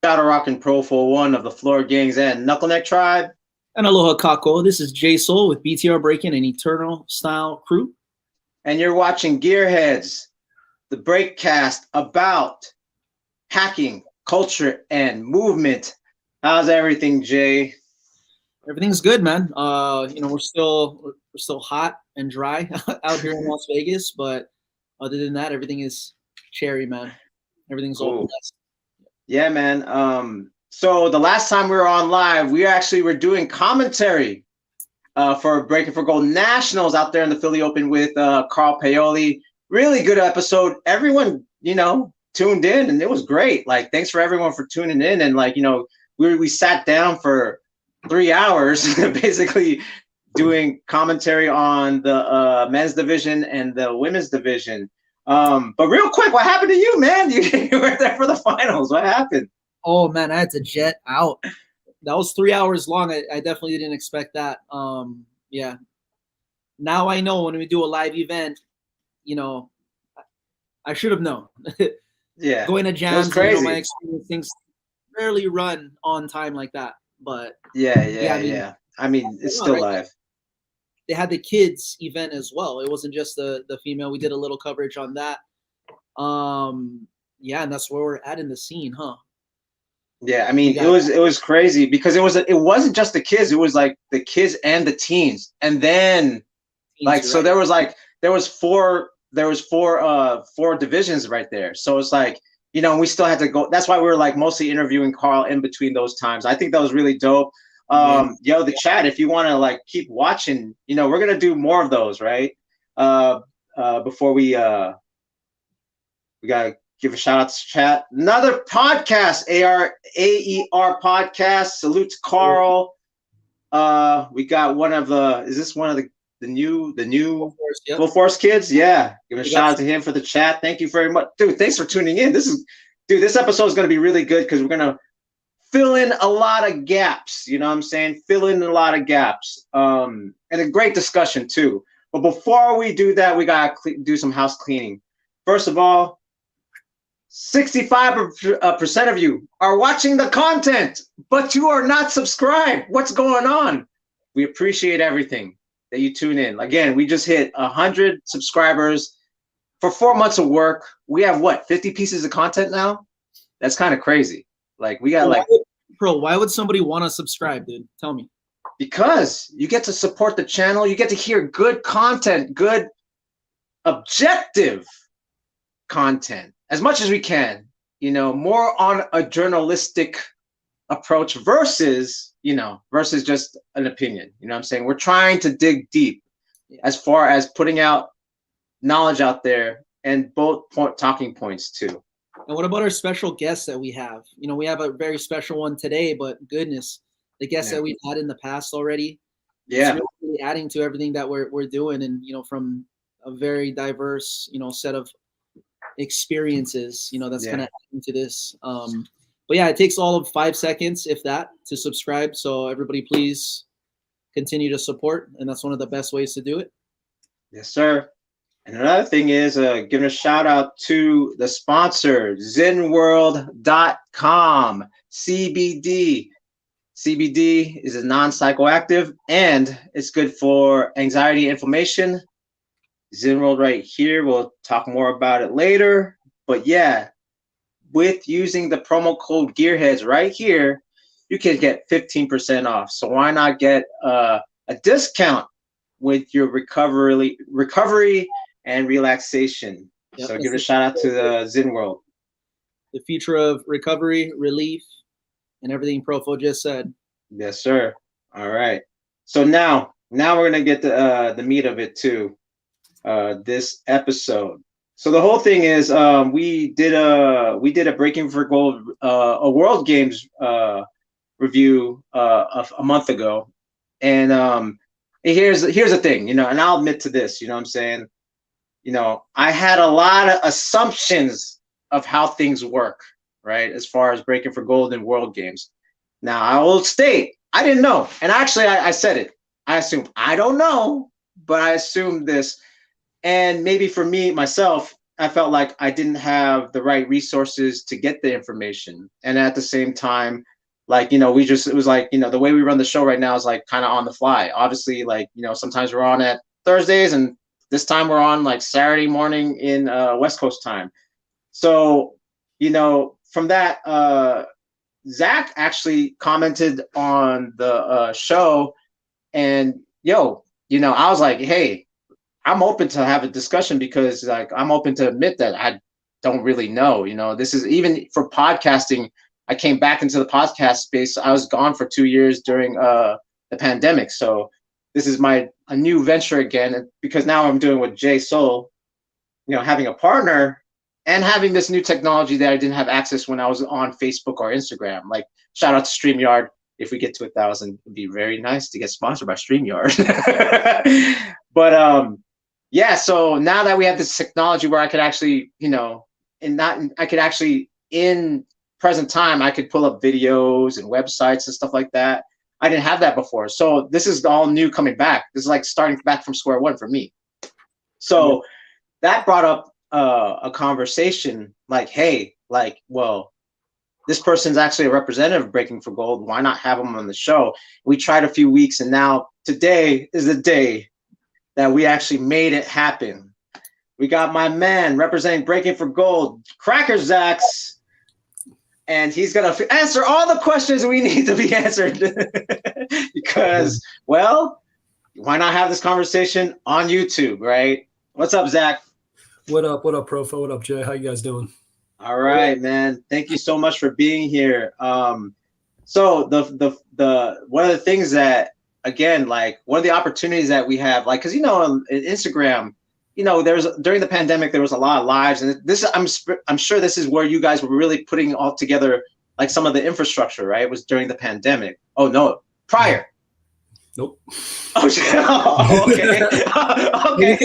Shadow Rock and PROFOWON of the Floor Gangs and Knuckleneck Tribe. And aloha kako. This is Jasoul with BTR Breaking and Eternal Style Crew. And you're watching Gearhdz, the Breakcast about hacking, culture, and movement. How's everything, Jay? Everything's good, man. We're still hot and dry out here in Las Vegas, but other than that, everything is cherry, man. Everything's all blessed. Yeah, man. So the last time we were on live, we actually were doing commentary for Breaking for Gold Nationals out there in the Philly Open with Carl Paoli. Really good episode. Everyone, tuned in, and it was great. Like, thanks for everyone for tuning in. And we sat down for 3 hours, basically doing commentary on the men's division and the women's division. But real quick, what happened to you, man? You were there for the finals. What happened? Oh man, I had to jet out. That was 3 hours long. I definitely didn't expect that. Yeah. Now I know when we do a live event, I should have known. Yeah. Going to jams, crazy. My experience, things rarely run on time like that. But yeah. I mean, it's still live. They had the kids event as well. It wasn't just the female. We did a little coverage on that. Yeah, and that's where we're at in the scene, huh? Yeah, I mean, it was crazy because it wasn't just the kids. It was like the kids and the teens, and then so there was four divisions right there. So it's like, we still had to go. That's why we were like mostly interviewing Carl in between those times. I think that was really dope. The chat, if you want to keep watching, we're gonna do more of those, right? Before we gotta give a shout out to chat. Another podcast, AER podcast. Salute to Carl. We got one of the new Full Force kids? Yeah. Give a shout out to him for the chat. Thank you very much. Dude, thanks for tuning in. This episode is gonna be really good because we're gonna fill in a lot of gaps. You know what I'm saying? Fill in a lot of gaps. And a great discussion too. But before we do that, we gotta do some house cleaning. First of all, 65% of you are watching the content, but you are not subscribed. What's going on? We appreciate everything that you tune in. Again, we just hit 100 subscribers for 4 months of work. We have 50 pieces of content now? That's kind of crazy. We got why would somebody want to subscribe, dude? Tell me. Because you get to support the channel. You get to hear good content, good objective content as much as we can, more on a journalistic approach versus just an opinion. You know what I'm saying? We're trying to dig deep as far as putting out knowledge out there and both talking points too. And what about our special guests that we have? We have a very special one today, but goodness, the guests that we've had in the past already. Yeah. It's really adding to everything that we're doing, and from a very diverse, set of experiences, that's gonna add into this. But yeah, it takes all of 5 seconds, if that, to subscribe. So everybody, please continue to support, and that's one of the best ways to do it. Yes, sir. And another thing is giving a shout out to the sponsor, zenworld.com. CBD. CBD is a non-psychoactive and it's good for anxiety, inflammation. Zenworld right here. We'll talk more about it later. But yeah, with using the promo code Gearhdz right here, you can get 15% off. So why not get a discount with your recovery and relaxation? So give a shout out to the Zenworld. The future of recovery, relief, and everything Profo just said. Yes, sir. All right. So now we're gonna get the meat of it too. This episode. So the whole thing is we did a Breaking for Gold a World Games review of a month ago, and here's the thing, and I'll admit to this, what I'm saying, I had a lot of assumptions of how things work, right, as far as Breaking for Gold and World Games. Now I will state I didn't know, and actually I said it. I assumed. I don't know, but I assumed this. And maybe for me, myself, I felt like I didn't have the right resources to get the information. And at the same time, like, it was like, the way we run the show right now is like kind of on the fly. Obviously, like, sometimes we're on at Thursdays, and this time we're on like Saturday morning in West Coast time. So, from that, Zach actually commented on the show, and I was like, hey, I'm open to have a discussion, because like I'm open to admit that I don't really know. This is, even for podcasting, I came back into the podcast space. I was gone for 2 years during the pandemic, so this is a new venture again, because now I'm doing with Jasoul, having a partner and having this new technology that I didn't have access when I was on Facebook or Instagram. Like, shout out to StreamYard. If we get to 1,000, it'd be very nice to get sponsored by StreamYard. But yeah, so now that we have this technology where I could actually, in present time, I could pull up videos and websites and stuff like that. I didn't have that before. So this is all new coming back. This is like starting back from square one for me. So that brought up a conversation like, hey, like, well, this person's actually a representative of Breaking for Gold. Why not have them on the show? We tried a few weeks, and now today is the day that we actually made it happen. We got my man representing Breaking for Gold, Cracker Zacks, and he's gonna answer all the questions we need to be answered. Because, well, why not have this conversation on YouTube, right? What's up, Zach? What up, Profo? What up, Jay? How you guys doing? All right, man. Thank you so much for being here. So the one of the things that, again, like, one of the opportunities that we have, like, because in Instagram, during the pandemic there was a lot of lives, and this, I'm sure this is where you guys were really putting all together, like, some of the infrastructure, right? It was during the pandemic. Oh no, prior. Nope. Oh, okay. Okay.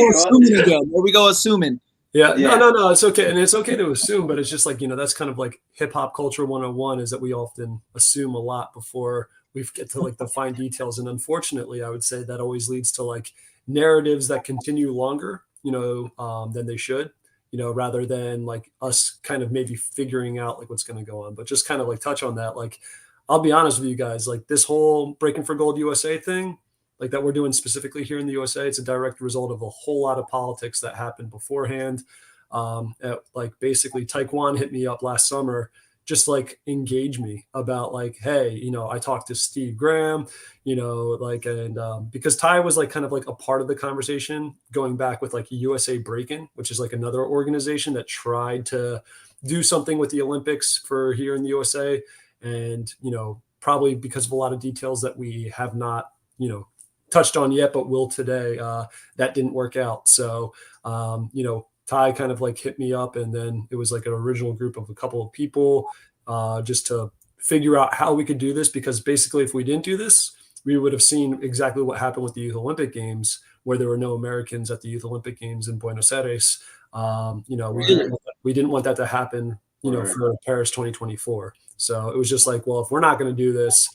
There we go, assuming. Yeah. No, it's okay. And it's okay to assume, but it's just like, that's kind of like hip hop culture 101, is that we often assume a lot before we get to like the fine details. And unfortunately, I would say that always leads to like narratives that continue longer, than they should, rather than like us kind of maybe figuring out like what's going to go on. But just kind of like touch on that. Like, I'll be honest with you guys, like this whole Breaking for Gold USA thing, like that we're doing specifically here in the USA, it's a direct result of a whole lot of politics that happened beforehand. Like basically Taekwon hit me up last summer, just like engage me about like, hey, I talked to Steve Graham, because Ty was like kind of like a part of the conversation going back with like USA Breakin', which is like another organization that tried to do something with the Olympics for here in the USA. And, probably because of a lot of details that we have not, touched on yet, but will today, that didn't work out. So, Ty kind of like hit me up, and then it was like an original group of a couple of people just to figure out how we could do this. Because basically, if we didn't do this, we would have seen exactly what happened with the Youth Olympic Games, where there were no Americans at the Youth Olympic Games in Buenos Aires. We didn't want that to happen, for Paris 2024. So it was just like, well, if we're not going to do this,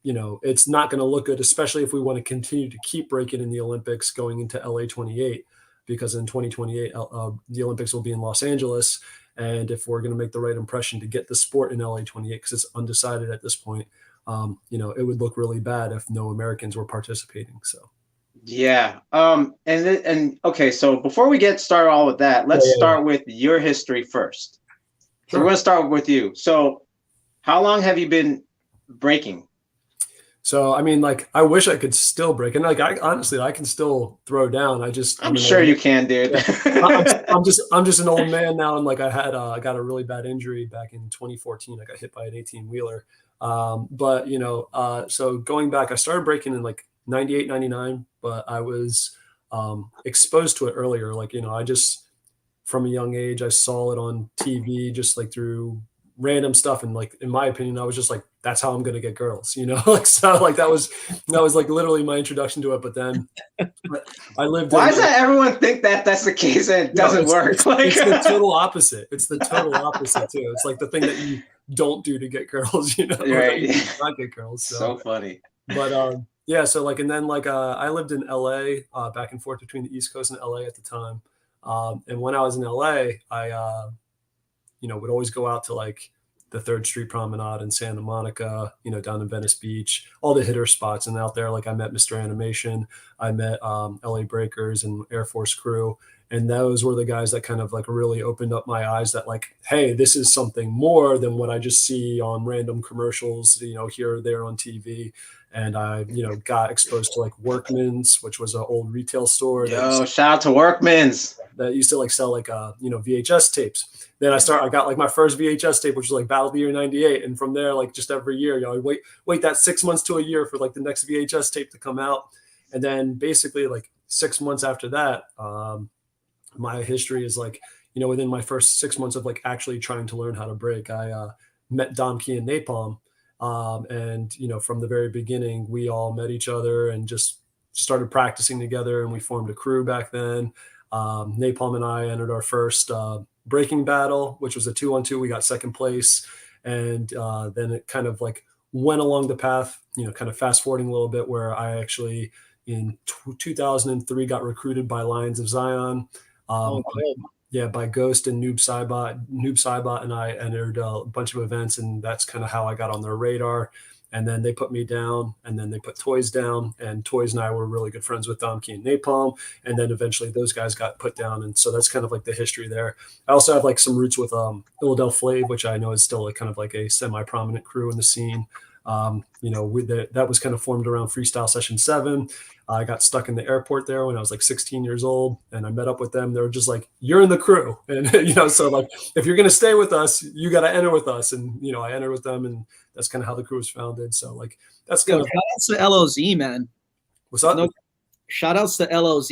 it's not going to look good, especially if we want to continue to keep breaking in the Olympics going into LA 28, because in 2028, the Olympics will be in Los Angeles. And if we're going to make the right impression to get the sport in LA 28, because it's undecided at this point, it would look really bad if no Americans were participating. So. Yeah. And okay, so before we get started all with that, let's start with your history first. So we're going to start with you. So how long have you been breaking? So, I mean, like, I wish I could still break. And like, I can still throw down. I'm sure you can, dude. Yeah. I'm just an old man now. And like, I got a really bad injury back in 2014. I got hit by an 18-wheeler. So going back, I started breaking in like 98, 99, but I was exposed to it earlier. Like, I just, from a young age, I saw it on TV, just like through random stuff. And like, in my opinion, I was just like, that's how I'm going to get girls, like, so like, that was like literally my introduction to it. But then I lived. Why does everyone think that that's the case and it doesn't work? It's the total opposite. It's the total opposite too. It's like the thing that you don't do to get girls, right? Not get girls. So funny. But yeah. So like, and then like, I lived in LA, back and forth between the East Coast and LA at the time. And when I was in LA, I would always go out to like the 3rd Street Promenade in Santa Monica, down in Venice Beach, all the hitter spots. And out there, like I met Mr. Animation, I met LA Breakers and Air Force Crew. And those were the guys that kind of like really opened up my eyes that like, hey, this is something more than what I just see on random commercials, here or there on TV. And I, got exposed to like Workman's, which was an old retail store. Yo, shout out to Workman's. That used to like sell like, VHS tapes. Then I got like my first VHS tape, which was like Battle of the Year 98. And from there, like just every year, I wait that 6 months to a year for like the next VHS tape to come out. And then basically like 6 months after that, my history is like, within my first 6 months of like actually trying to learn how to break, I met Dom Key and Napalm. And, from the very beginning, we all met each other and just started practicing together, and we formed a crew back then. Napalm and I entered our first breaking battle, which was a 2-on-2. We got 2nd place. And then it kind of like went along the path, kind of fast forwarding a little bit, where I actually in 2003 got recruited by Lions of Zion. By Ghost and Noob Saibot and I entered a bunch of events, and that's kind of how I got on their radar. And then they put me down, and then they put Toys down, and Toys and I were really good friends with Dom Key and Napalm. And then eventually those guys got put down. And so that's kind of like the history there. I also have like some roots with Philadelphia, which I know is still like kind of like a semi-prominent crew in the scene. That was kind of formed around Freestyle Session 7. I got stuck in the airport there when I was like 16 years old, and I met up with them. They were just like, "You're in the crew." And, so like, if you're going to stay with us, you got to enter with us. And, I entered with them, and that's kind of how the crew was founded. So like, that's kind of. Shout outs to LOZ, man. What's up? Shout outs to LOZ.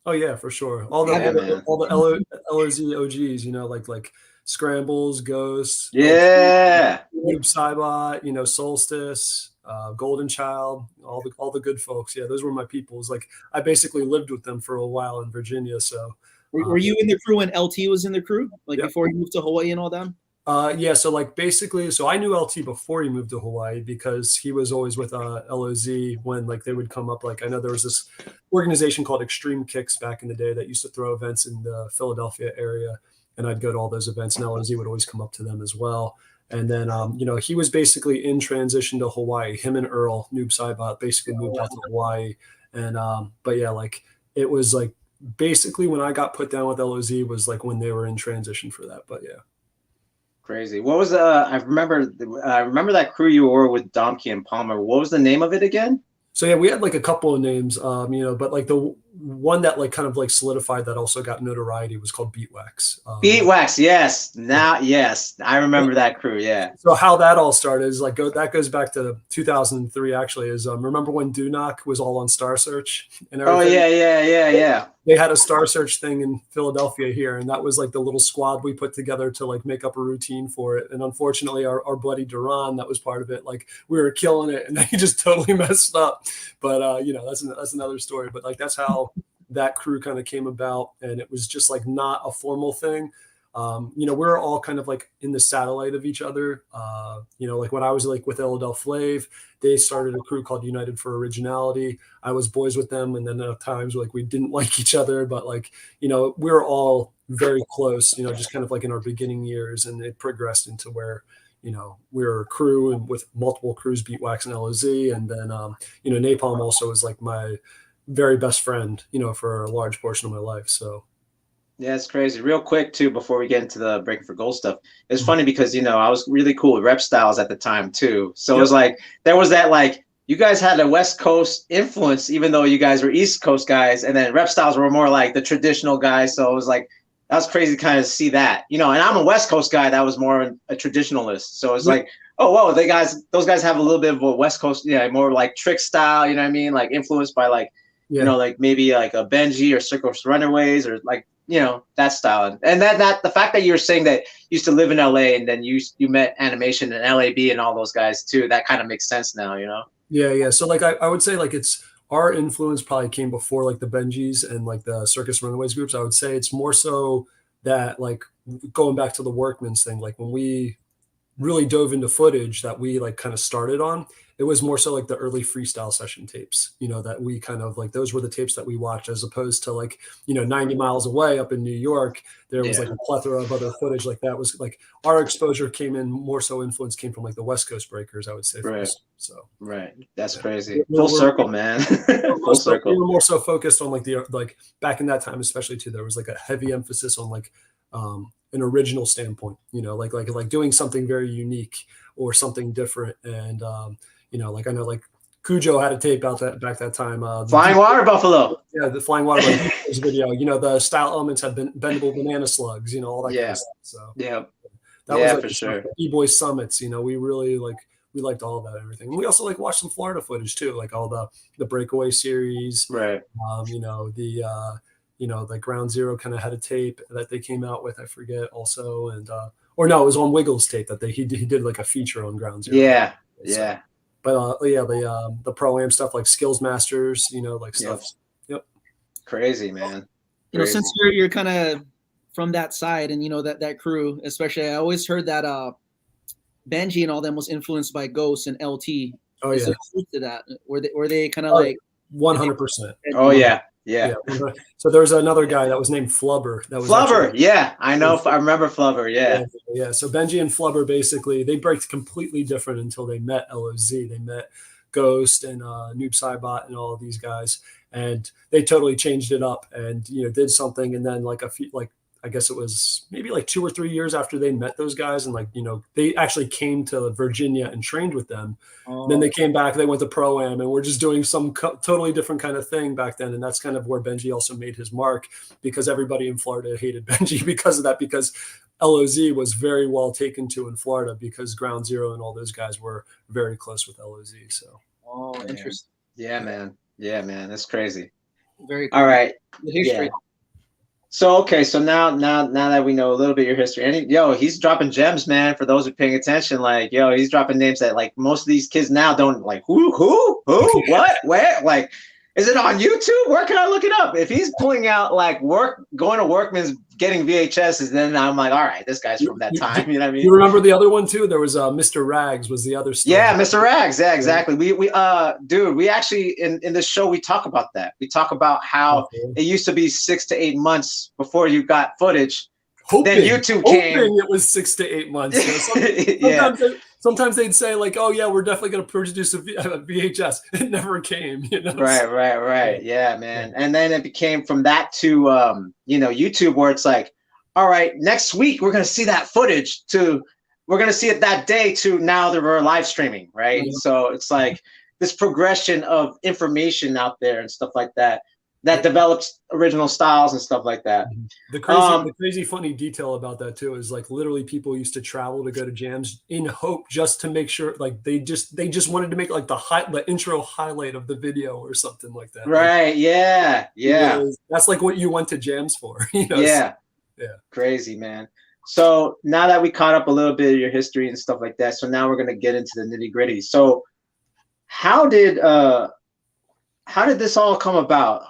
Oh yeah, for sure. All the LOZ OGs, like Scrambles, Ghosts, Noob Saibot, Solstice, Golden Child, all the good folks. Yeah, those were my peoples. Like I basically lived with them for a while in Virginia. So were you in the crew when LT was in the crew? Like before he moved to Hawaii and all that? So like basically, so I knew LT before he moved to Hawaii because he was always with LOZ when like they would come up. Like I know there was this organization called Extreme Kicks back in the day that used to throw events in the Philadelphia area. And I'd go to all those events, and LOZ would always come up to them as well. And then, he was basically in transition to Hawaii. Him and Earl, Noob Saibot, basically moved out to Hawaii. And, but yeah, like it was like basically when I got put down with LOZ was like when they were in transition for that. But yeah. Crazy. What was I remember that crew you were with Domke and Palmer. What was the name of it again? So yeah, we had like a couple of names, but like the one that like kind of like solidified that also got notoriety was called Beatwax. Beatwax, yes. Yes, I remember that crew. Yeah. So how that all started is like that goes back to 2003. Actually, is remember when Dunock was all on Star Search and everything? Oh yeah. They had a Star Search thing in Philadelphia here, and that was like the little squad we put together to like make up a routine for it. And unfortunately, our buddy Duran, that was part of it. Like we were killing it, and he just totally messed up. But that's another story. But like that's how that crew kind of came about, and it was just like not a formal thing. We're all kind of like in the satellite of each other. Like when I was like with Illadelph Flav, they started a crew called United for Originality. I was boys with them, and then at times like we didn't like each other, but like we were all very close. Just kind of like in our beginning years, and it progressed into where we were a crew and with multiple crews, Beatwax and LOZ, and then Napalm also was like my very best friend, for a large portion of my life. So. Yeah, it's crazy. Real quick, too, before we get into the Breaking for Gold stuff, it's funny because, I was really cool with Rep Styles at the time, too. So It was like, there was that, like, you guys had a West Coast influence, even though you guys were East Coast guys. And then Rep Styles were more like the traditional guys. So it was like, that was crazy to kind of see that, and I'm a West Coast guy that was more a traditionalist. So it's like, oh, whoa, those guys have a little bit of a West Coast, more like trick style, you know what I mean? Like influenced by like, like maybe like a Benji or Circus Runaways or like, that style. And that the fact that you were saying that you used to live in LA and then you met animation and LAB and all those guys too, that kind of makes sense now, Yeah. So like I would say like it's our influence probably came before like the Benjis and like the Circus Runaways groups. I would say it's more so that like going back to the Workman's thing, like when we really dove into footage that we like kind of started on, it was more so like the early freestyle session tapes, that we kind of like, those were the tapes that we watched, as opposed to like, 90 miles away up in New York, there was like a plethora of other footage. Like that was like our exposure came from like the West Coast breakers, I would say. Right. So That's crazy. Full circle, man. Full circle. We were more so focused on like back in that time, especially too, there was like a heavy emphasis on like an original standpoint, like doing something very unique or something different. And like I know like Cujo had a tape out back that time. Flying Water Buffalo. Yeah, the Flying Water Buffalo video. The style elements have been bendable banana slugs, all that kind of stuff. So that was like for sure. Like E-Boy Summits. We really we liked all of that and everything. And we also like watched some Florida footage too, like all the Breakaway series. Right. The Ground Zero kind of had a tape that they came out with. I forget also, and or no, it was on Wiggles tape that he did like a feature on Ground Zero. Yeah. But the Pro-Am stuff like Skills Masters, like stuff. Yep. Crazy, man. Since you're kind of from that side and that crew, especially, I always heard that Benji and all them was influenced by Ghost and LT. Oh Is there truth to that? Were they kind of like 100%? Oh yeah. So there's another guy that was named Flubber. That was Flubber. I know. I remember Flubber. Yeah. So Benji and Flubber basically they break completely different until they met LOZ. They met Ghost and Noob Saibot and all of these guys, and they totally changed it up and did something. And then like I guess it was maybe like 2 or 3 years after they met those guys, and they actually came to Virginia and trained with them. Then they came back, they went to Pro-Am, and we're just doing some totally different kind of thing back then. And that's kind of where Benji also made his mark, because everybody in Florida hated Benji because of that, because LOZ was very well taken to in Florida because Ground Zero and all those guys were very close with LOZ. So. Interesting. Yeah, man. That's crazy. Very cool. All right. The history. So now that we know a little bit of your history, and he's dropping gems, man. For those who are paying attention, he's dropping names that like most of these kids now don't like. Who, what, where? Like, is it on YouTube? Where can I look it up? If he's pulling out like going to Workman's, getting VHSs, then I'm like, all right, this guy's from that time. You know what I mean? You remember the other one too? There was Mr. Rags was the other story. Yeah, Mr. Rags. Yeah, exactly. We actually in this show we talk about that. We talk about how it used to be 6 to 8 months before you got footage. Then YouTube came. It was 6 to 8 months. Sometimes they'd say like, oh yeah, we're definitely going to produce a VHS. It never came. Right. Yeah, man. And then it became from that to YouTube, where it's like, all right, next week we're going to see that footage we're going to see it that day to now that we're live streaming, right? Mm-hmm. So it's like this progression of information out there and stuff like that develops original styles and stuff like that. The crazy funny detail about that too is like literally people used to travel to go to jams in hope just to make sure, like they just wanted to make like the intro highlight of the video or something like that. Right. Yeah. That's like what you went to jams for. Yeah. Crazy, man. So now that we caught up a little bit of your history and stuff like that, so now we're gonna get into the nitty gritty. So how did this all come about?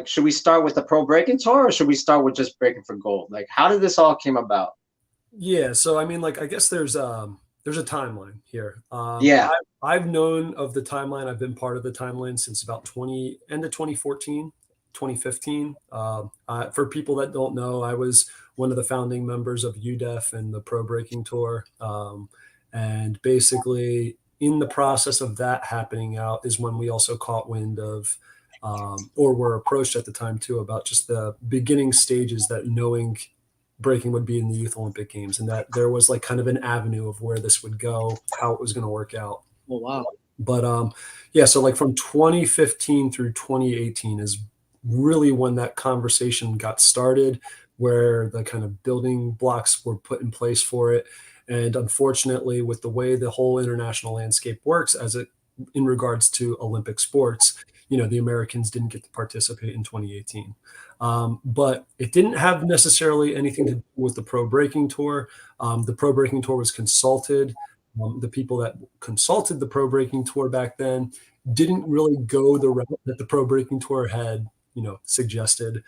Should we start with the Pro Breaking Tour, or should we start with just Breaking for Gold? Like, how did this all came about? Yeah, so I mean, like, I guess there's a timeline here. I've known of the timeline. I've been part of the timeline since about end of 2014, 2015. For people that don't know, I was one of the founding members of UDEF and the Pro Breaking Tour, and basically, in the process of that happening out is when we also caught wind of, or were approached at the time too, about just the beginning stages that knowing breaking would be in the Youth Olympic Games, and that there was like kind of an avenue of where this would go, how it was going to work out. Oh, wow. But so like from 2015 through 2018 is really when that conversation got started, where the kind of building blocks were put in place for it. And unfortunately, with the way the whole international landscape works in regards to Olympic sports, the Americans didn't get to participate in 2018. But it didn't have necessarily anything to do with the Pro Breaking Tour. The Pro Breaking Tour was consulted. The people that consulted the Pro Breaking Tour back then didn't really go the route that the Pro Breaking Tour had, suggested.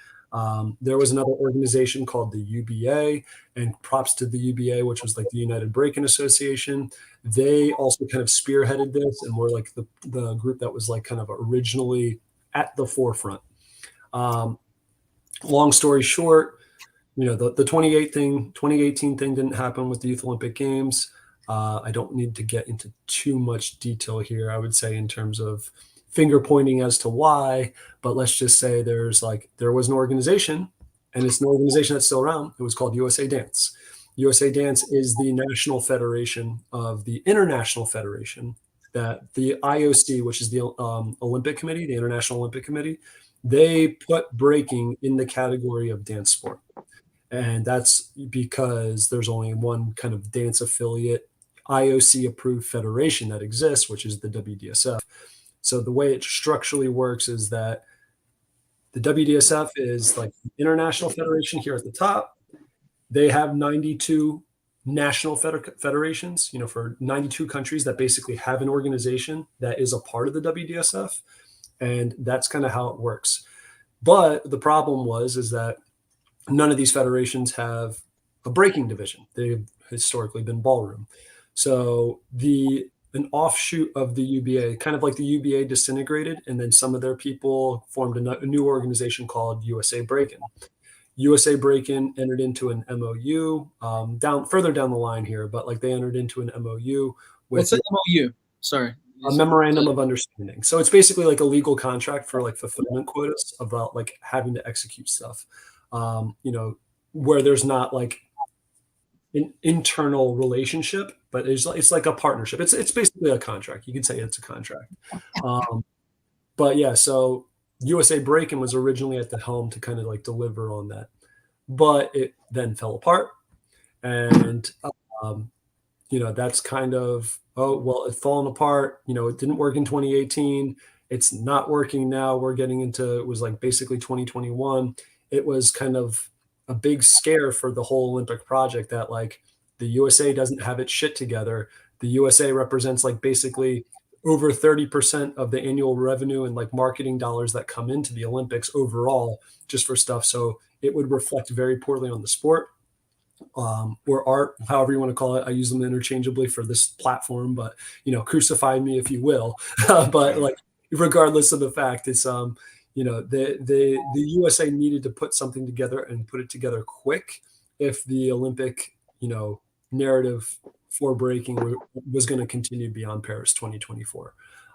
There was another organization called the UBA, and props to the UBA, which was like the United Breaking Association. They also kind of spearheaded this and were like the group that was like kind of originally at the forefront. Long story short, the 2018 thing didn't happen with the Youth Olympic Games. I don't need to get into too much detail here, I would say, in terms of finger pointing as to why, but let's just say there was an organization, and it's an organization that's still around. It was called USA Dance. USA Dance is the national federation of the international federation that the IOC, which is the Olympic Committee, the International Olympic Committee, they put breaking in the category of dance sport. And that's because there's only one kind of dance affiliate IOC approved federation that exists, which is the WDSF. So the way it structurally works is that the WDSF is like the international federation here at the top. They have 92 national federations, for 92 countries that basically have an organization that is a part of the WDSF. And that's kind of how it works. But the problem is that none of these federations have a breaking division. They've historically been ballroom. So an offshoot of the UBA, kind of like the UBA disintegrated, and then some of their people formed a new organization called USA Breakin'. USA Breakin' entered into an MOU further down the line here, but like they entered into an MOU with What's an MOU? Sorry. A memorandum of understanding. So it's basically like a legal contract for like fulfillment quotas about like having to execute stuff, where there's not like an internal relationship, but it's like a partnership. It's basically a contract. You can say it's a contract. But yeah, so USA Breakin' was originally at the helm to kind of like deliver on that, but it then fell apart, and that's kind of, it's fallen apart. It didn't work in 2018. It's not working now. We're getting into, it was like basically 2021. It was kind of a big scare for the whole Olympic project that like the USA doesn't have its shit together. The USA represents like basically over 30% of the annual revenue and like marketing dollars that come into the Olympics overall, just for stuff. So it would reflect very poorly on the sport. Or art, however you want to call it. I use them interchangeably for this platform, but crucify me if you will. But like, regardless of the fact, it's the USA needed to put something together and put it together quick if the Olympic narrative for breaking was going to continue beyond Paris 2024.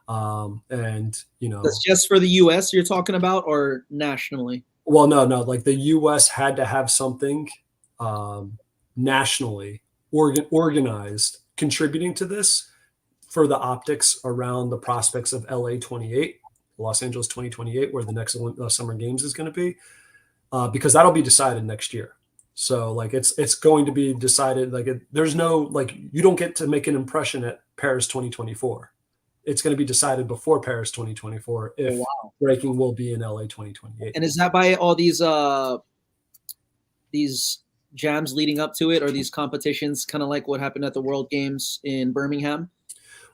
That's just for the US you're talking about, or nationally? Well, no, like the US had to have something nationally organized contributing to this for the optics around the prospects of LA 28, Los Angeles 2028, where the next Summer Games is going to be, because that'll be decided next year. So like it's going to be decided, like there's no, like you don't get to make an impression at Paris 2024. It's going to be decided before Paris 2024 if breaking will be in LA 2028. And is that by all these jams leading up to it, or these competitions, kind of like what happened at the World Games in Birmingham?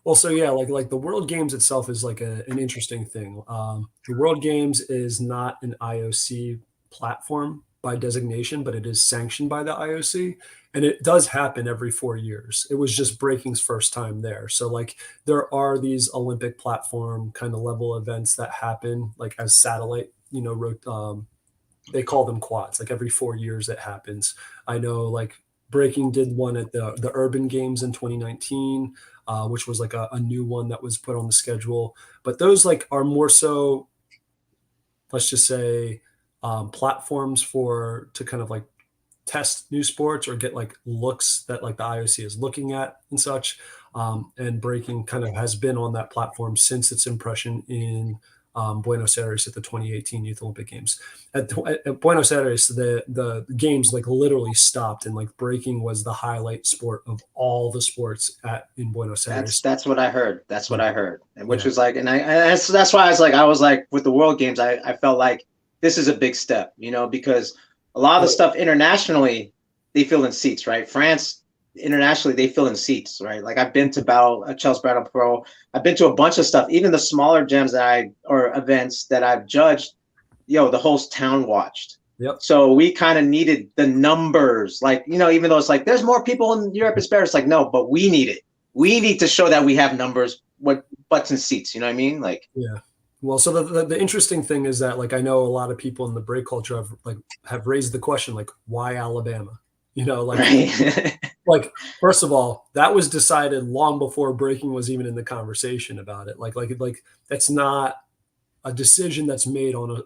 Well, so yeah, like the World Games itself is like an interesting thing. The World Games is not an IOC platform by designation, but it is sanctioned by the IOC, and it does happen every 4 years. It was just breaking's first time there. So like there are these Olympic platform kind of level events that happen like as satellite, they call them quads. Like every 4 years it happens. I know like breaking did one at the Urban Games in 2019, which was like a new one that was put on the schedule. But those like are more so, let's just say, platforms to kind of like test new sports or get like looks that like the IOC is looking at and such. And breaking kind of has been on that platform since its impression in Buenos Aires at the 2018 Youth Olympic Games. At Buenos Aires, the games like literally stopped, and like breaking was the highlight sport of all the sports in Buenos Aires. That's what I heard. That's what I heard, and which was like, and that's why I was like with the World Games, I felt like this is a big step, because a lot of the stuff internationally they fill in seats, right? France internationally they fill in seats, right? Like I've been to Chelsea Battle Pro, I've been to a bunch of stuff, even the smaller gems or events that I've judged, the whole town watched, Yep. So we kind of needed the numbers, like, you know, even though it's like there's more people in Europe, it's better. It's like, no, but we need it. We need to show that we have numbers, what butts and seats. You know what I mean? Like, yeah. Well, so the interesting thing is that, like, I know a lot of people in the break culture have raised the question, like, why Alabama? You know, like, right? like, first of all, that was decided long before breaking was even in the conversation about it. Like that's not a decision that's made on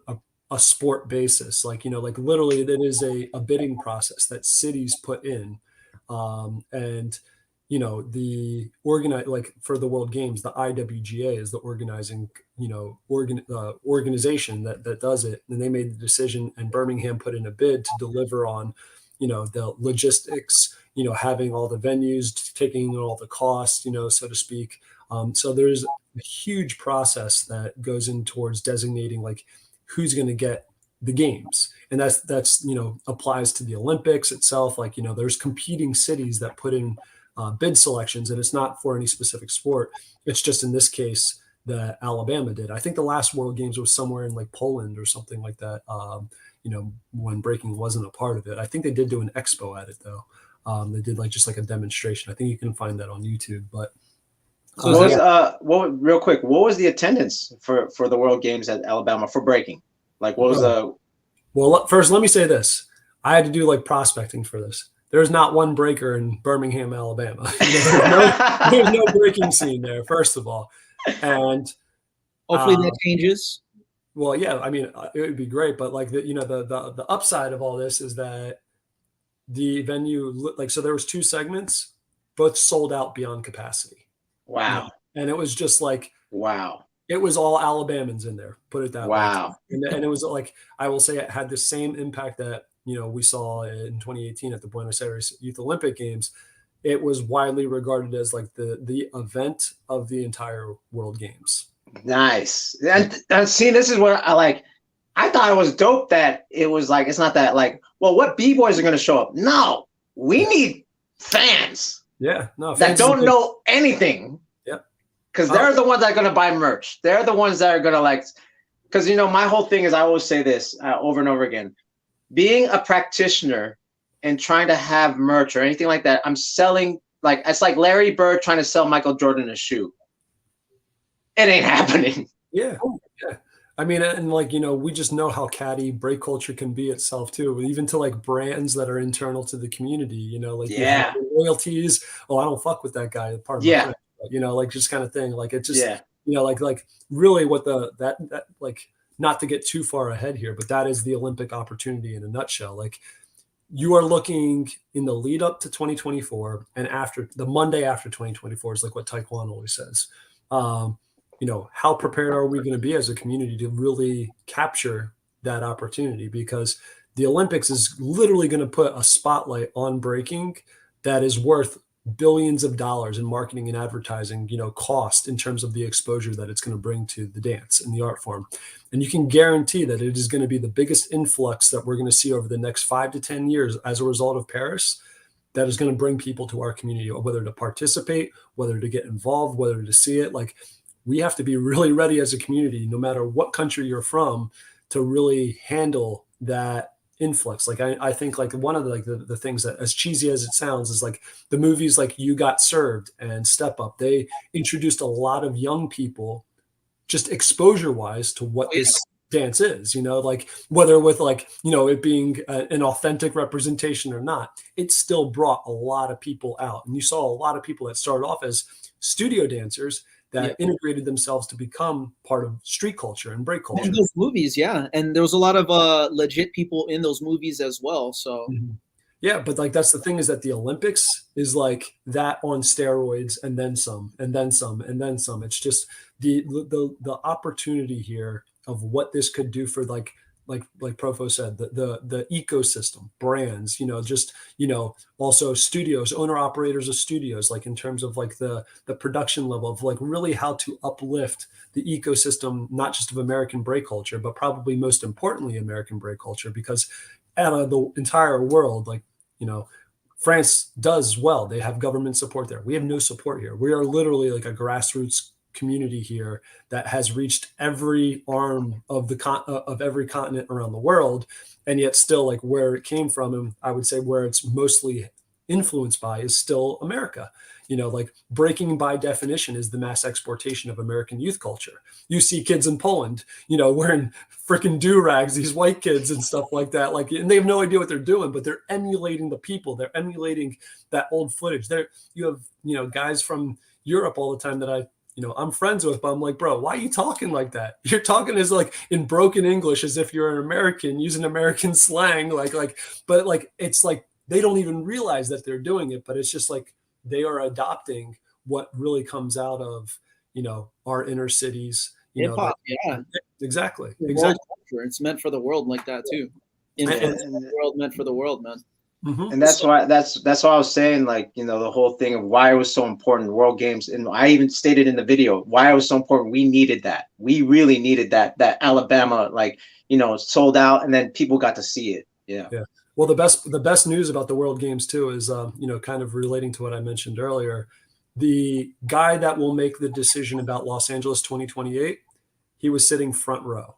a sport basis. Like, you know, like literally that is a bidding process that cities put in. And, you know, like for the World Games, the IWGA is the organizing, you know, organization that does it. And they made the decision, and Birmingham put in a bid to deliver on, you know, the logistics, you know, having all the venues, taking all the costs, you know, so to speak. So there's a huge process that goes in towards designating like who's going to get the games. And that's, you know, applies to the Olympics itself. Like, you know, there's competing cities that put in bid selections, and it's not for any specific sport. It's just in this case that Alabama did. I think the last World Games was somewhere in like Poland or something like that. You know, when breaking wasn't a part of it. I think they did do an expo at it though. They did like just like a demonstration. I think you can find that on YouTube. But real quick, what was the attendance for the World Games at Alabama for breaking? Like, what was the? Well, first, let me say this. I had to do like prospecting for this. There's not one breaker in Birmingham, Alabama. You know, there's no breaking scene there, first of all. And hopefully that changes. Well, yeah, I mean, it would be great, but like the upside of all this is that the venue, like, so there was 2 segments, both sold out beyond capacity. Wow. You know? And it was just like, wow. It was all Alabamans in there, put it that way. Wow. And it was like, I will say it had the same impact that, you know, we saw in 2018 at the Buenos Aires Youth Olympic Games. It was widely regarded as like the event of the entire World Games. Nice. And see, this is what I like. I thought it was dope that it was like, it's not that like, well, what B-boys are going to show up? No, we need fans. Yeah. No, that don't know anything. Yep. Because they're the ones that are going to buy merch. They're the ones that are going to like, because, you know, my whole thing is I always say this over and over again. Being a practitioner and trying to have merch or anything like that, I'm selling, like, it's like Larry Bird trying to sell Michael Jordan a shoe. It ain't happening. Yeah. Yeah. I mean, and like, you know, we just know how catty break culture can be itself too, even to like brands that are internal to the community, you know, like yeah, loyalties. Oh, I don't fuck with that guy. Part of yeah, friend, you know, like just kind of thing. Like it just, yeah, you know, like really what that like, not to get too far ahead here, but that is the Olympic opportunity in a nutshell. Like you are looking in the lead up to 2024 and after the Monday after 2024 is like what Taekwondo always says. You know, how prepared are we going to be as a community to really capture that opportunity? Because the Olympics is literally going to put a spotlight on breaking that is worth billions of dollars in marketing and advertising, you know, cost in terms of the exposure that it's going to bring to the dance and the art form. And you can guarantee that it is going to be the biggest influx that we're going to see over the next 5 to 10 years as a result of Paris. That is going to bring people to our community, whether to participate, whether to get involved, whether to see it. Like, we have to be really ready as a community, no matter what country you're from, to really handle that influx. Like I think like one of the things that, as cheesy as it sounds, is like the movies like You Got Served and Step Up. They introduced a lot of young people just exposure wise to what this dance is, you know, like whether with like, you know, it being an authentic representation or not, it still brought a lot of people out. And you saw a lot of people that started off as studio dancers that integrated themselves to become part of street culture and break culture. In those movies, yeah. And there was a lot of legit people in those movies as well. So yeah, but like that's the thing, is that the Olympics is like that on steroids and then some, and then some, and then some. It's just the opportunity here of what this could do for like Profo said, the ecosystem, brands, you know, just, you know, also studios, owner operators of studios, like in terms of like the production level of like really how to uplift the ecosystem, not just of American break culture, but probably most importantly, American break culture, because out of the entire world, like, you know, France does well. They have government support there. We have no support here. We are literally like a grassroots community here that has reached every arm of of every continent around the world, and yet still like where it came from, and I would say where it's mostly influenced by, is still America. Like breaking by definition is the mass exportation of American youth culture. You see kids in Poland, wearing freaking do-rags, these white kids and stuff like that. Like, and they have no idea what they're doing, but they're emulating the people. They're emulating that old footage. You have, guys from Europe all the time that I'm friends with, but I'm like, bro, why are you talking like that? You're talking as like in broken English, as if you're an American using American slang. But like, it's like, they don't even realize that they're doing it, but it's just like, they are adopting what really comes out of, our inner cities, hip-hop, yeah. Exactly. It's meant for the world like that too. The world meant for the world, man. Mm-hmm. And that's why I was saying, like, the whole thing of why it was so important, the World Games. And I even stated in the video why it was so important. We needed that. We really needed that Alabama, like, sold out, and then people got to see it. Yeah. Well, the best news about the World Games too is, kind of relating to what I mentioned earlier, the guy that will make the decision about Los Angeles 2028, he was sitting front row.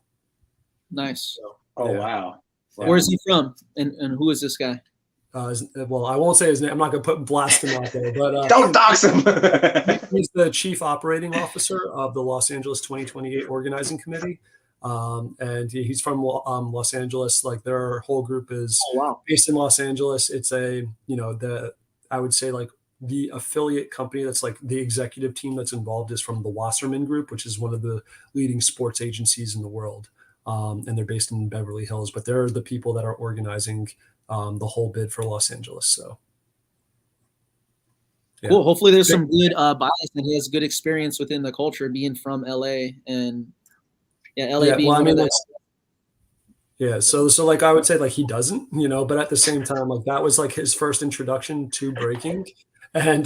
Nice. Wow. Where is he from? And who is this guy? Well, I won't say his name. I'm not going to blast him out there, but don't dox him. He's the chief operating officer of the Los Angeles 2028 organizing committee. And he's from Los Angeles. Like their whole group is based in Los Angeles. It's I would say like the affiliate company that's like the executive team that's involved is from the Wasserman Group, which is one of the leading sports agencies in the world. And they're based in Beverly Hills, but they're the people that are organizing the whole bid for Los Angeles. So. Yeah. Cool. Hopefully there's some good bias and he has good experience within the culture being from LA and LA being one of those. Yeah. So like I would say like he doesn't, but at the same time, like that was like his first introduction to breaking. And,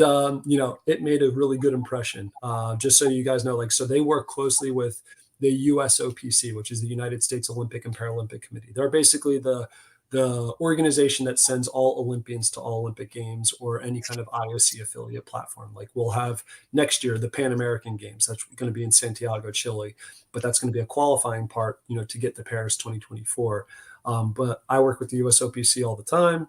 it made a really good impression. Just so you guys know, like, so they work closely with the USOPC, which is the United States Olympic and Paralympic Committee. They're basically the organization that sends all Olympians to all Olympic Games or any kind of IOC affiliate platform. Like we'll have next year, the Pan American Games, that's going to be in Santiago, Chile, but that's going to be a qualifying part, to get to Paris 2024. But I work with the USOPC all the time.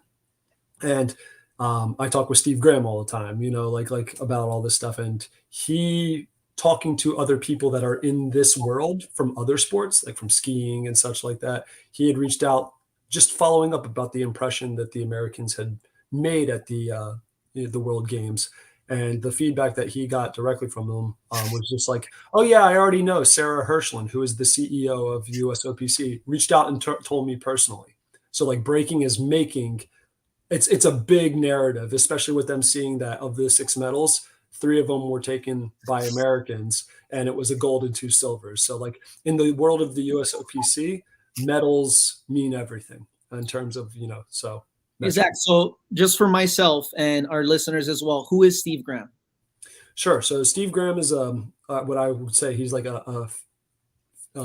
And I talk with Steve Graham all the time, like about all this stuff. And he talking to other people that are in this world from other sports, like from skiing and such like that. He had reached out just following up about the impression that the Americans had made at the World Games. And the feedback that he got directly from them was just like, oh yeah, I already know Sarah Hirschland, who is the CEO of USOPC, reached out and told me personally. So like breaking is making, it's a big narrative, especially with them seeing that of the 6 medals, 3 of them were taken by Americans and it was a gold and 2 silvers. So like in the world of the USOPC, medals mean everything in terms of, so. Exactly. So just for myself and our listeners as well, who is Steve Graham? Sure. So Steve Graham is what I would say he's like a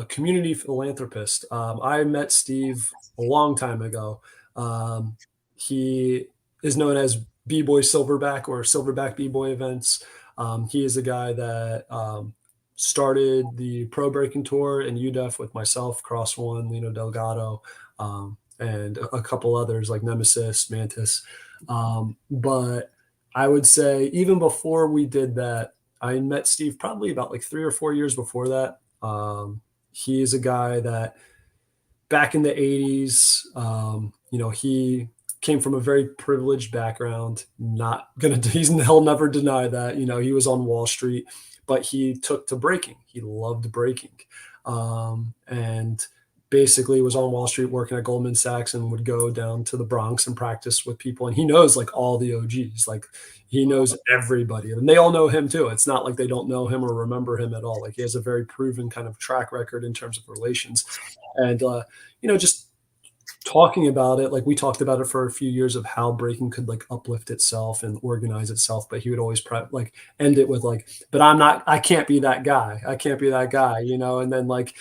community philanthropist. I met Steve a long time ago. He is known as B-Boy Silverback or Silverback B-Boy events. He is a guy that started the Pro Breaking Tour in UDEF with myself, Cross One, Lino Delgado, and a couple others like Nemesis, Mantis. But I would say even before we did that, I met Steve probably about like 3 or 4 years before that. He is a guy that back in the 80s, he came from a very privileged background. He'll never deny that. He was on Wall Street, but he took to breaking. He loved breaking. And basically was on Wall Street working at Goldman Sachs and would go down to the Bronx and practice with people. And he knows like all the OGs, like he knows everybody and they all know him too. It's not like they don't know him or remember him at all. Like he has a very proven kind of track record in terms of relations and, just talking about it. Like we talked about it for a few years of how breaking could like uplift itself and organize itself. But he would always end it with like, but I can't be that guy. I can't be that guy, and then like,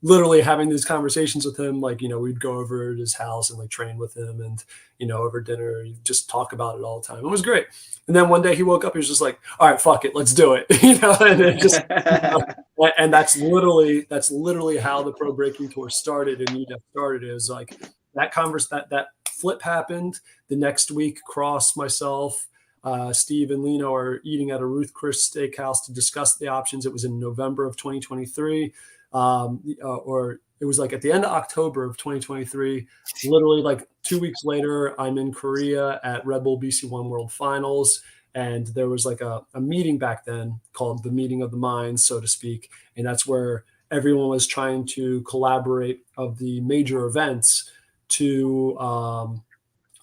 literally having these conversations with him, like, we'd go over to his house and like train with him, and, over dinner, just talk about it all the time. It was great. And then one day he woke up, he was just like, all right, fuck it, let's do it. And it just, and that's literally how the Pro Breaking Tour started and UDEF started. It was like that flip happened. The next week, Cross, myself, Steve and Lino are eating at a Ruth Chris Steakhouse to discuss the options. It was in November of 2023. Or it was like at the end of October of 2023, literally like 2 weeks later, I'm in Korea at Red Bull BC1 World Finals. And there was like a meeting back then called the Meeting of the Minds, so to speak. And that's where everyone was trying to collaborate of the major events to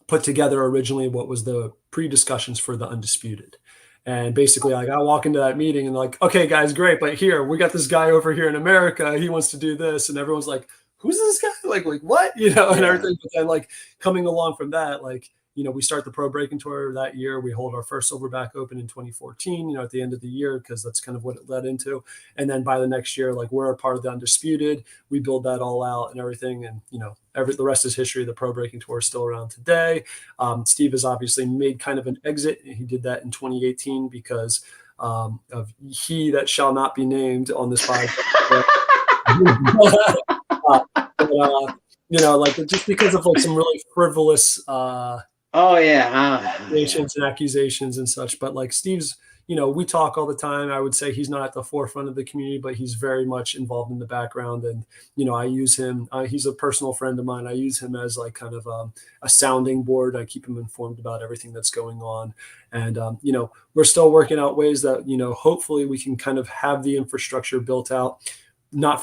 put together originally what was the pre-discussions for the Undisputed. And basically, like, I walk into that meeting and like, okay, guys, great, but here we got this guy over here in America. He wants to do this, and everyone's like, "Who's this guy? Like what?" And everything. But then, like, coming along from that, like, we start the Pro Breaking Tour that year. We hold our first Silverback Open in 2014. At the end of the year, because that's kind of what it led into. And then by the next year, like, we're a part of the Undisputed. We build that all out and everything, and the rest is history. The Pro Breaking Tour is still around today. Steve has obviously made kind of an exit. He did that in 2018 because of he that shall not be named on this podcast. Like just because of like some really frivolous accusations and such. But like Steve's, we talk all the time. I would say he's not at the forefront of the community, but he's very much involved in the background. And, I use him. He's a personal friend of mine. I use him as like kind of a sounding board. I keep him informed about everything that's going on. And, we're still working out ways that, hopefully we can kind of have the infrastructure built out, not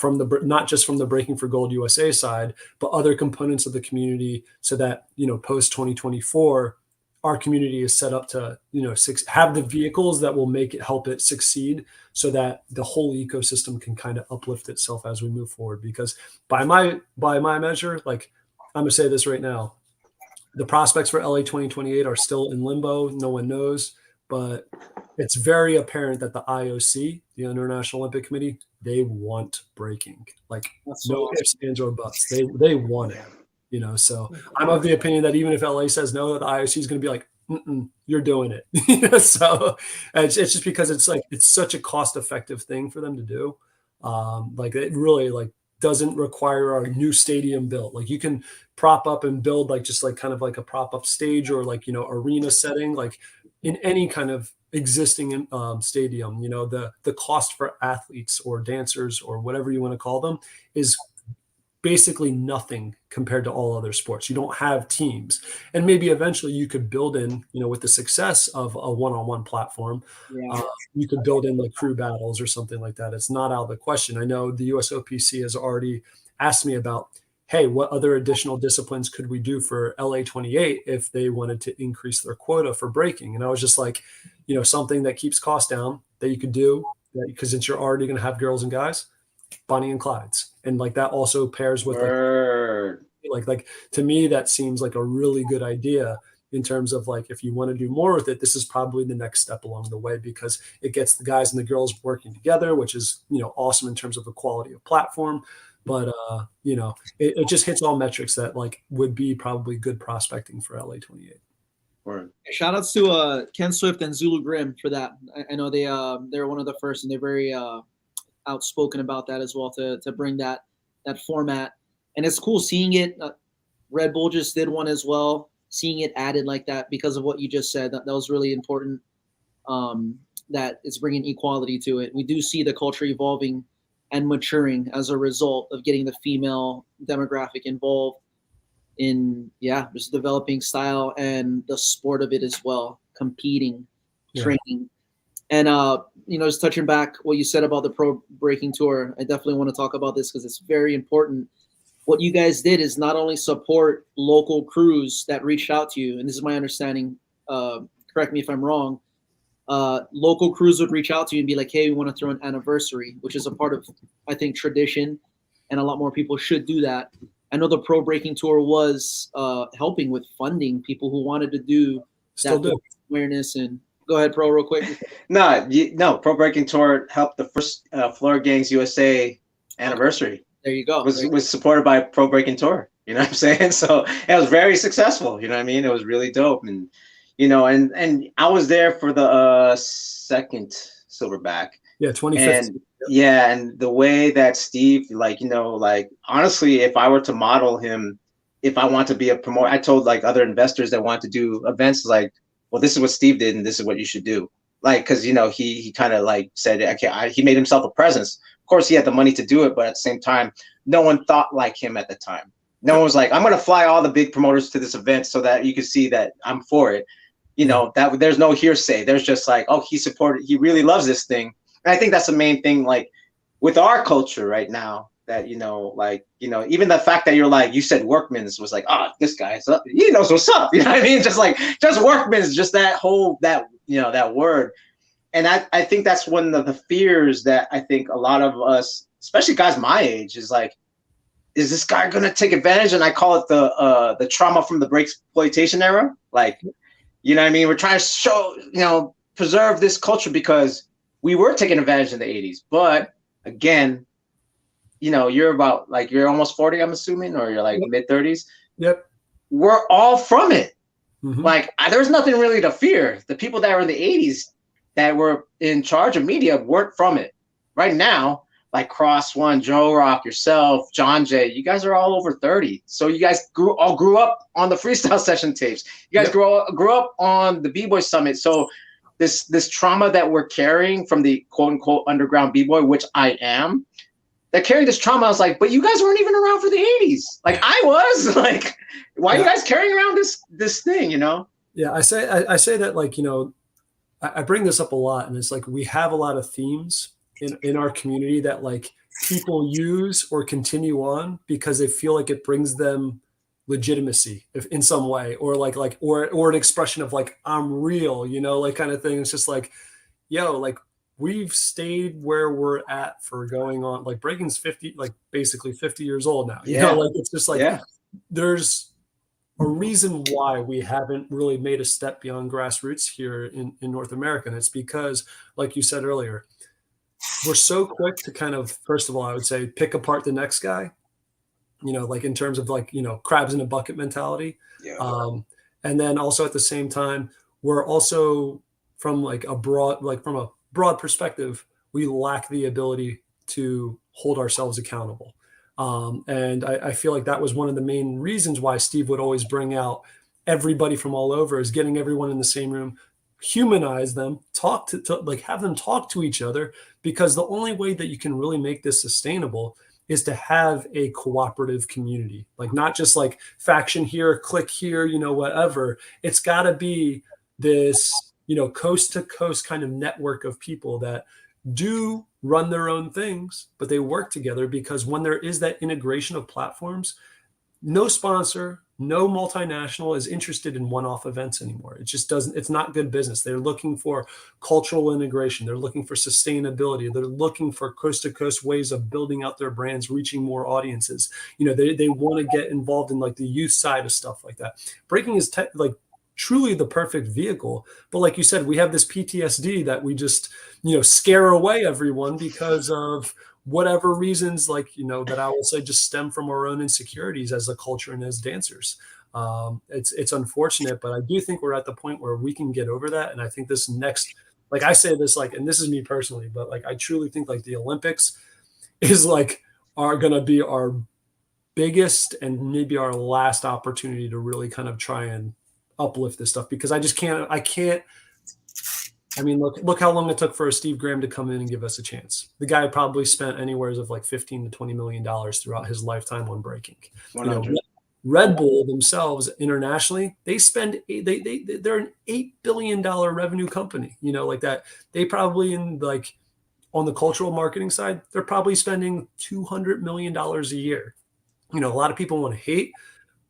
just from the Breaking for Gold USA side, but other components of the community, so that, post 2024, our community is set up to, have the vehicles that will help it succeed, so that the whole ecosystem can kind of uplift itself as we move forward. Because by my measure, like, I'm gonna say this right now, the prospects for LA 2028 are still in limbo. No one knows, but it's very apparent that the IOC, the International Olympic Committee, they want breaking. Like, no ifs, ands, or buts. They want it. So I'm of the opinion that even if LA says no, the IOC is going to be like, you're doing it. So it's just because it's such a cost-effective thing for them to do. Like, it really like doesn't require a new stadium built. Like, you can prop up and build like just like kind of like a prop up stage or like arena setting, like in any kind of existing stadium. The cost for athletes or dancers or whatever you want to call them is basically nothing compared to all other sports. You don't have teams, and maybe eventually you could build in, with the success of a one-on-one platform, you could build in like crew battles or something like that. It's not out of the question. I know the USOPC has already asked me about, hey, what other additional disciplines could we do for LA 28 if they wanted to increase their quota for breaking? And I was just like, something that keeps costs down that you could do, because since you're already going to have girls and guys, Bonnie and Clyde's. And like that also pairs with like to me, that seems like a really good idea in terms of like, if you want to do more with it, this is probably the next step along the way, because it gets the guys and the girls working together, which is, awesome in terms of the quality of platform. But, it just hits all metrics that like would be probably good prospecting for LA 28. Word. Shout outs to Ken Swift and Zulu Grim for that. I know they're one of the first, and they're very outspoken about that as well, to bring that format. And it's cool seeing it. Red Bull just did one as well, seeing it added like that because of what you just said. That was really important, that it's bringing equality to it. We do see the culture evolving and maturing as a result of getting the female demographic involved in just developing style and the sport of it as well, competing, training. And just touching back what you said about the Pro Breaking Tour, I definitely want to talk about this because it's very important. What you guys did is not only support local crews that reached out to you, and this is my understanding, correct me if I'm wrong, local crews would reach out to you and be like, hey, we want to throw an anniversary, which is a part of, I think, tradition, and a lot more people should do that. I know the Pro Breaking Tour was helping with funding people who wanted to do that awareness. And go ahead, Pro, real quick. No, Pro Breaking Tour helped the first Floor Gangs USA anniversary. There you go. Was supported by Pro Breaking Tour. You know what I'm saying? So it was very successful. You know what I mean? It was really dope. And, you know, and I was there for the second Silverback. Yeah, 2015. And yeah, and the way that Steve, like, you know, like, honestly, if I were to model him, if I want to be a promoter, I told like other investors that want to do events, like, well, this is what Steve did and this is what you should do. Like, because, you know, he kind of like said, okay, he made himself a presence. Of course, he had the money to do it, but at the same time, no one thought like him at the time. No one was like, I'm going to fly all the big promoters to this event so that you can see that I'm for it. You know, that there's no hearsay. There's just like, oh, he really loves this thing. And I think that's the main thing, like with our culture right now, that, you know, like, you know, even the fact that you're like, you said workman's was like, oh, this guy, so he knows what's up. You know what I mean? Just like, just workman's, just that whole, that, you know, that word. And I think that's one of the fears that I think a lot of us, especially guys my age, is like, is this guy going to take advantage? And I call it the trauma from the breaksploitation era. Like, you know what I mean? We're trying to show, you know, preserve this culture because we were taking advantage in the 80s. But again, you know, you're almost 40, I'm assuming, or you're like mid 30s. Yep. We're all from it. Mm-hmm. Like, there's nothing really to fear. The people that were in the 80s that were in charge of media weren't from it. Right now, like Cross One, Joe Rock, yourself, John Jay, you guys are all over 30. So you guys grew up on the freestyle session tapes. You guys grew up on the B-Boy Summit. So this trauma that we're carrying from the quote unquote underground B-Boy, which I am, they're carrying this trauma. I was like, but you guys weren't even around for the 80s. Like I was. Like, why are you guys carrying around this thing, you know? Yeah, I say that, like, you know, I bring this up a lot, and it's like we have a lot of themes in our community that like people use or continue on because they feel like it brings them legitimacy in some way, or or an expression of like, I'm real, you know, like kind of thing. It's just like, yo, like we've stayed where we're at for going on, like breaking's 50, like basically 50 years old now, you know, like it's just like, there's a reason why we haven't really made a step beyond grassroots here in North America. And it's because, like you said earlier, we're so quick to kind of, first of all, I would say, pick apart the next guy, you know, like in terms of like, you know, crabs in a bucket mentality. Yeah. And then also at the same time, we're also from a broad perspective, we lack the ability to hold ourselves accountable. And I feel like that was one of the main reasons why Steve would always bring out everybody from all over, is getting everyone in the same room, humanize them, talk to like have them talk to each other, because the only way that you can really make this sustainable is to have a cooperative community, like not just like faction here, click here, you know, whatever. It's got to be this, you know, coast to coast kind of network of people that do run their own things, but they work together, because when there is that integration of platforms, no sponsor, no multinational is interested in one-off events anymore. It just doesn't, it's not good business. They're looking for cultural integration. They're looking for sustainability. They're looking for coast to coast ways of building out their brands, reaching more audiences. You know, they want to get involved in like the youth side of stuff like that. Breaking is truly the perfect vehicle. But like you said, we have this PTSD that we just, you know, scare away everyone because of whatever reasons, like, you know, that I will say just stem from our own insecurities as a culture and as dancers. It's unfortunate, but I do think we're at the point where we can get over that. And I think this next, like I say this, like, and this is me personally, but like, I truly think like the Olympics is like, are going to be our biggest and maybe our last opportunity to really kind of try and uplift this stuff, because I can't. I mean, look how long it took for Steve Graham to come in and give us a chance. The guy probably spent anywhere of like $15 to $20 million throughout his lifetime on breaking. You know, Red Bull themselves internationally, they're an $8 billion revenue company, you know, like that. They probably on the cultural marketing side, they're probably spending $200 million a year. You know, a lot of people want to hate.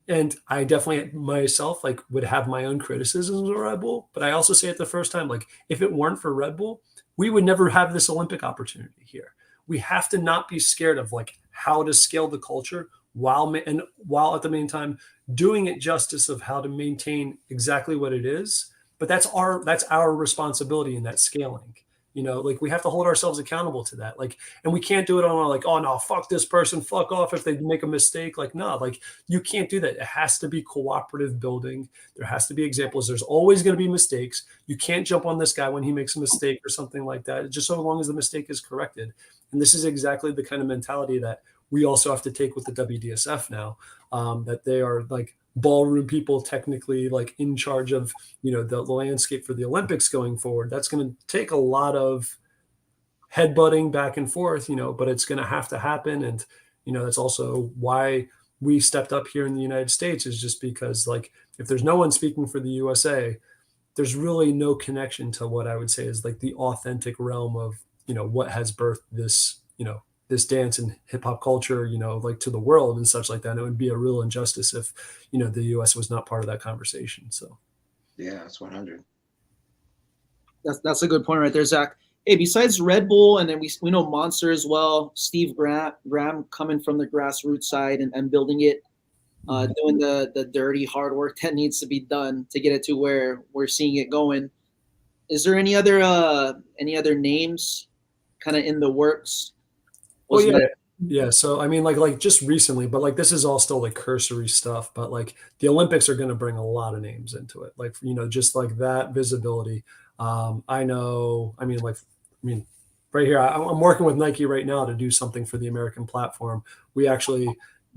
And I definitely myself would have my own criticisms of Red Bull, but I also say it the first time, like if it weren't for Red Bull, we would never have this Olympic opportunity here. We have to not be scared of like how to scale the culture while at the same time doing it justice of how to maintain exactly what it is. But that's our responsibility in that scaling. You know, like we have to hold ourselves accountable to that. Like, and we can't do it on like, oh no, fuck this person, fuck off if they make a mistake. Like, no, like you can't do that. It has to be cooperative building. There has to be examples. There's always going to be mistakes. You can't jump on this guy when he makes a mistake or something like that, just so long as the mistake is corrected. And this is exactly the kind of mentality that we also have to take with the WDSF now, that they are like ballroom people technically like in charge of, you know, the landscape for the Olympics going forward. That's going to take a lot of headbutting back and forth, you know, but it's going to have to happen. And, you know, that's also why we stepped up here in the United States, is just because like, if there's no one speaking for the USA, there's really no connection to what I would say is like the authentic realm of, you know, what has birthed this, you know, this dance and hip hop culture, you know, like to the world and such like that. And it would be a real injustice if, you know, the US was not part of that conversation. So, yeah, that's 100. That's a good point right there, Zach. Hey, besides Red Bull, and then we know Monster as well, Steve Graham coming from the grassroots side and building it, doing the dirty hard work that needs to be done to get it to where we're seeing it going. Is there any other names kind of in the works? Well, yeah. So I mean, like just recently, but like this is all still like cursory stuff. But like the Olympics are going to bring a lot of names into it. Like, you know, just like that visibility. I know. I mean, right here, I'm working with Nike right now to do something for the American platform. We actually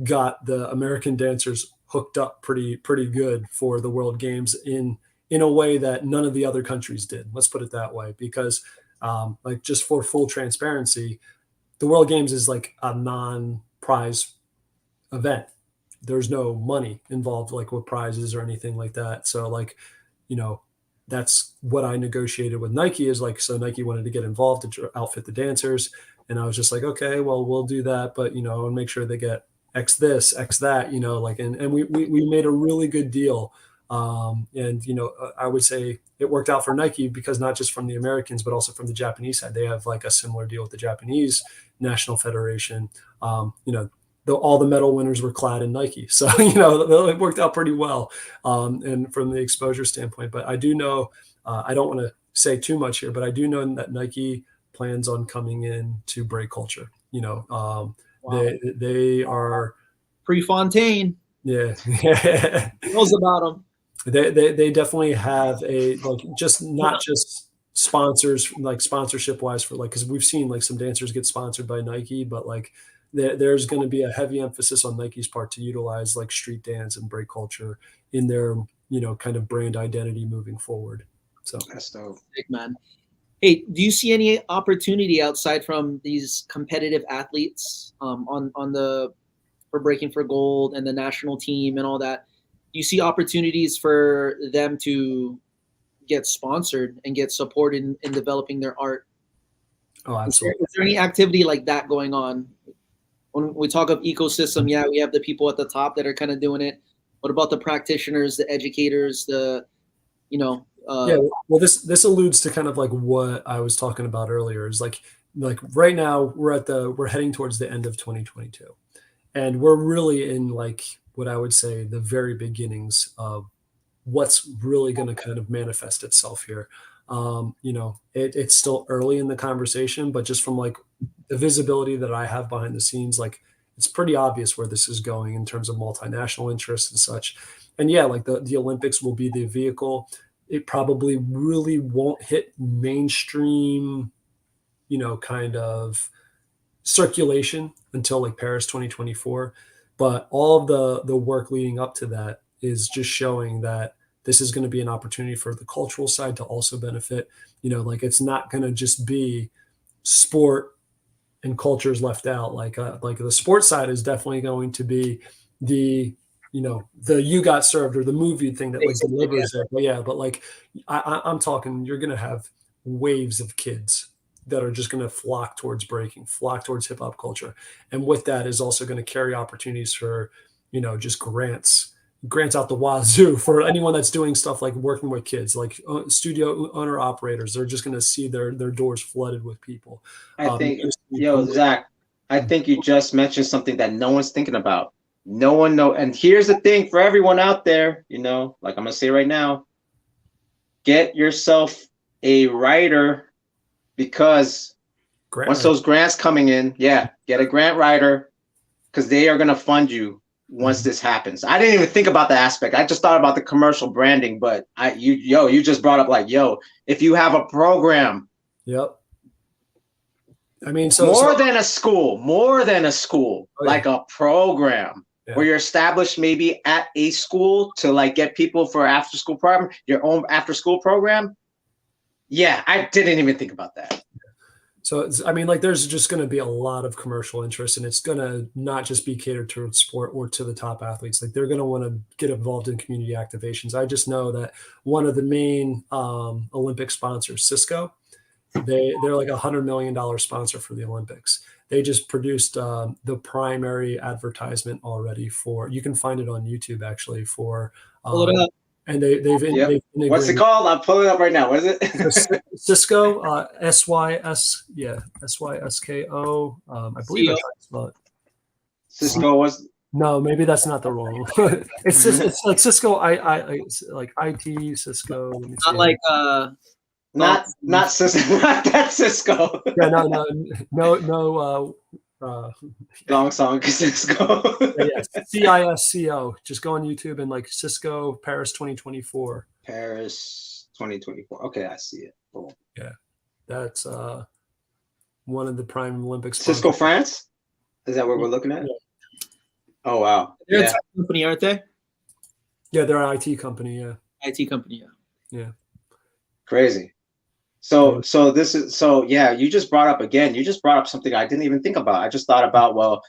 got the American dancers hooked up pretty good for the World Games in a way that none of the other countries did. Let's put it that way, because like just for full transparency, the World Games is like a non-prize event. There's no money involved, like with prizes or anything like that. So like, you know, that's what I negotiated with Nike, is like, so Nike wanted to get involved to outfit the dancers. And I was just like, okay, well, we'll do that. But, you know, and make sure they get X this, X that, you know, like, and we made a really good deal. And, you know, I would say it worked out for Nike because not just from the Americans, but also from the Japanese side. They have like a similar deal with the Japanese National Federation. You know, all the medal winners were clad in Nike. So, you know, it worked out pretty well. And from the exposure standpoint, but I do know, I don't want to say too much here, but I do know that Nike plans on coming in to break culture. You know, wow. They are Prefontaine. Yeah. Knows about them. They definitely have a, like, just not just sponsors, like sponsorship wise for like, because we've seen like some dancers get sponsored by Nike, but like there's going to be a heavy emphasis on Nike's part to utilize like street dance and break culture in their, you know, kind of brand identity moving forward. So that's dope. Big man. Hey, do you see any opportunity outside from these competitive athletes for Breaking for Gold and the national team and all that? Do you see opportunities for them to get sponsored and get supported in developing their art? Oh, absolutely. Is there any activity like that going on? When we talk of ecosystem, yeah, we have the people at the top that are kind of doing it. What about the practitioners, the educators, yeah, well, this alludes to kind of like what I was talking about earlier, is like right now we're heading towards the end of 2022, and we're really in like what I would say the very beginnings of what's really going to kind of manifest itself here. You know, it's still early in the conversation, but just from like the visibility that I have behind the scenes, like it's pretty obvious where this is going in terms of multinational interests and such. And yeah, like the Olympics will be the vehicle. It probably really won't hit mainstream, you know, kind of circulation until like Paris 2024. But all of the work leading up to that is just showing that this is going to be an opportunity for the cultural side to also benefit. You know, like it's not going to just be sport and cultures left out. Like the sports side is definitely going to be the, you know, the You Got Served or the movie thing that like delivers it. But yeah, but like I'm talking, you're going to have waves of kids that are just going to flock towards breaking, flock towards hip hop culture. And with that is also going to carry opportunities for, you know, just grants out the wazoo for anyone that's doing stuff like working with kids, like studio owner operators. They're just going to see their doors flooded with people. I think, Zach, I think you just mentioned something that no one's thinking about. No one knows. And here's the thing for everyone out there, you know, like I'm going to say right now, get yourself a writer, because once those grants coming in, get a grant writer, because they are going to fund you once this happens. I didn't even think about the aspect. I just thought about the commercial branding, but you just brought up like, if you have a program. Yep. I mean, more than a school, like a program where you're established maybe at a school to like get people for after school program, your own after school program. Yeah, I didn't even think about that. So, I mean, like there's just going to be a lot of commercial interest, and it's going to not just be catered to sport or to the top athletes. Like they're going to want to get involved in community activations. I just know that one of the main Olympic sponsors, Cisco, they're like $100 million sponsor for the Olympics. They just produced the primary advertisement already for, you can find it on YouTube actually for, and they've what's it called? I'm pulling it up right now. What is it? Cisco, SYSKO. I believe that's how it's spelled. Cisco was. No, maybe that's not the wrong. It's just, it's like Cisco. It's like IT Cisco. Not like not Cisco. Not that Cisco. Yeah, no. Long song Cisco. CISCO. Just go on YouTube and like Cisco Paris 2024. Paris 2024. Okay, I see it. Cool. Yeah, that's one of the prime Olympics. Cisco France. Is that what we're looking at? Yeah. Oh wow. They're a tech company, aren't they? Yeah, they're an IT company. Yeah. IT company. Yeah. Crazy. So you just brought up something I didn't even think about. I just thought about, well,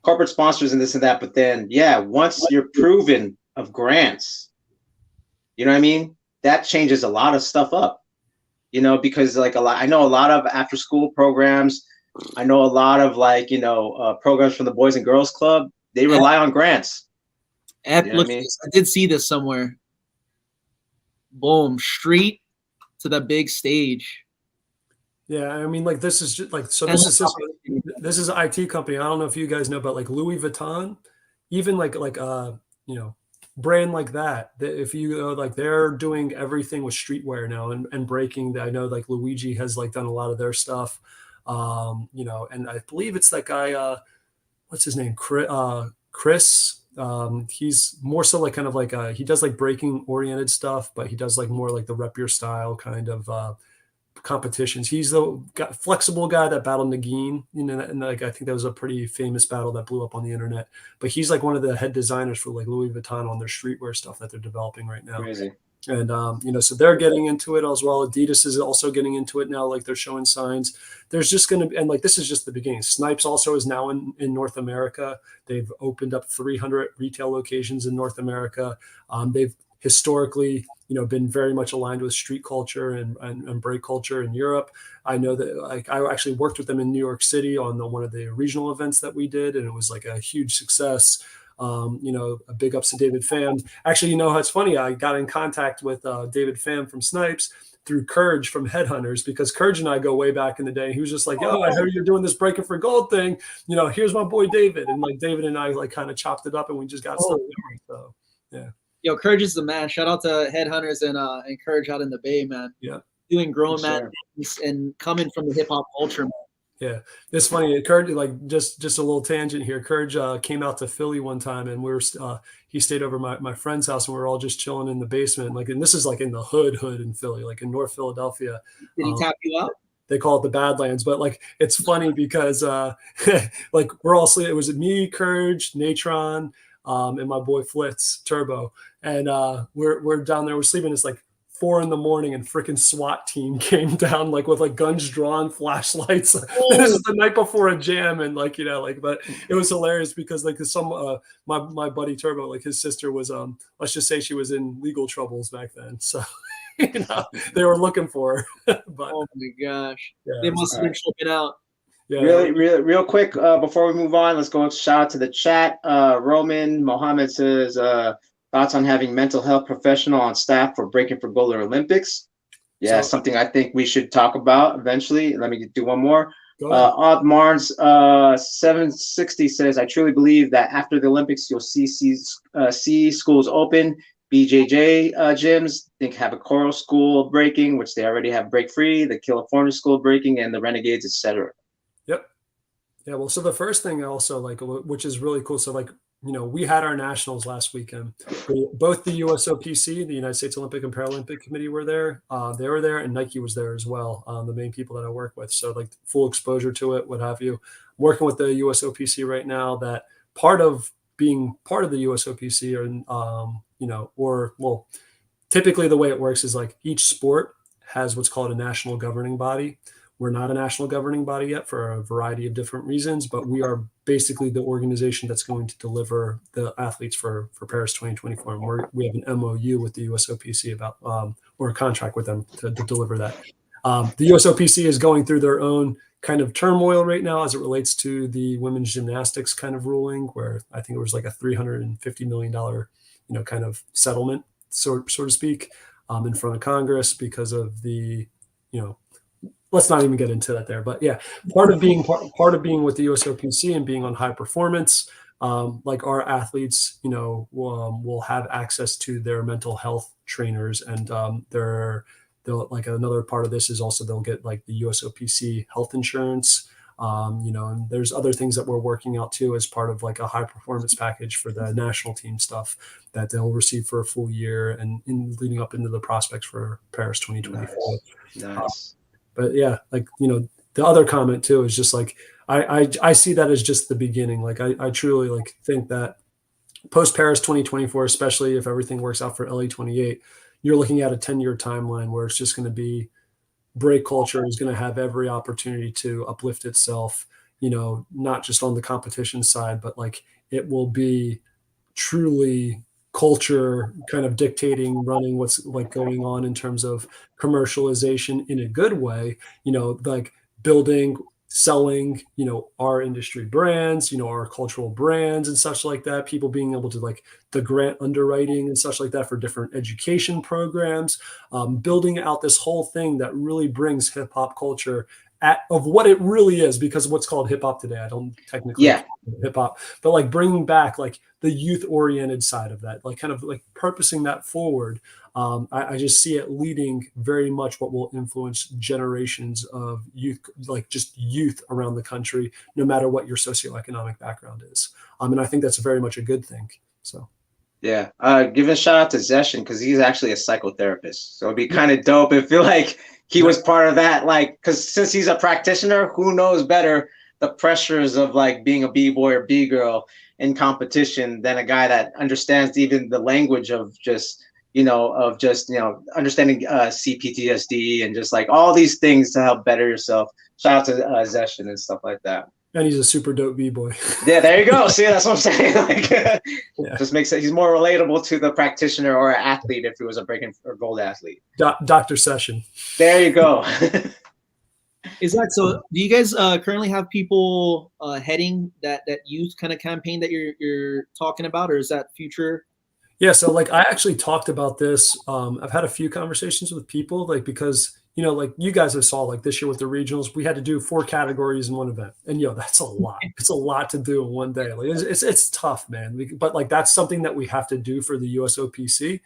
corporate sponsors and this and that, but then once you're proven of grants, you know what I mean? That changes a lot of stuff up, because like I know a lot of after school programs. I know a lot of like, programs from the Boys and Girls Club. They rely on grants. Look, I did see this somewhere. Boom, street to the big stage. Yeah, I mean, like this is just like this is an IT company. I don't know if you guys know, but like Louis Vuitton, even like brand like that. If you like, they're doing everything with streetwear now and breaking. I know like Luigi has like done a lot of their stuff, and I believe it's that guy. What's his name? Chris. He's more so like kind of like he does like breaking oriented stuff, but he does like more like the rep your style kind of competitions. He's the flexible guy that battled Nagin, and like I think that was a pretty famous battle that blew up on the internet. But he's like one of the head designers for like Louis Vuitton on their streetwear stuff that they're developing right now. Crazy. And so they're getting into it as well. Adidas is also getting into it now. Like they're showing signs. There's just going to be, and like this is just the beginning. Snipes also is now in North America. They've opened up 300 retail locations in North America. They've historically, been very much aligned with street culture and break culture in Europe. I know that like I actually worked with them in New York City on one of the regional events that we did, and it was like a huge success. A big ups to David Pham. Actually, it's funny. I got in contact with David Pham from Snipes through Courage from Headhunters, because Courage and I go way back in the day. He was just like, "Yo, I heard you're doing this Breaking for Gold thing. Here's my boy David." And like David and I like kind of chopped it up, and we just got stuff going. So yeah. Yo, Courage is the man. Shout out to Headhunters and Courage out in the Bay, man. Yeah. Doing grown man things and coming from the hip hop culture, man. Yeah, it's funny. Courage, like just a little tangent here. Courage came out to Philly one time, and he stayed over my friend's house, and we were all just chilling in the basement. Like, and this is like in the hood in Philly, like in North Philadelphia. Did he tap you out? They call it the Badlands, but like it's funny because like we're all sleeping. It was me, Courage, Natron, and my boy Flitz Turbo, and we're down there. We're sleeping. It's like 4 a.m. and freaking SWAT team came down like with like guns drawn, flashlights. This is the night before a jam, and like but it was hilarious because like some my buddy Turbo, like his sister was let's just say she was in legal troubles back then, so they were looking for her. But oh my gosh, they must have been tripping out. Yeah. Real quick before we move on, let's go shout out to the chat. Roman Mohammed says thoughts on having mental health professional on staff for Breaking for Gold Olympics. Yeah, something I think we should talk about eventually. Let me do one more. Odd Marnes 760 says, I truly believe that after the Olympics, you'll see schools open BJJ gyms, think have a choral school of breaking, which they already have Break Free, the California School of Breaking, and the Renegades, etc. Yep. Yeah. Well, so the first thing also, like, which is really cool. So like, we had our nationals last weekend. Both the USOPC, the United States Olympic and Paralympic Committee, were there. They were there, and Nike was there as well. The main people that I work with. So like full exposure to it, what have you. I'm working with the USOPC right now. That part of being part of the USOPC, or typically the way it works is like each sport has what's called a national governing body. We're not a national governing body yet for a variety of different reasons, but we are basically the organization that's going to deliver the athletes for Paris 2024. And we have an MOU with the USOPC about, or a contract with them to deliver that. The USOPC is going through their own kind of turmoil right now as it relates to the women's gymnastics kind of ruling, where I think it was like a $350 million, kind of settlement, so to speak, in front of Congress because of the, let's not even get into that there. But yeah, part of being with the USOPC and being on high performance, like our athletes, will have access to their mental health trainers, and they'll like another part of this is also they'll get like the USOPC health insurance. And there's other things that we're working out too as part of like a high performance package for the national team stuff that they'll receive for a full year and leading up into the prospects for Paris 2024. Nice. But yeah, like, the other comment too is just like, I see that as just the beginning. Like I truly like think that post Paris 2024, especially if everything works out for LA 28, you're looking at a 10-year timeline where it's just going to be break culture is going to have every opportunity to uplift itself, not just on the competition side, but like it will be truly culture kind of dictating, running what's like going on in terms of commercialization in a good way, like building, selling, our industry brands, our cultural brands and such like that, people being able to like the grant underwriting and such like that for different education programs, building out this whole thing that really brings hip hop culture of what it really is, because what's called hip hop today, I don't technically hip hop, but like bringing back like the youth oriented side of that, like kind of like purposing that forward. I just see it leading very much what will influence generations of youth, like just youth around the country, no matter what your socioeconomic background is. And I think that's very much a good thing. So. Yeah. Give a shout out to Zeshin because he's actually a psychotherapist. So it'd be kind of dope if he was part of that, like, because since he's a practitioner, who knows better the pressures of like being a B-boy or B-girl in competition than a guy that understands even the language of just, understanding CPTSD and just like all these things to help better yourself. Shout out to Zeshin and stuff like that. And he's a super dope B-boy. Yeah, there you go. See, that's what I'm saying. Like, just makes it. He's more relatable to the practitioner or athlete if he was a breaking or gold athlete. Dr. Session. There you go. Is that so? Do you guys currently have people heading that youth kind of campaign that you're talking about, or is that future? Yeah, so like I actually talked about this. I've had a few conversations with people, like because like you guys have saw like this year with the regionals, we had to do 4 categories in one event, and that's a lot. It's a lot to do in one day. Like it's tough, man. But like that's something that we have to do for the USOPC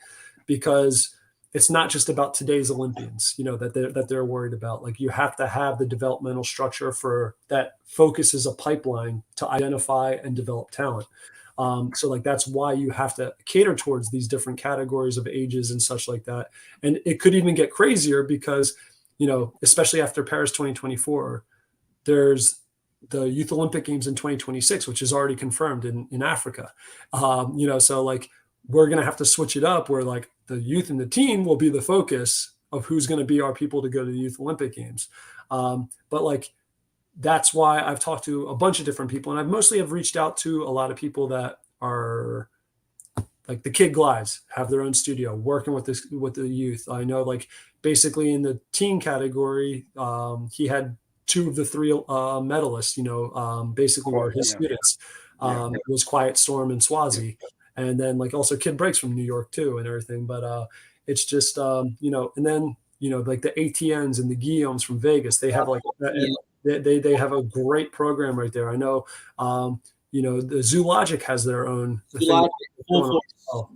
because it's not just about today's Olympians, that they're worried about. Like you have to have the developmental structure for that focuses a pipeline to identify and develop talent. So like that's why you have to cater towards these different categories of ages and such like that. And it could even get crazier because, especially after Paris 2024, there's the Youth Olympic Games in 2026, which is already confirmed in Africa. So like we're going to have to switch it up where like the youth and the teen will be the focus of who's going to be our people to go to the Youth Olympic Games. But like, that's why I've talked to a bunch of different people, and I've mostly have reached out to a lot of people that are like the Kid Glides, have their own studio, working with the youth. I know like basically in the teen category, he had 2 of the 3 medalists, basically were his students. It was Quiet Storm and Swazi. And then like also Kid Breaks from New York too and everything. But it's just, and then, like the ATNs and the Guillaumes from Vegas, they have like, they have a great program right there. I know, The Zoologic has their own thing.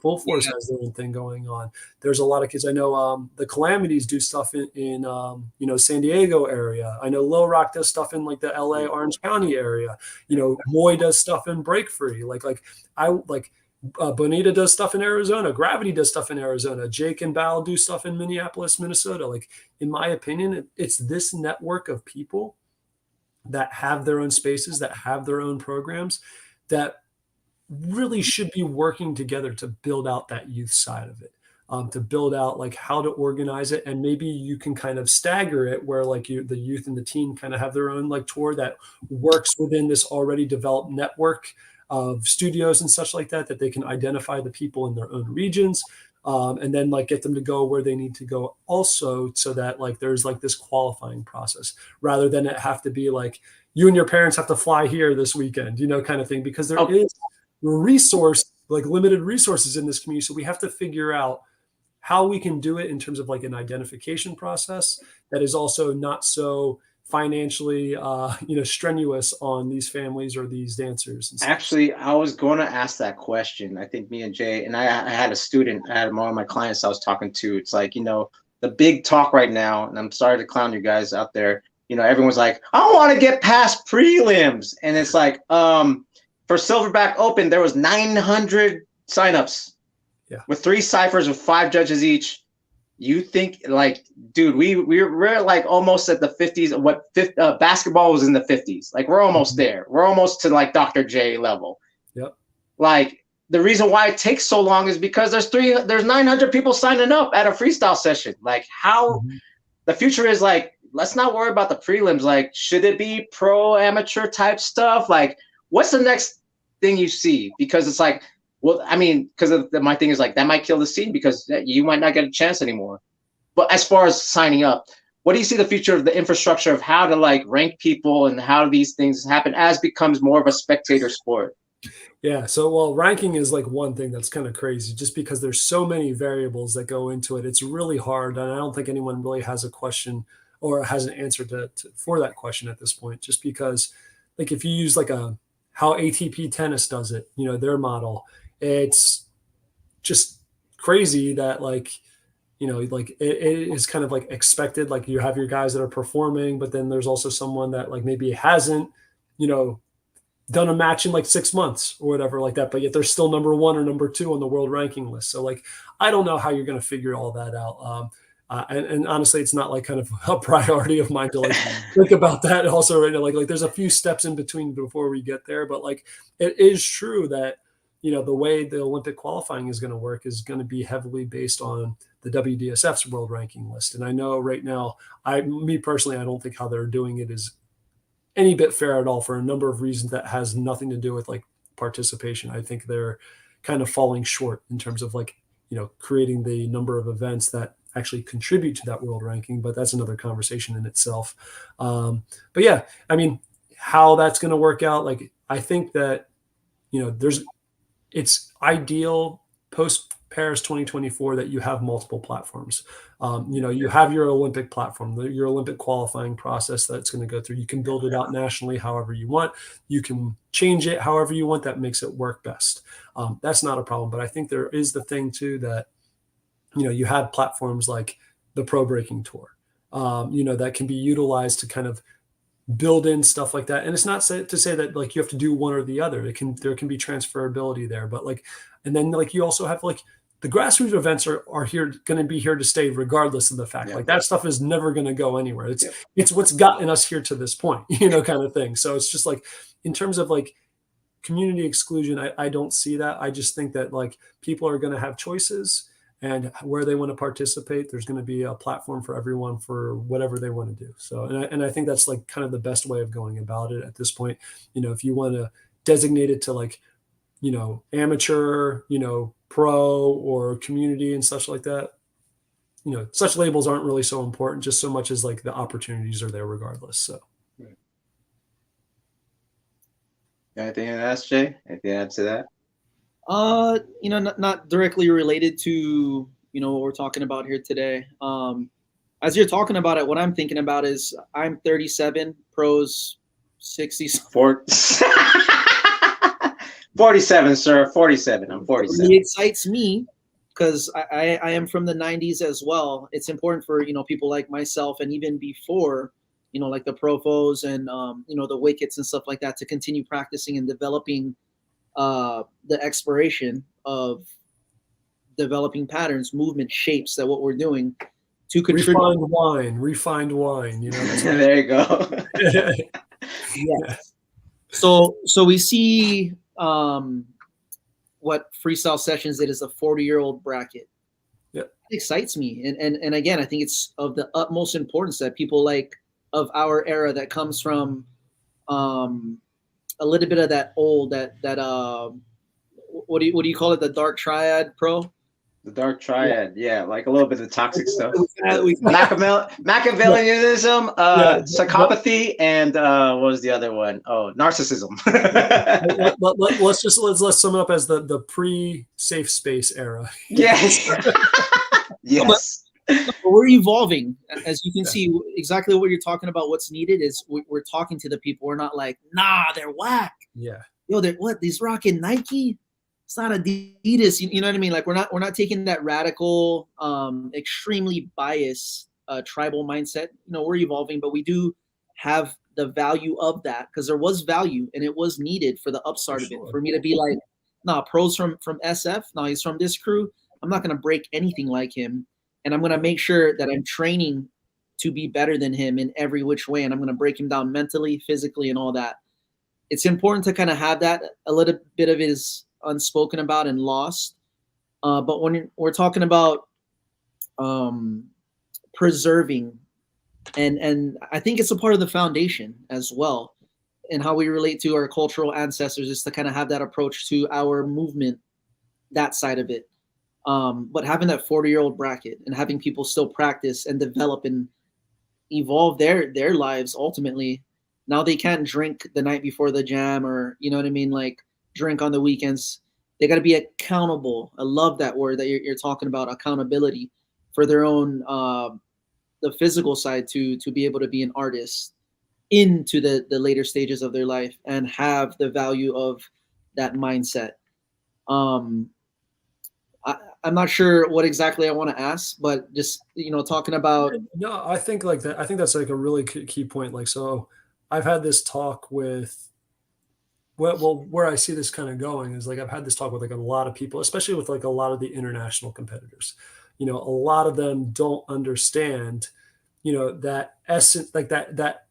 Full Force has their own thing going on. There's a lot of kids. I know the Calamities do stuff in San Diego area. I know Little Rock does stuff in like the LA Orange County area. Moy does stuff in Break Free. Bonita does stuff in Arizona. Gravity does stuff in Arizona. Jake and Bal do stuff in Minneapolis, Minnesota. Like, in my opinion, it's this network of people that have their own spaces, that have their own programs, that really should be working together to build out that youth side of it, to build out like how to organize it. And maybe you can kind of stagger it where like the youth and the teen kind of have their own like tour that works within this already developed network of studios and such like that they can identify the people in their own regions, and then like get them to go where they need to go also, so that like there's like this qualifying process rather than it have to be like you and your parents have to fly here this weekend, kind of thing, because there is limited resources in this community. So we have to figure out how we can do it in terms of like an identification process that is also not so financially strenuous on these families or these dancers. Actually, I was going to ask that question. I think me and Jay, and I had a student, I had one of my clients I was talking to. It's like, the big talk right now, and I'm sorry to clown you guys out there, everyone's like, I want to get past prelims. And it's like, for Silverback Open, there was 900 signups with 3 ciphers with 5 judges each. You think like, dude, we're like almost at the 50s. Basketball was in the 50s. Like, we're almost there. We're almost to like Dr. J level. Yep. Like, the reason why it takes so long is because there's 900 people signing up at a freestyle session. Like, how the future is like, let's not worry about the prelims. Like, should it be pro amateur type stuff? Like, what's the next thing you see? Because it's like, well, I mean, because my thing is like, that might kill the scene because you might not get a chance anymore. But as far as signing up, what do you see the future of the infrastructure of how to like rank people and how these things happen as becomes more of a spectator sport? Yeah. So, ranking is like one thing that's kind of crazy just because there's so many variables that go into it. It's really hard. And I don't think anyone really has a question or has an answer for that question at this point, just because like if you use like how ATP tennis does it, their model, it's just crazy that like, like it is kind of like expected. Like you have your guys that are performing, but then there's also someone that like maybe hasn't, done a match in like 6 months or whatever like that, but yet they're still number 1 or number 2 on the world ranking list. So like, I don't know how you're going to figure all that out. And honestly, it's not like kind of a priority of mine to like think about that also right now. Like there's a few steps in between before we get there, but like, it is true that, the way the Olympic qualifying is going to work is going to be heavily based on the WDSF's world ranking list. And I know right now, me personally, I don't think how they're doing it is any bit fair at all for a number of reasons that has nothing to do with like participation. I think they're kind of falling short in terms of like, creating the number of events that actually contribute to that world ranking, but that's another conversation in itself. But yeah, I mean, how that's going to work out. Like, I think that, it's ideal post Paris 2024 that you have multiple platforms. You have your Olympic platform, your Olympic qualifying process that's going to go through. You can build it out nationally however you want. You can change it however you want. That makes it work best. That's not a problem. But I think there is the thing too that, you have platforms like the Pro Breaking Tour, that can be utilized to kind of build in stuff like that. And it's not to say that like you have to do one or the other. There can be transferability there, but like, and then like you also have like the grassroots events are going to be here to stay regardless of the fact like that stuff is never going to go anywhere. It's what's gotten us here to this point, kind of thing. So it's just like, in terms of like community exclusion, I don't see that. I just think that like people are going to have choices, and where they want to participate, there's going to be a platform for everyone for whatever they want to do. So, and I think that's like kind of the best way of going about it at this point. If you want to designate it to like, amateur, pro or community and such like that, such labels aren't really so important, just so much as like the opportunities are there regardless. So. Anything to ask, Jay? Anything to add to that? Not directly related to, what we're talking about here today. As you're talking about it, what I'm thinking about is I'm 37, pros 60. 47, sir. 47. I'm 47. It excites me because I am from the 90s as well. It's important for, people like myself and even before, like the Profos and, the Wickets and stuff like that to continue practicing and developing the exploration of developing patterns, movement, shapes that what we're doing to contribute. Refined wine, There you go. Yes. So we see what Freestyle Sessions did is a 40-year-old bracket. Yep. It excites me. And again, I think it's of the utmost importance that people like of our era that comes from a little bit of that old, what do you call it? The dark triad, pro? The dark triad, yeah, like a little bit of toxic stuff. Machiavellianism, psychopathy, and what was the other one? Oh, narcissism. let's sum it up as the pre-safe space era. Yes. Yes. But we're evolving, as you can see. Exactly what you're talking about. What's needed is we're talking to the people. We're not like, nah, they're whack. Yeah. Yo, they're what? These rocking Nike. It's not Adidas, you know what I mean? Like we're not taking that radical, extremely biased, tribal mindset. We're evolving, but we do have the value of that because there was value and it was needed for the upstart of it. For me to be like, nah, pros from SF, nah, he's from this crew. I'm not gonna break anything like him, and I'm gonna make sure that I'm training to be better than him in every which way, and I'm gonna break him down mentally, physically, and all that. It's important to kind of have that. A little bit of it is unspoken about and lost, but when we're talking about preserving, and I think it's a part of the foundation as well, and how we relate to our cultural ancestors is to kind of have that approach to our movement, that side of it. But having that 40-year-old bracket and having people still practice and develop and evolve their lives ultimately. Now they can't drink the night before the jam, or you know what I mean, like drink on the weekends. They got to be accountable. I love that word that you're talking about, accountability for their own the physical side to be able to be an artist into the later stages of their life and have the value of that mindset. I'm not sure what exactly I want to ask, but just talking about. No, I think like that. I think that's like a really key point. Like, so I've had this talk with. Well, where I see this kind of going is like I've had this talk with like a lot of people, especially with like a lot of the international competitors. A lot of them don't understand, that essence, like that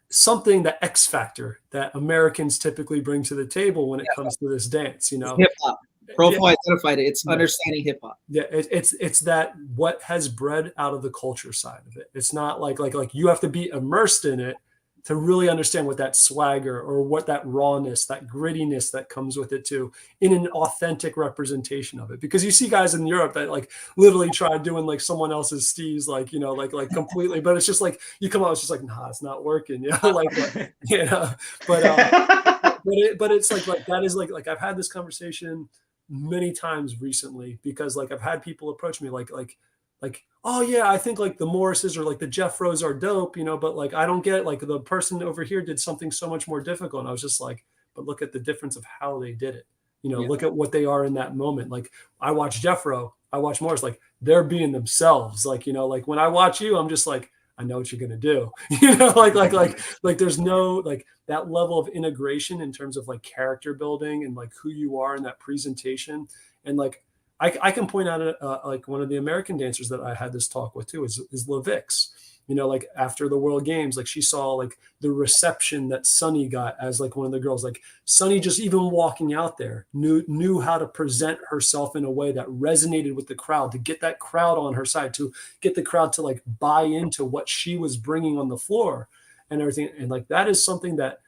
something, that X factor that Americans typically bring to the table when it comes to this dance. Hip hop. PROFOWON identified it. It's understanding hip hop. Yeah, it's that what has bred out of the culture side of it. It's not like you have to be immersed in it to really understand what that swagger or what that rawness, that grittiness that comes with it too, in an authentic representation of it. Because you see guys in Europe that like literally try doing like someone else's steez, like completely, but it's just like you come out, it's just like, nah, it's not working, but it's like that is like I've had this conversation many times recently because like I've had people approach me like, oh yeah, I think like the Morrises or like the Jeffros are dope, but like I don't get like the person over here did something so much more difficult. And I was just like, but look at the difference of how they did it. Look at what they are in that moment. Like I watch Jeffro, I watch Morris, like they're being themselves. Like, like when I watch you, I'm just like, I know what you're gonna do. Like there's no like that level of integration in terms of like character building and like who you are in that presentation. And like I can point out like one of the American dancers that I had this talk with too is Lavix. Like after the World Games, like she saw like the reception that Sunny got as like one of the girls. Like Sunny just even walking out there knew how to present herself in a way that resonated with the crowd, to get that crowd on her side, to get the crowd to like buy into what she was bringing on the floor and everything. And like that is something that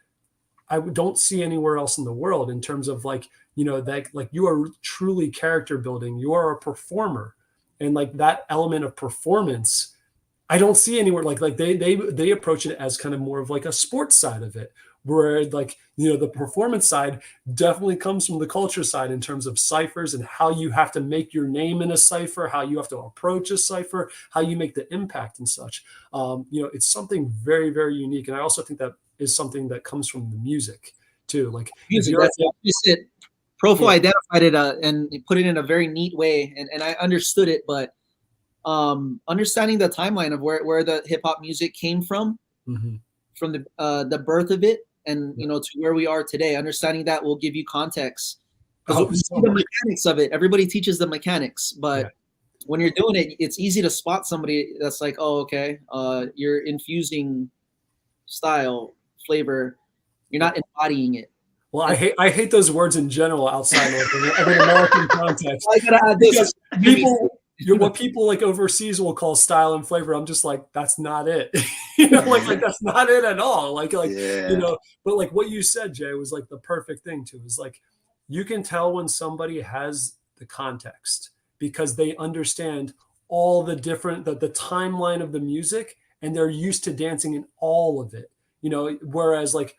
I don't see anywhere else in the world in terms of like, that like you are truly character building. You are a performer, and like that element of performance, I don't see anywhere. Like they approach it as kind of more of like a sports side of it, where like, the performance side definitely comes from the culture side in terms of ciphers and how you have to make your name in a cipher, how you have to approach a cipher, how you make the impact and such. It's something very, very unique. And I also think that is something that comes from the music. too. Like music, that's it. Profo identified it and he put it in a very neat way, and I understood it, but understanding the timeline of where the hip hop music came from the birth of it, and to where we are today, understanding that will give you context. Because the mechanics of it, everybody teaches the mechanics, but when you're doing it, it's easy to spot somebody that's like, oh, okay, you're infusing style, flavor, you're not embodying it. Well, I hate those words in general outside of an American context. I gotta add this. What people like overseas will call style and flavor. I'm just like, that's not it. Like that's not it at all. Like but like what you said, Jay, was like the perfect thing too. Is like you can tell when somebody has the context because they understand all the different the timeline of the music, and they're used to dancing in all of it. Whereas like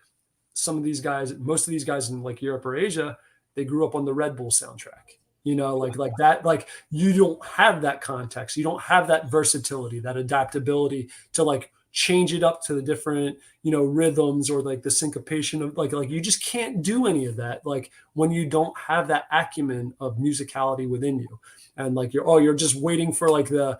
some of these guys, most of these guys in like Europe or Asia, they grew up on the Red Bull soundtrack, like that, like you don't have that context. You don't have that versatility, that adaptability to like change it up to the different, rhythms or like the syncopation of like you just can't do any of that. Like when you don't have that acumen of musicality within you. And like you're just waiting for like the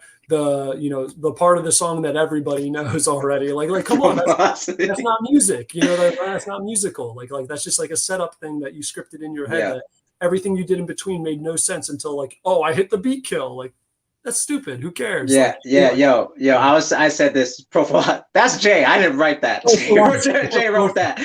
part of the song that everybody knows already. Like come on, that's not music. That's not musical. Like that's just like a setup thing that you scripted in your head. That everything you did in between made no sense until like, oh, I hit the beat kill. Like that's stupid. Who cares? Yo. I said this profile. That's Jay. I didn't write that. Jay wrote that.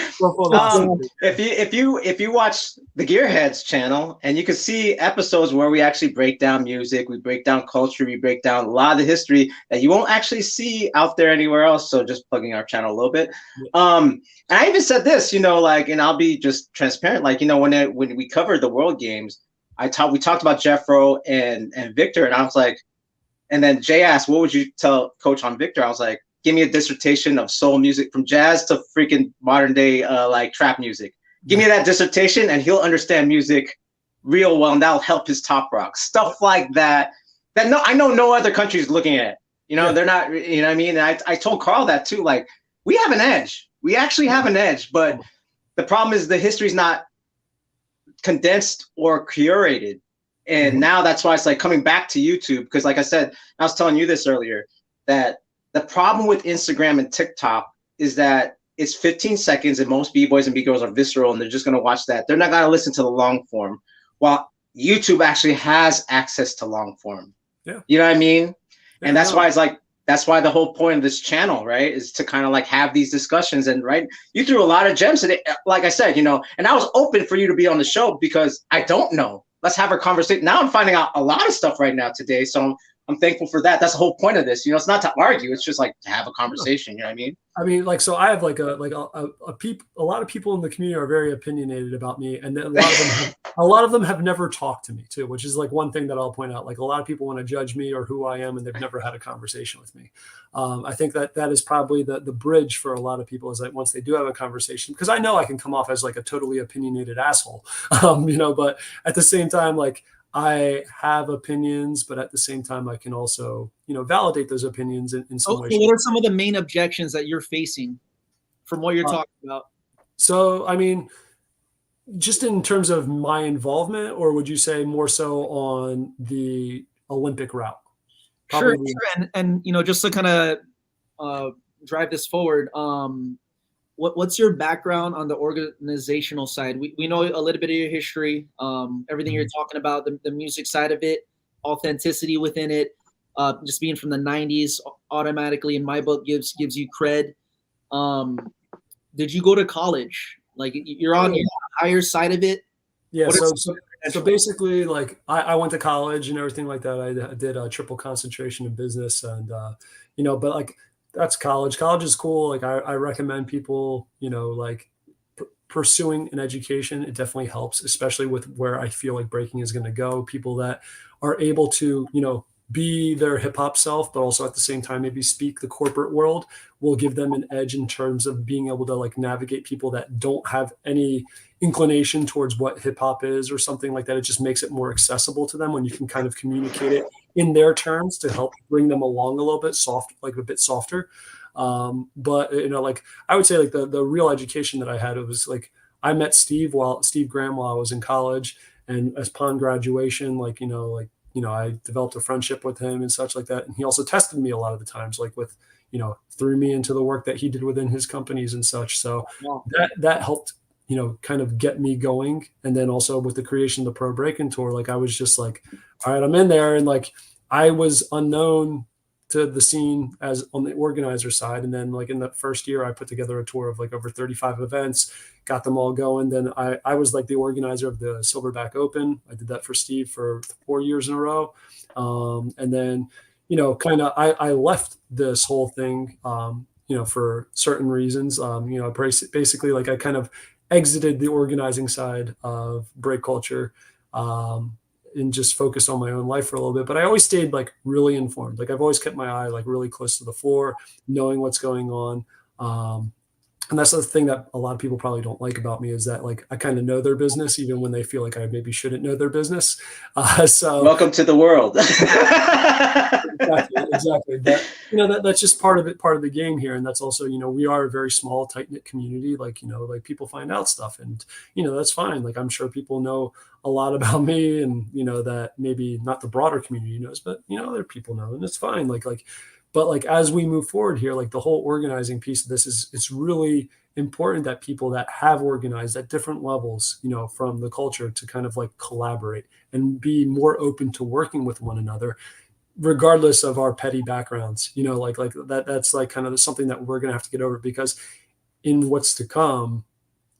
If you watch the Gearhdz channel, and you can see episodes where we actually break down music, we break down culture, we break down a lot of the history that you won't actually see out there anywhere else. So just plugging our channel a little bit. And I even said this, and I'll be just transparent. Like, when we covered the World Games, we talked about Jeffro and Victor, and I was like. And then Jay asked, what would you tell Coach on Victor? I was like, give me a dissertation of soul music from jazz to freaking modern day like trap music. Give me that dissertation and he'll understand music real well, and that'll help his top rock. Stuff like that. I know no other country is looking at. They're not, what I mean? And I told Carl that too. Like, we have an edge. We actually have an edge, but the problem is the history's not condensed or curated. And now that's why it's like coming back to YouTube, because like I said, I was telling you this earlier, that the problem with Instagram and TikTok is that it's 15 seconds and most B-boys and B-girls are visceral and they're just going to watch that. They're not going to listen to the long form, while YouTube actually has access to long form. Yeah. You know what I mean? And that's why it's like, that's why the whole point of this channel, right, is to kind of like have these discussions. And right, you threw a lot of gems today, like I said, and I was open for you to be on the show because I don't know. Let's have a conversation. Now I'm finding out a lot of stuff right now today. So I'm thankful for that. That's the whole point of this. It's not to argue. It's just like to have a conversation. You know what I mean? I mean, like, so I have like a lot of people in the community are very opinionated about me, and a lot of them have never talked to me too, which is like one thing that I'll point out. Like a lot of people want to judge me or who I am, and they've never had a conversation with me. I think that is probably the bridge for a lot of people, is that once they do have a conversation, because I know I can come off as like a totally opinionated asshole, but at the same time, like, I have opinions, but at the same time, I can also, validate those opinions in some way. What are some of the main objections that you're facing from what you're talking about? So, I mean, just in terms of my involvement, or would you say more so on the Olympic route? Sure. And just to kind of drive this forward, what's your background on the organizational side? We know a little bit of your history, everything you're talking about, the music side of it, authenticity within it, just being from the 90s automatically in my book gives you cred. Did you go to college? Like you're on the higher side of it? Yeah. So basically, like I went to college and everything like that. I did a triple concentration in business, and but like, that's college. College is cool. Like I recommend people, pursuing an education. It definitely helps, especially with where I feel like breaking is going to go. People that are able to, be their hip hop self, but also at the same time, maybe speak the corporate world, will give them an edge in terms of being able to like navigate people that don't have any inclination towards what hip hop is or something like that. It just makes it more accessible to them when you can kind of communicate it in their terms to help bring them along a little bit a bit softer. But like I would say, like the real education that I had, it was like I met Steve Graham while I was in college, and as upon graduation, I developed a friendship with him and such like that. And he also tested me a lot of the times, like with, threw me into the work that he did within his companies and such. So that helped, kind of get me going. And then also with the creation of the Pro Breaking Tour, like I was just like, all right, I'm in there. And like, I was unknown to the scene as on the organizer side. And then like in the first year, I put together a tour of like over 35 events, got them all going. Then I was like the organizer of the Silverback Open. I did that for Steve for 4 years in a row. And then, I left this whole thing, for certain reasons. Basically like I kind of exited the organizing side of break culture, and just focused on my own life for a little bit. But I always stayed like really informed. Like I've always kept my eye like really close to the floor, knowing what's going on. And that's the thing that a lot of people probably don't like about me, is that like I kind of know their business, even when they feel like I maybe shouldn't know their business. So welcome to the world. Exactly. But, that's just part of the game here. And that's also, we are a very small, tight knit community. Like, like people find out stuff, and, that's fine. Like, I'm sure people know a lot about me, and, that maybe not the broader community knows, but, other people know, and it's fine. But like, as we move forward here, like the whole organizing piece of this it's really important that people that have organized at different levels, from the culture, to kind of like collaborate and be more open to working with one another, regardless of our petty backgrounds, like that's like kind of something that we're going to have to get over, because in what's to come,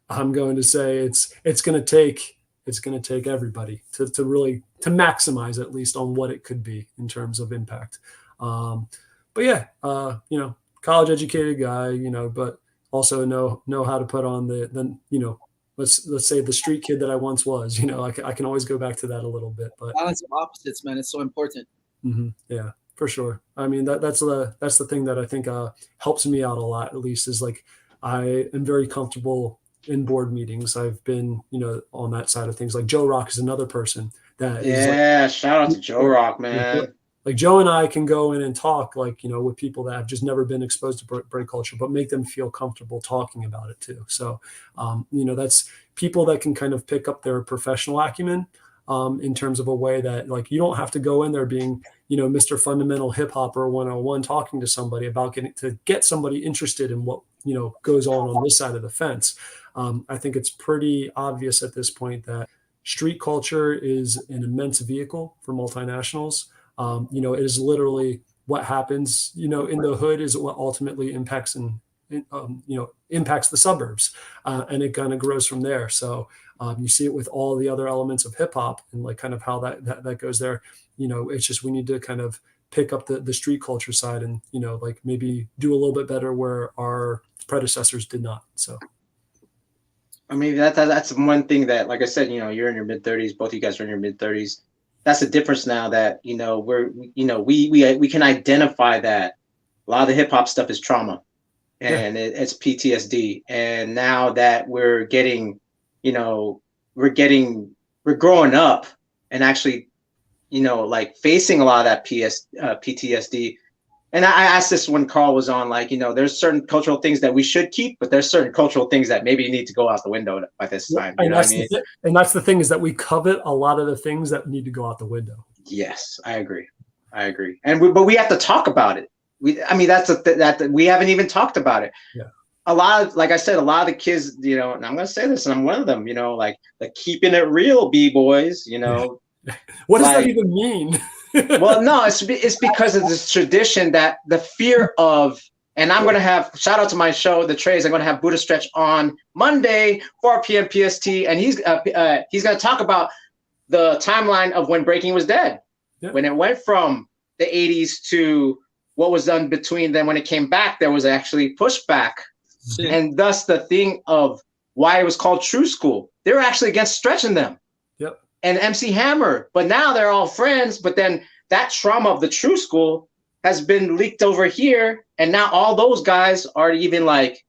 I'm going to say it's going to take everybody to really to maximize at least on what it could be in terms of impact. But yeah, college educated guy, but also know how to put on the let's say the street kid that I once was. I can always go back to that a little bit. But balance of opposites, man, it's so important. Mm-hmm. Yeah, for sure. I mean, that's the thing that I think helps me out a lot, at least, is like I am very comfortable in board meetings. I've been, on that side of things. Like Joe Rock is another person that shout out to Joe Rock, man. Like Joe and I can go in and talk with people that have just never been exposed to break culture, but make them feel comfortable talking about it too. So, that's people that can kind of pick up their professional acumen, in terms of a way that like, you don't have to go in there being, Mr. Fundamental Hip Hopper 101, talking to somebody about get somebody interested in what, goes on this side of the fence. I think it's pretty obvious at this point that street culture is an immense vehicle for multinationals. It is literally what happens, in the hood is what ultimately impacts impacts the suburbs, and it kind of grows from there. So you see it with all the other elements of hip hop, and like kind of how that goes there. It's just, we need to kind of pick up the street culture side, and, like maybe do a little bit better where our predecessors did not. So. I mean, that's one thing that, like I said, you're in your mid 30s, both of you guys are in your mid 30s. That's the difference now that, we can identify that a lot of the hip hop stuff is trauma, and it's PTSD. And now that we're getting, we're growing up and actually, like facing a lot of that PTSD. And I asked this when Carl was on, like, there's certain cultural things that we should keep, but there's certain cultural things that maybe need to go out the window by this time. You know what I mean? And that's the thing, is that we covet a lot of the things that need to go out the window. Yes, I agree. But we have to talk about it. That's that we haven't even talked about it. Yeah. A lot of, like I said, a lot of the kids, and I'm going to say this, and I'm one of them, like the keeping it real B-boys, What does that even mean? Well, no, it's because of this tradition that the fear of, and I'm going to have, shout out to my show, The Trays, I'm going to have Buddha Stretch on Monday, 4 p.m. PST, and he's going to talk about the timeline of when breaking was dead, when it went from the 80s to what was done between then. When it came back, there was actually pushback, and thus the thing of why it was called True School. They were actually against stretching them. And MC Hammer, but now they're all friends. But then that trauma of the True School has been leaked over here, and now all those guys are even like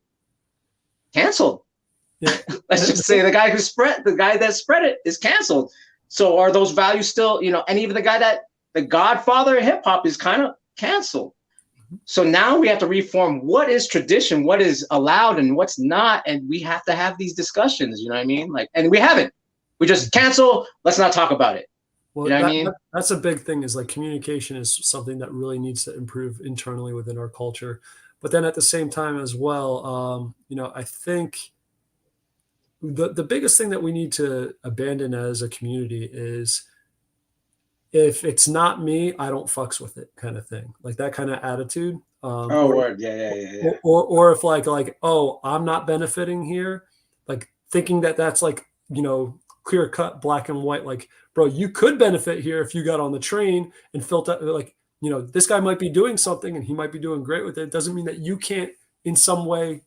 canceled. Yeah. Let's just say the guy that spread it is canceled. So are those values still, and even the guy the godfather of hip hop is kind of canceled. So now we have to reform what is tradition, what is allowed and what's not. And we have to have these discussions, you know what I mean? Like, and we haven't. We just cancel, let's not talk about it. Well, you know what I mean? That's a big thing, is like communication is something that really needs to improve internally within our culture. But then at the same time as well, I think the biggest thing that we need to abandon as a community is, if it's not me, I don't fucks with it kind of thing. Like that kind of attitude. Word. Yeah. Or if like, oh, I'm not benefiting here. Like thinking that that's like, clear cut, black and white. Like, bro, you could benefit here if you got on the train and felt that, like, this guy might be doing something and he might be doing great with it. It doesn't mean that you can't in some way,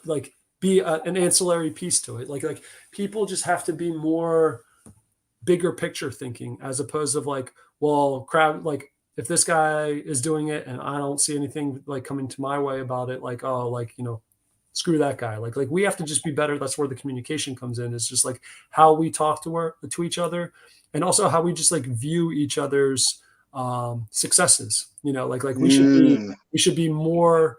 like be an ancillary piece to it. Like people just have to be more bigger picture thinking, as opposed to like, well, crap, like if this guy is doing it and I don't see anything like coming to my way about it, like, oh, like, screw that guy. Like we have to just be better. That's where the communication comes in. It's just like how we talk to each other, and also how we just like view each other's successes. Like we should be more,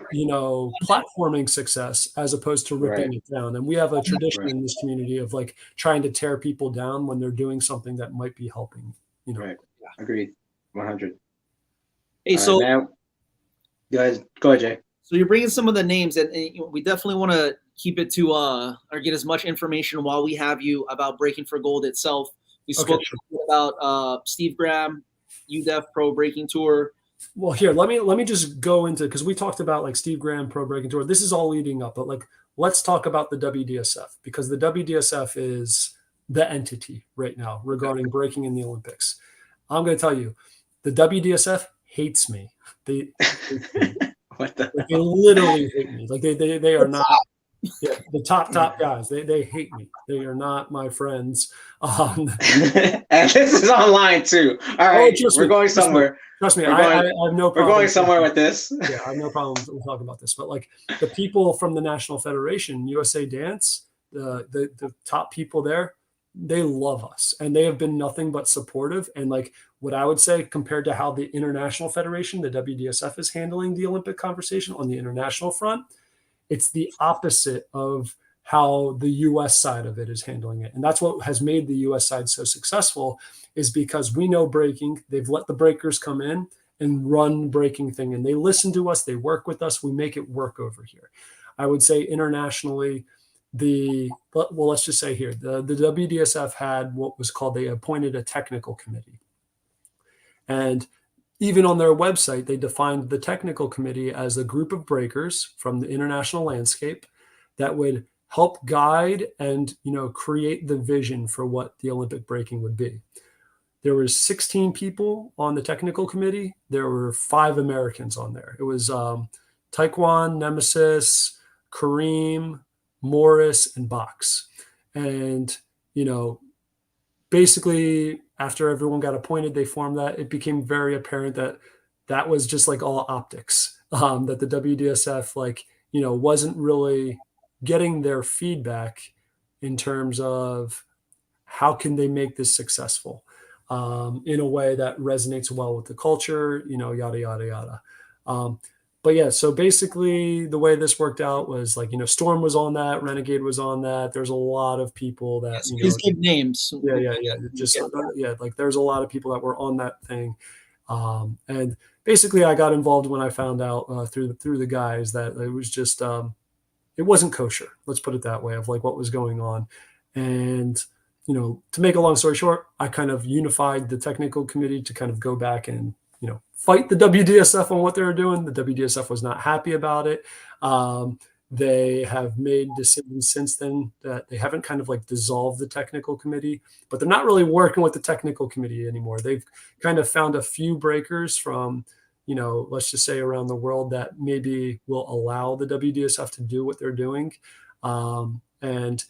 platforming success as opposed to ripping it down. And we have a tradition in this community of like trying to tear people down when they're doing something that might be helping. Right. Agreed. 100. Hey, so guys, go ahead, Jay. So you're bringing some of the names, and we definitely want to keep it to or get as much information while we have you about Breaking for Gold itself. We spoke about Steve Graham, UDEF Pro Breaking Tour. Well, here, let me just go into, because we talked about like Steve Graham Pro Breaking Tour. This is all leading up, but like let's talk about the WDSF, because the WDSF is the entity right now regarding breaking in the Olympics. I'm going to tell you, the WDSF hates me. They literally hate me. Like they are not the top guys. They hate me. They are not my friends. And this is online too. All right, we're going somewhere. Trust me, I have no problem. We're going somewhere with this. Yeah, I have no problem with talking about this. But like the people from the National Federation, USA Dance, the top people there, they love us, and they have been nothing but supportive. And like what I would say, compared to how the International Federation, the WDSF, is handling the Olympic conversation on the international front, it's the opposite of how the US side of it is handling it. And that's what has made the US side so successful, is because we know breaking. They've let the breakers come in and run breaking thing, and they listen to us, they work with us, we make it work over here. I would say internationally, let's just say here, the WDSF had what was called, they appointed a technical committee. And even on their website, they defined the technical committee as a group of breakers from the international landscape that would help guide and, create the vision for what the Olympic breaking would be. There was 16 people on the technical committee. There were 5 Americans on there. It was Taekwon, Nemesis, Kareem, Morris, and Box. And, basically after everyone got appointed, they formed that. It became very apparent that that was just like all optics, that the WDSF, wasn't really getting their feedback in terms of how can they make this successful in a way that resonates well with the culture, yada, yada, yada. But yeah, so basically the way this worked out was Storm was on that, Renegade was on that. There's a lot of people that, please give names. Yeah. There's a lot of people that were on that thing. And basically I got involved when I found out through the guys that it was just, it wasn't kosher. Let's put it that way, of what was going on. And, to make a long story short, I kind of unified the technical committee to kind of go back and, fight the WDSF on what they were doing. The WDSF was not happy about it. They have made decisions since then that they haven't kind of dissolved the technical committee, but they're not really working with the technical committee anymore. They've kind of found a few breakers from, let's just say around the world that maybe will allow the WDSF to do what they're doing. And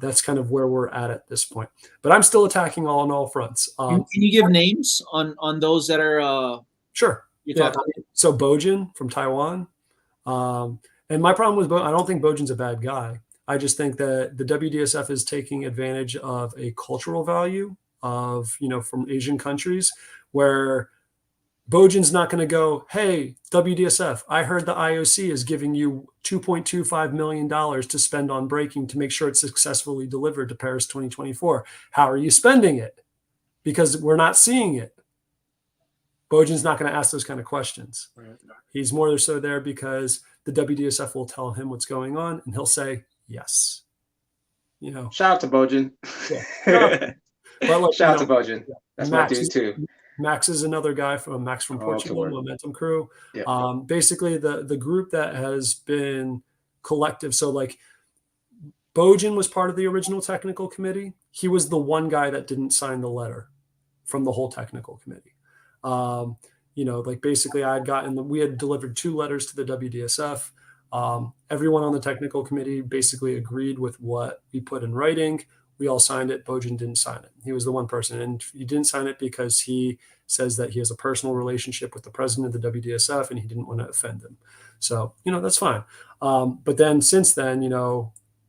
that's kind of where we're at this point. But I'm still attacking on all fronts. Can you give names on those that are sure. Yeah. So Bojin from Taiwan. And my problem with I don't think Bojin's a bad guy. I just think that the WDSF is taking advantage of a cultural value of, from Asian countries where, Bojan's not going to go, hey, WDSF, I heard the IOC is giving you $2.25 million to spend on braking to make sure it's successfully delivered to Paris 2024. How are you spending it? Because we're not seeing it. Bojan's not going to ask those kind of questions. Right. He's more so there because the WDSF will tell him what's going on, and he'll say yes. Shout out to Bojan. Yeah. But shout out to Bojan. That's Max, my dude too. Max is another guy from Portugal, Momentum Crew. Yeah. Basically, the group that has been collective. So like Bojan was part of the original technical committee. He was the one guy that didn't sign the letter from the whole technical committee. Like basically we had delivered 2 letters to the WDSF. Everyone on the technical committee basically agreed with what we put in writing. We all signed it. Bojan didn't sign it. He was the one person. And he didn't sign it because he says that he has a personal relationship with the president of the WDSF and he didn't want to offend him. So, that's fine. But then since then,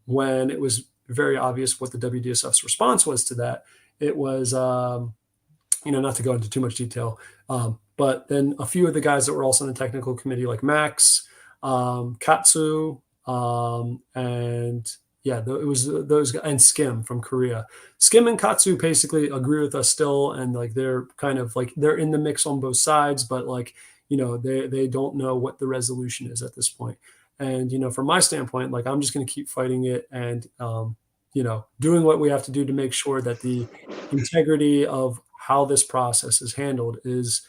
when it was very obvious what the WDSF's response was to that, it was, not to go into too much detail, but then a few of the guys that were also on the technical committee, like Max, Katsu, and yeah, it was those guys, and Skim from Korea. Skim and Katsu basically agree with us still, and like they're kind of like they're in the mix on both sides, but like they don't know what the resolution is at this point. And from my standpoint, like I'm just going to keep fighting it and doing what we have to do to make sure that the integrity of how this process is handled is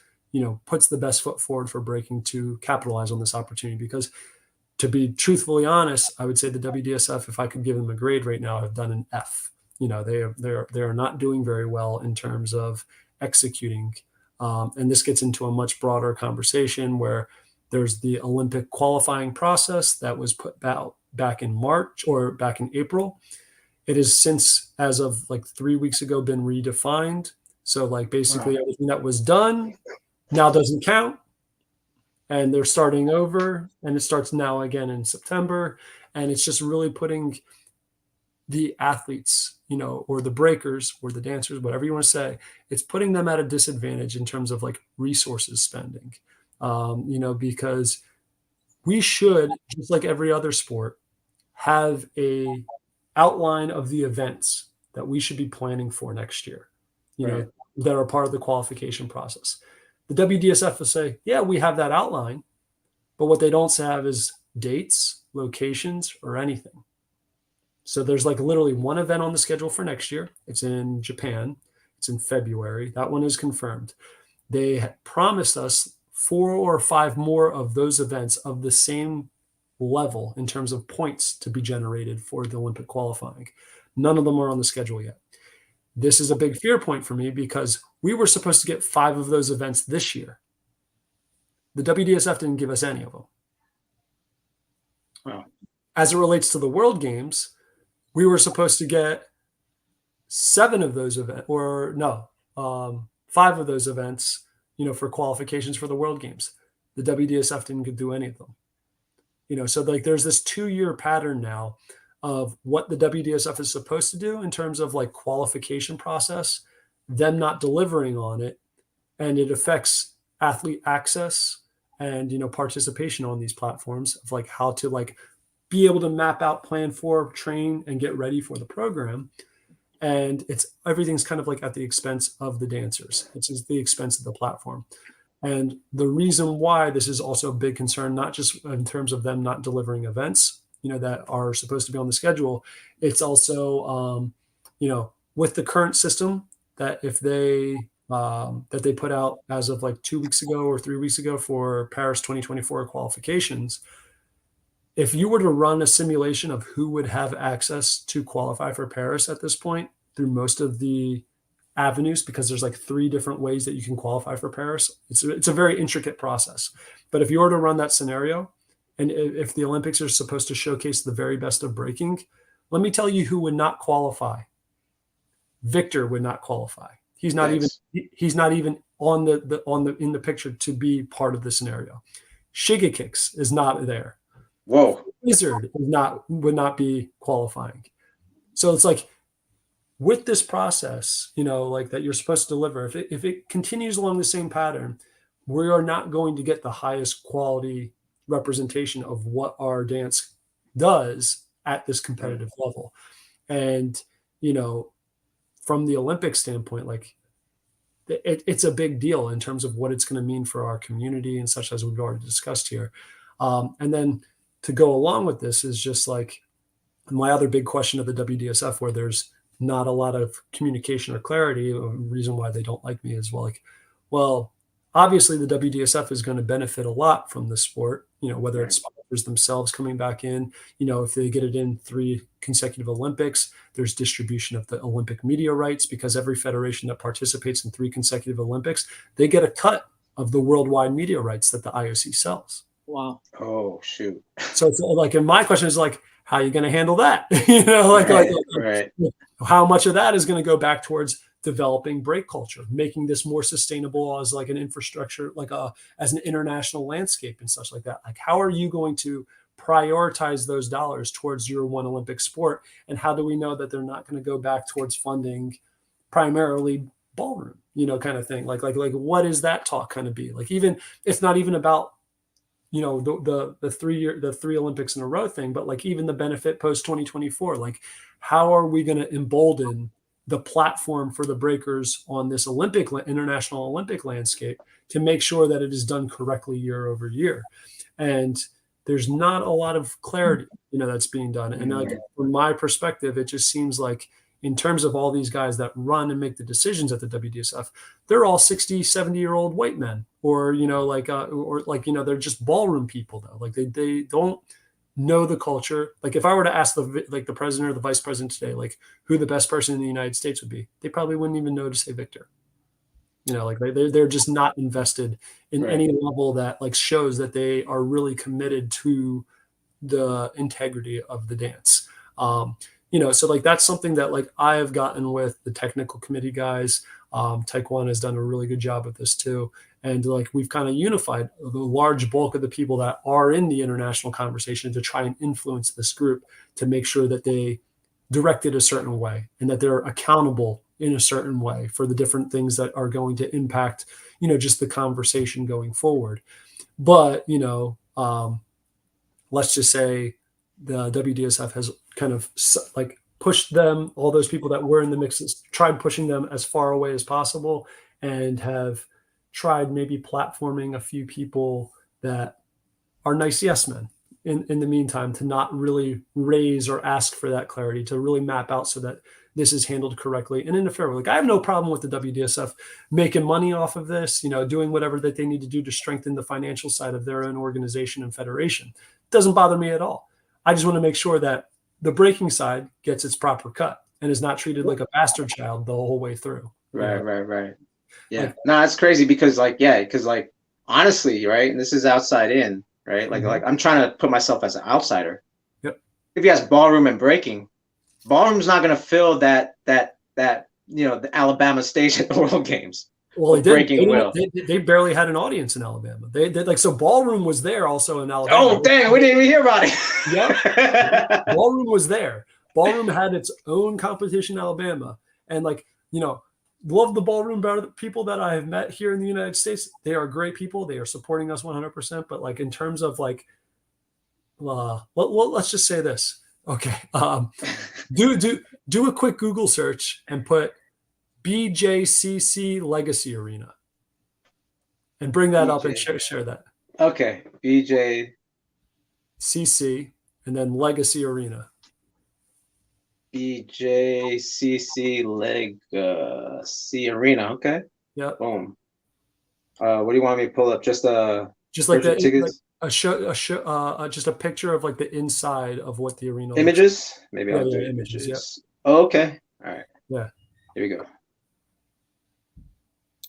puts the best foot forward for braking to capitalize on this opportunity. Because to be truthfully honest, I would say the WDSF, if I could give them a grade right now, have done an F. They are not doing very well in terms of executing. And this gets into a much broader conversation where there's the Olympic qualifying process that was put out back in March or back in April. It has since, as of like 3 weeks ago, been redefined. So like basically everything that was done now doesn't count. And they're starting over, and it starts now again in September. And it's just really putting the athletes, or the breakers or the dancers, whatever you want to say, it's putting them at a disadvantage in terms of like resources spending, because we should, just like every other sport, have a outline of the events that we should be planning for next year, that are part of the qualification process. The WDSF will say, yeah, we have that outline, but what they don't have is dates, locations, or anything. So there's like literally one event on the schedule for next year. It's in Japan. It's in February. That one is confirmed. They promised us 4 or 5 more of those events of the same level in terms of points to be generated for the Olympic qualifying. None of them are on the schedule yet. This is a big fear point for me because we were supposed to get 5 of those events this year. The WDSF didn't give us any of them. Wow. As it relates to the World Games, we were supposed to get 7 of those events, 5 of those events, for qualifications for the World Games. The WDSF didn't do any of them. So like there's this 2-year pattern now of what the WDSF is supposed to do in terms of like qualification process, them not delivering on it, and it affects athlete access and participation on these platforms of like how to like be able to map out, plan for, train, and get ready for the program. And everything's kind of like at the expense of the dancers. It's at the expense of the platform. And the reason why this is also a big concern, not just in terms of them not delivering events, that are supposed to be on the schedule, it's also, with the current system that if they put out as of like 2 weeks ago or 3 weeks ago for Paris 2024 qualifications, if you were to run a simulation of who would have access to qualify for Paris at this point through most of the avenues, because there's like 3 different ways that you can qualify for Paris. It's a very intricate process. But if you were to run that scenario, and if the Olympics are supposed to showcase the very best of braking, let me tell you who would not qualify. Victor would not qualify. He's not even in the picture to be part of the scenario. Shigekicks is not there. Whoa. Wizard would not be qualifying. So it's like with this process, like that you're supposed to deliver, if it continues along the same pattern, we are not going to get the highest quality representation of what our dance does at this competitive level. And, you know, from the Olympic standpoint, like it's a big deal in terms of what it's going to mean for our community and such, as we've already discussed here. And then to go along with this is just like my other big question of the WDSF, where there's not a lot of communication or clarity. A reason why they don't like me is, well, obviously the WDSF is going to benefit a lot from the sport, you know, whether it's sponsors themselves coming back in, you know, if they get it in 3 consecutive Olympics, there's distribution of the Olympic media rights, because every federation that participates in 3 consecutive Olympics, they get a cut of the worldwide media rights that the IOC sells. Wow. Oh, shoot. So it's like, and my question is like, how are you going to handle that? You know, like how much of that is going to go back towards developing break culture, making this more sustainable as like an infrastructure, like as an international landscape and such like that. Like, how are you going to prioritize those dollars towards your one Olympic sport? And how do we know that they're not going to go back towards funding primarily ballroom, you know, kind of thing? Like what is that talk kind of be? Like, even it's not even about, you know, the 3 Olympics in a row thing, but like even the benefit post 2024, like how are we going to embolden the platform for the breakers on this international Olympic landscape to make sure that it is done correctly year over year? And there's not a lot of clarity, you know, that's being done. And like, from my perspective, it just seems like in terms of all these guys that run and make the decisions at the WDSF, they're all 60, 70-year-old white men, or, you know, you know, they're just ballroom people though. Like they don't know the culture. Like if I were to ask the president or the vice president today, like who the best person in the United States would be, they probably wouldn't even know to say Victor. You know, like they're just not invested in any level that like shows that they are really committed to the integrity of the dance. You know, so like that's something that like I have gotten with the technical committee guys. Taekwondo has done a really good job with this too. And like we've kind of unified the large bulk of the people that are in the international conversation to try and influence this group to make sure that they direct it a certain way and that they're accountable in a certain way for the different things that are going to impact, you know, just the conversation going forward. But, you know, let's just say the WDSF has kind of like pushed them, all those people that were in the mixes, tried pushing them as far away as possible, and have tried maybe platforming a few people that are nice yes men in the meantime, to not really raise or ask for that clarity, to really map out so that this is handled correctly and in a fair way. Like I have no problem with the WDSF making money off of this, you know, doing whatever that they need to do to strengthen the financial side of their own organization and federation. It doesn't bother me at all. I just want to make sure that the breaking side gets its proper cut and is not treated like a bastard child the whole way through. Right. Yeah. Like, no, it's crazy because like honestly, right, and this is outside in, right? Like I'm trying to put myself as an outsider. Yep. If you ask ballroom and breaking, ballroom's not going to fill that you know, the Alabama stage at the World Games. Well, they barely had an audience in Alabama. They like, so ballroom was there also in Alabama. Oh, dang, we didn't even hear about it. Yep. Ballroom was there. Ballroom had its own competition in Alabama. And like, you know, love the ballroom people that I have met here in the United States. They are great people. They are supporting us 100%. But like in terms of like, let's just say this. Okay. Do a quick Google search and put BJCC Legacy Arena and bring that up and share that. Okay. BJCC and then Legacy Arena. BJCC Legacy Arena. Okay. Yeah. Boom. What do you want me to pull up? Just like that. Tickets? Just a picture of like the inside of what the arena. Images? Maybe I'll do images. Yeah. Oh, okay. All right. Yeah. Here we go.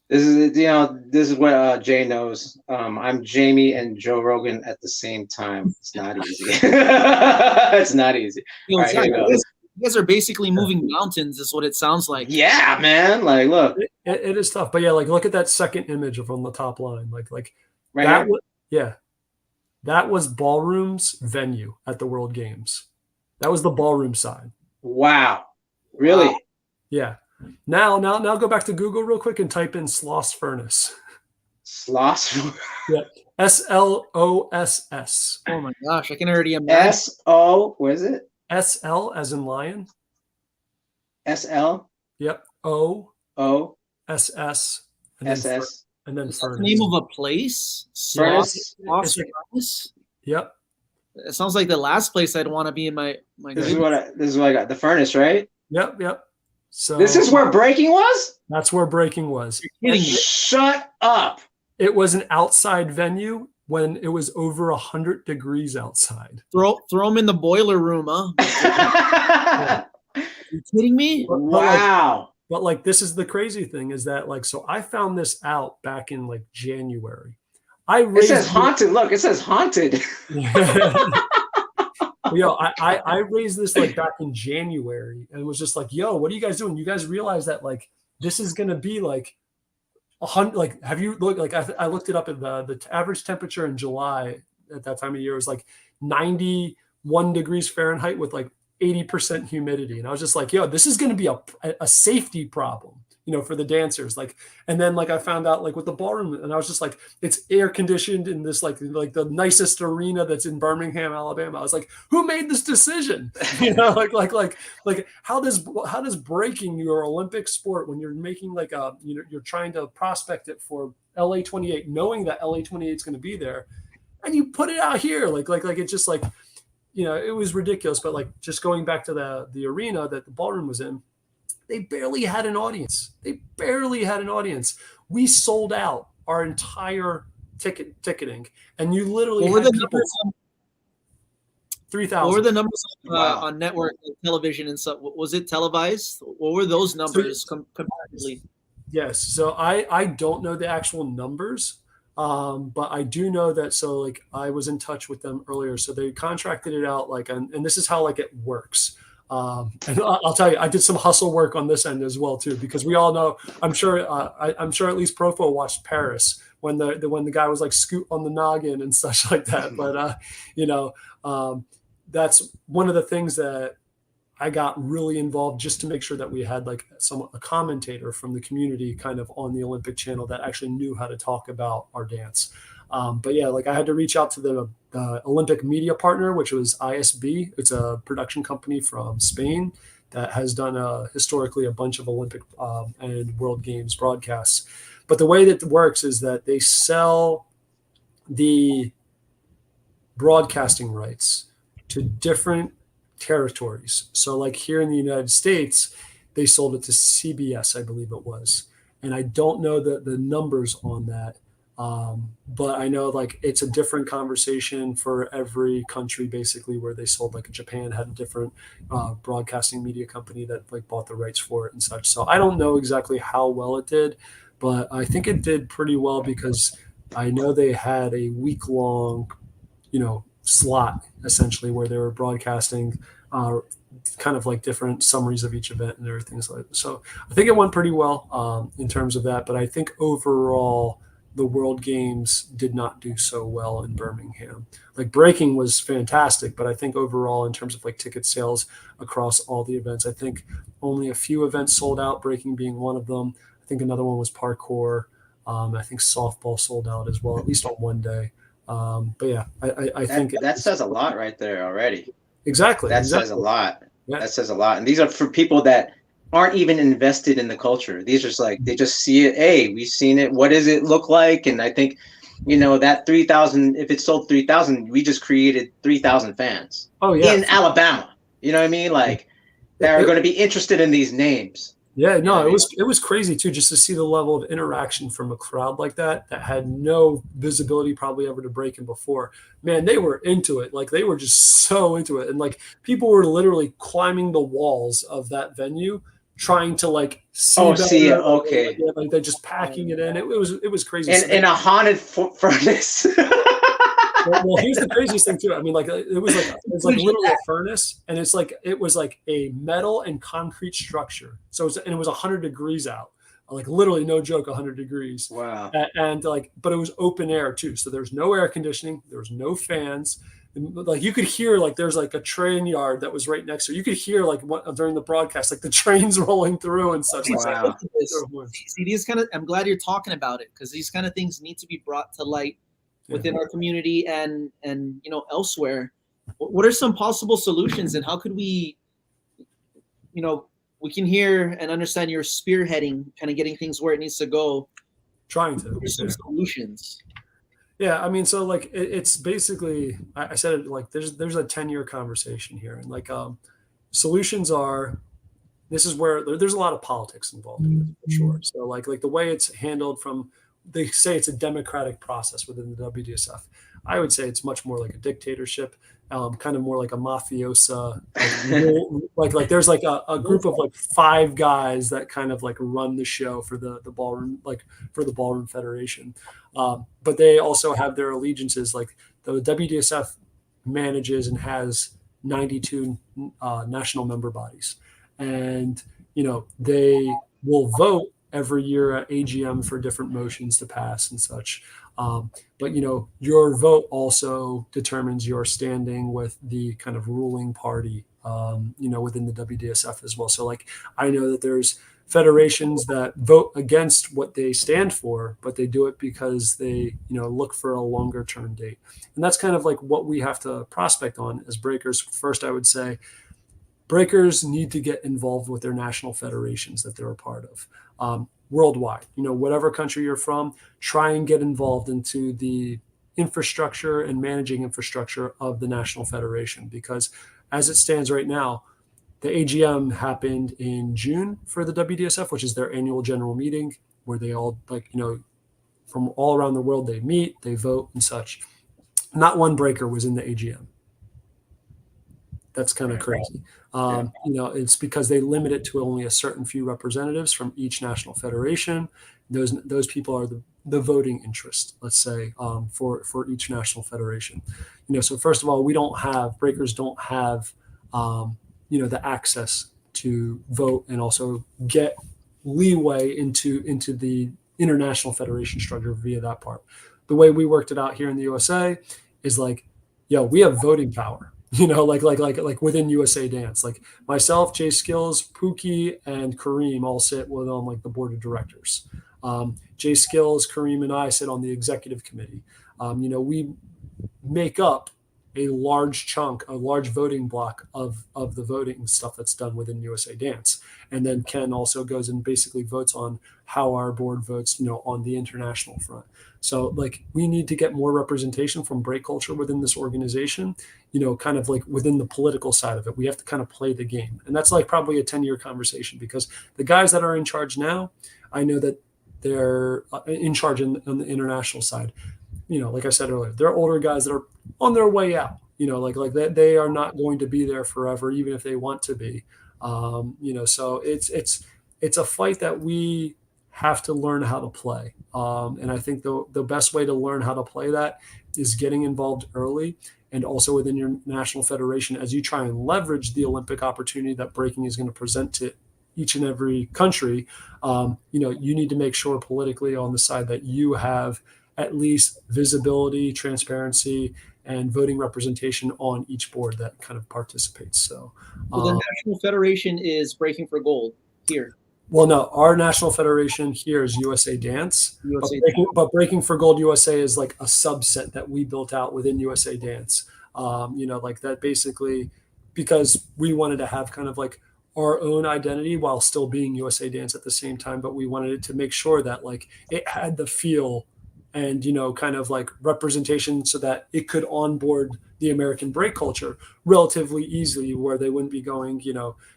This is, you know, this is what Jay knows. I'm Jamie and Joe Rogan at the same time. It's not easy. It's not easy. You know, right, you guys are basically moving mountains, is what it sounds like. Yeah, man. Like, look, it is tough, but yeah, like look at that second image from the top line. Like right that. That was Ballroom's venue at the World Games. That was the ballroom side. Wow. Really? Wow. Yeah. Now go back to Google real quick and type in Sloss Furnace. Sloss. Yeah. SLOSS. Oh my gosh, I can already imagine. SO. What is it? SL as in lion. SL. Yep. O O. SS. And SS. and then Is that the furnace. name of a place? Furnace. It's like- Furnace? Yep. It sounds like the last place I'd want to be in my This is what I got. The furnace, right? Yep. So This is where breaking was? that's where breaking was. You're kidding me. Shut up. It was an outside venue when it was over 100 degrees outside. Throw them in the boiler room, huh? You kidding me? Wow. But like, this is the crazy thing is that like, so I found this out back in like January. It says haunted. Look, it says haunted. I raised this like back in January and was just like, yo, what are you guys doing? You guys realize that like, this is going to be like 100, like, have you looked, like I looked it up at the average temperature in July at that time of year was like 91 degrees Fahrenheit with like 80% humidity. And I was just like, yo, this is going to be a safety problem, for the dancers. Like, and then like I found out like with the ballroom and I was just like, it's air conditioned in this like the nicest arena that's in Birmingham, Alabama. I was like, who made this decision? Like how does breaking your Olympic sport when you're making like you're trying to prospect it for LA 28, knowing that LA 28 is going to be there, and you put it out here like it's just like, it was ridiculous. But like just going back to the arena that the ballroom was in, they barely had an audience. We sold out our entire ticketing, and you literally What were had the people. numbers? 3,000. What were the numbers Wow. on network television and stuff? Was it televised? What were those numbers comparatively? Yes. So I don't know the actual numbers, but I do know that. So like I was in touch with them earlier. So they contracted it out like, and this is how like it works. And I'll tell you, I did some hustle work on this end as well too, because we all know. I'm sure at least Profo watched Paris when the guy was like scoot on the noggin and such like that. But that's one of the things that I got really involved just to make sure that we had like a commentator from the community kind of on the Olympic channel that actually knew how to talk about our dance. But yeah, like I had to reach out to the Olympic media partner, which was ISB. It's a production company from Spain that has done historically a bunch of Olympic and World Games broadcasts. But the way that it works is that they sell the broadcasting rights to different territories. So like here in the United States, they sold it to CBS, I believe it was. And I don't know the numbers on that. But I know like it's a different conversation for every country, basically, where they sold, like Japan had a different broadcasting media company that like bought the rights for it and such. So I don't know exactly how well it did, but I think it did pretty well because I know they had a week-long, slot essentially where they were broadcasting kind of like different summaries of each event and everything like that. So I think it went pretty well in terms of that. But I think overall, the World Games did not do so well in Birmingham. Like breaking was fantastic, but I think overall in terms of like ticket sales across all the events, I think only a few events sold out, breaking being one of them. I think another one was parkour. I think softball sold out as well, at least on one day. But yeah, I think that says a lot right there already. Exactly. Says a lot. Yeah. That says a lot. And these are for people that aren't even invested in the culture. These are just like, they just see it. Hey, we've seen it. What does it look like? And I think, that 3,000, if it sold 3,000, we just created 3,000 fans. Oh yeah. In Alabama. You know what I mean? Like that are going to be interested in these names. Yeah, no, it was crazy too, just to see the level of interaction from a crowd like that had no visibility probably ever to breaking before. Man, they were into it. Like they were just so into it. And like people were literally climbing the walls of that venue trying to like see it. Okay. Like they're just packing it in. It was crazy. In a haunted furnace. Well, here's the craziest thing too. I mean, like it was like literally a furnace, and it was like a metal and concrete structure. So it was 100 degrees out, like literally no joke, 100 degrees. Wow. And like, but it was open air too. So there's no air conditioning, there was no fans. like you could hear like there's like a train yard that was right next to it. You could hear like during the broadcast, like the trains rolling through and such. Wow. See, these kind of, I'm glad you're talking about it, because these kind of things need to be brought to light within our community and elsewhere. What are some possible solutions, and how could we, we can hear and understand you're spearheading, kind of getting things where it needs to go. Trying to. What are some solutions? Yeah, I mean, so like it's basically, I said it like there's a 10-year conversation here, and like solutions are, this is where there's a lot of politics involved in it, for sure. So like the way it's handled from, they say it's a democratic process within the WDSF. I would say it's much more like a dictatorship, kind of more like a mafiosa. Like there's like a group of like 5 guys that kind of like run the show for the ballroom, like for the Ballroom Federation. But they also have their allegiances. Like the WDSF manages and has 92 national member bodies, and they will vote every year at AGM for different motions to pass and such. But your vote also determines your standing with the kind of ruling party, within the WDSF as well. So like, I know that there's federations that vote against what they stand for, but they do it because they, look for a longer term date. And that's kind of like what we have to prospect on as breakers. First, I would say breakers need to get involved with their national federations that they're a part of. Worldwide, whatever country you're from, try and get involved into the infrastructure and managing infrastructure of the National Federation, because as it stands right now, the AGM happened in June for the WDSF, which is their annual general meeting where they all from all around the world, they meet, they vote and such. Not one breaker was in the AGM. That's kind of crazy. It's because they limit it to only a certain few representatives from each national federation. Those people are the voting interest, let's say, for each national federation. So first of all, breakers don't have, the access to vote and also get leeway into the international federation structure via that part. The way we worked it out here in the USA is like, we have voting power. Like within USA Dance, like myself, Jay Skills, Pookie, and Kareem all sit on like the board of directors. Jay Skills, Kareem, and I sit on the executive committee. We make up a large voting block of the voting stuff that's done within USA Dance. And then Ken also goes and basically votes on how our board votes, on the international front. So like we need to get more representation from break culture within this organization, kind of like within the political side of it. We have to kind of play the game. And that's like probably a 10-year conversation, because the guys that are in charge now, I know that they're in charge on the international side. Like I said earlier, they're older guys that are on their way out, like that they are not going to be there forever, even if they want to be. So it's a fight that we have to learn how to play. And I think the best way to learn how to play that is getting involved early, and also within your national federation as you try and leverage the Olympic opportunity that breaking is going to present to each and every country. You need to make sure politically on the side that you have at least visibility, transparency, and voting representation on each board that kind of participates. So the National Federation is breaking for gold here. Well, no, our national federation here is USA Dance, but Breaking for Gold USA is like a subset that we built out within USA Dance. Like that basically, because we wanted to have kind of like our own identity while still being USA Dance at the same time, but we wanted it to make sure that like it had the feel and, kind of like representation so that it could onboard the American break culture relatively easily, where they wouldn't be going,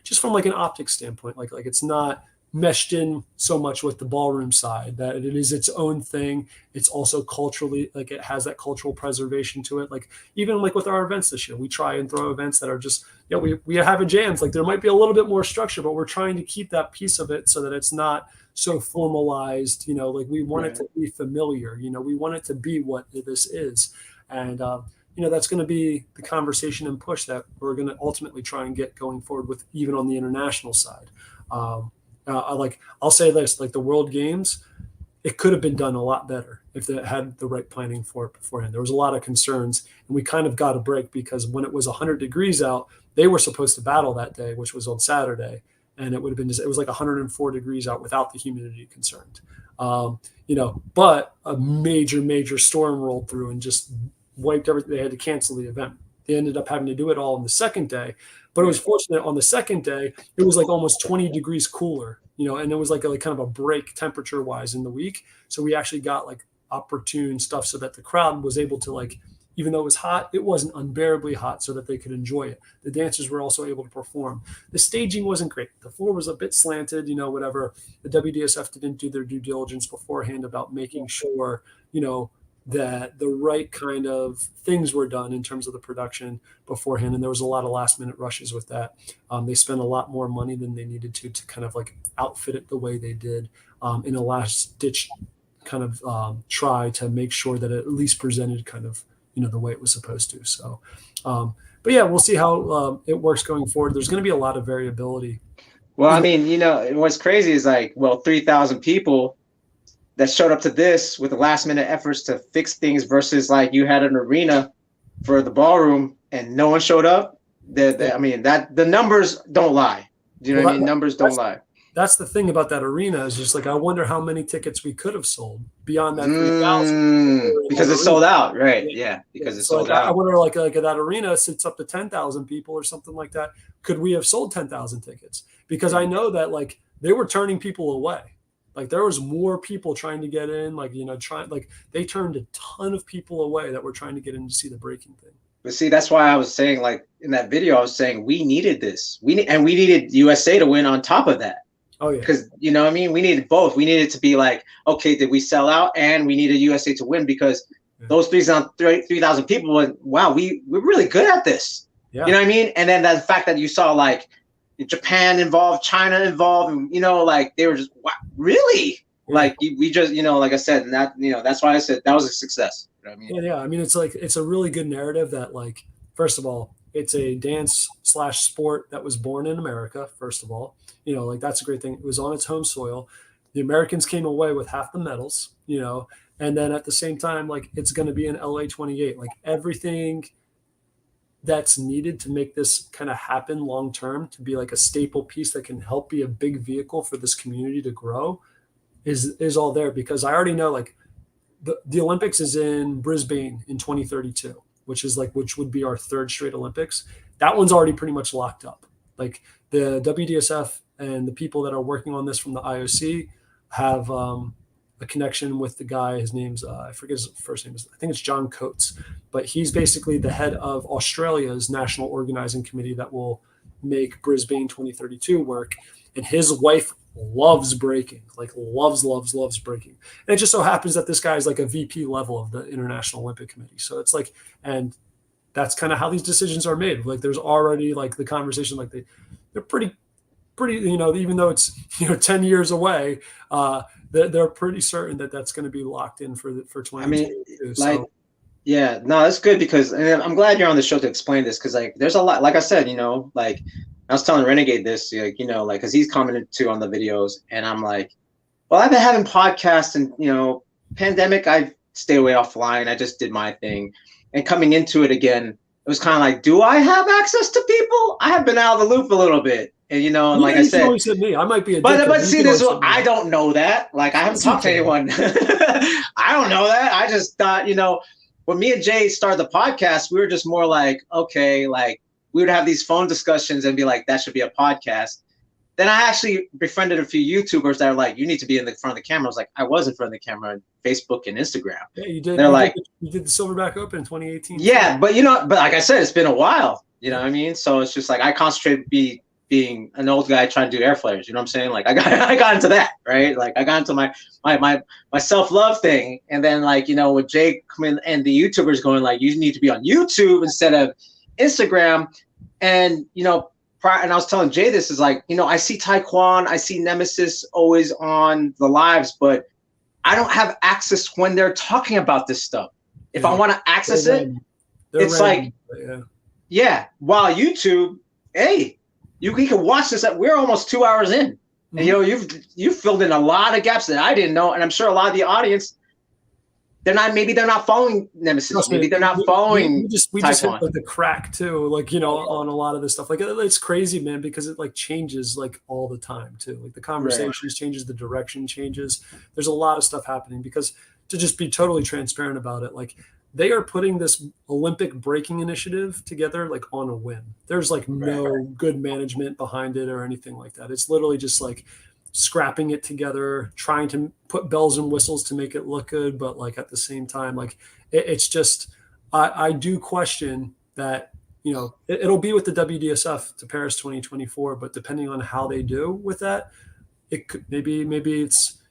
just from like an optics standpoint, like it's not meshed in so much with the ballroom side, that it is its own thing. It's also culturally, like it has that cultural preservation to it. Like even like with our events this year, we try and throw events that are just, we have a jams, like there might be a little bit more structure, but we're trying to keep that piece of it so that it's not so formalized, like we want it to be familiar, we want it to be what this is. And, that's going to be the conversation and push that we're going to ultimately try and get going forward with, even on the international side. I'll say this, like the World Games, it could have been done a lot better if they had the right planning for it beforehand. There was a lot of concerns, and we kind of got a break because when it was 100 degrees out, they were supposed to battle that day, which was on Saturday, and it would have been it was like 104 degrees out without the humidity concerned. But a major storm rolled through and just wiped everything. They had to cancel the event. They ended up having to do it all on the second day, but it was fortunate on the second day, it was like almost 20 degrees cooler, and it was like kind of a break temperature wise in the week. So we actually got like opportune stuff so that the crowd was able to even though it was hot, it wasn't unbearably hot so that they could enjoy it. The dancers were also able to perform. The staging wasn't great. The floor was a bit slanted, whatever. The WDSF didn't do their due diligence beforehand about making sure, that the right kind of things were done in terms of the production beforehand. And there was a lot of last minute rushes with that. They spent a lot more money than they needed to kind of outfit it the way they did in a last ditch kind of try to make sure that it at least presented kind of, the way it was supposed to. So, but yeah, we'll see how it works going forward. There's going to be a lot of variability. Well, I mean, what's crazy is 3,000 people that showed up to this with the last minute efforts to fix things versus you had an arena for the ballroom and no one showed up. I mean, the numbers don't lie. Do you know what I mean? Numbers don't lie. That's the thing about that arena is just I wonder how many tickets we could have sold beyond that 3,000. Because it's sold out, right? Yeah, because it's sold out. I wonder that arena sits up to 10,000 people or something like that. Could we have sold 10,000 tickets? Because I know that they were turning people away. There was more people trying to get in, they turned a ton of people away that were trying to get in to see the breaking thing. But see, that's why I was saying, in that video, I was saying we needed this. We needed USA to win on top of that. Oh yeah. Because you know what I mean? We needed both. We needed to be okay, did we sell out? And we needed USA to win because those 3,000 people went, wow, we're really good at this. Yeah. You know what I mean? And then the fact that you saw Japan involved, China involved, and, they were just, wow, really? Yeah. We just, like I said, and that, that's why I said that was a success. You know what I mean? Yeah. I mean, it's a really good narrative that first of all, it's a dance/sport that was born in America. First of all, that's a great thing. It was on its home soil. The Americans came away with half the medals, and then at the same time, it's going to be in LA 28, everything that's needed to make this kind of happen long term, to be a staple piece that can help be a big vehicle for this community to grow is all there. Because I already know the Olympics is in Brisbane in 2032, which would be our third straight Olympics. That one's already pretty much locked up. The WDSF and the people that are working on this from the IOC have a connection with the guy. His name's I forget his first name. I think it's John Coates, but he's basically the head of Australia's national organizing committee that will make Brisbane 2032 work. And his wife loves breaking, loves breaking. And it just so happens that this guy is a VP level of the International Olympic Committee. So it's and that's kind of how these decisions are made. There's already the conversation, they're pretty, even though it's 10 years away, they're pretty certain that that's going to be locked in for 2022. I mean, yeah, no, that's good because, and I'm glad you're on the show to explain this because there's a lot. Like I said, I was telling Renegade this, because he's commented too on the videos, and I'm well, I've been having podcasts and pandemic, I stay away offline. I just did my thing, and coming into it again, it was kind of do I have access to people? I have been out of the loop a little bit. And and like I said, me. I might be but see this one, I don't know that. I haven't talked to anyone. I don't know that. I just thought, when me and Jay started the podcast, we were just more okay, we would have these phone discussions and be that should be a podcast. Then I actually befriended a few YouTubers that are you need to be in the front of the camera. I was I was in front of the camera on Facebook and Instagram. Yeah, you did. They're you did the Silverback Open in 2018. Yeah, but but like I said, it's been a while. You know what I mean? So it's just I concentrate being an old guy trying to do air flares, you know what I'm saying? I got into that, right? I got into my self-love thing, and then with Jay coming and the YouTubers going you need to be on YouTube instead of Instagram, and and I was telling Jay this is I see Taekwon, I see Nemesis always on the lives, but I don't have access when they're talking about this stuff. If I want to access it, it's yeah. While YouTube, hey. You can watch this. We're almost 2 hours in. And you've filled in a lot of gaps that I didn't know, and I'm sure a lot of the audience, they're not following Nemesis. Maybe they're not following. We just hit like the crack too, like on a lot of this stuff. Like it's crazy, man, because it like changes like all the time too. Like the conversations changes, the direction changes. There's a lot of stuff happening because to just be totally transparent about it, like they are putting this Olympic breaking initiative together like on a whim. There's like no good management behind it or anything like that. It's literally just like scrapping it together, trying to put bells and whistles to make it look good, but like at the same time, like it's just I do question that, it'll be with the WDSF to Paris 2024, but depending on how they do with that, it could maybe it's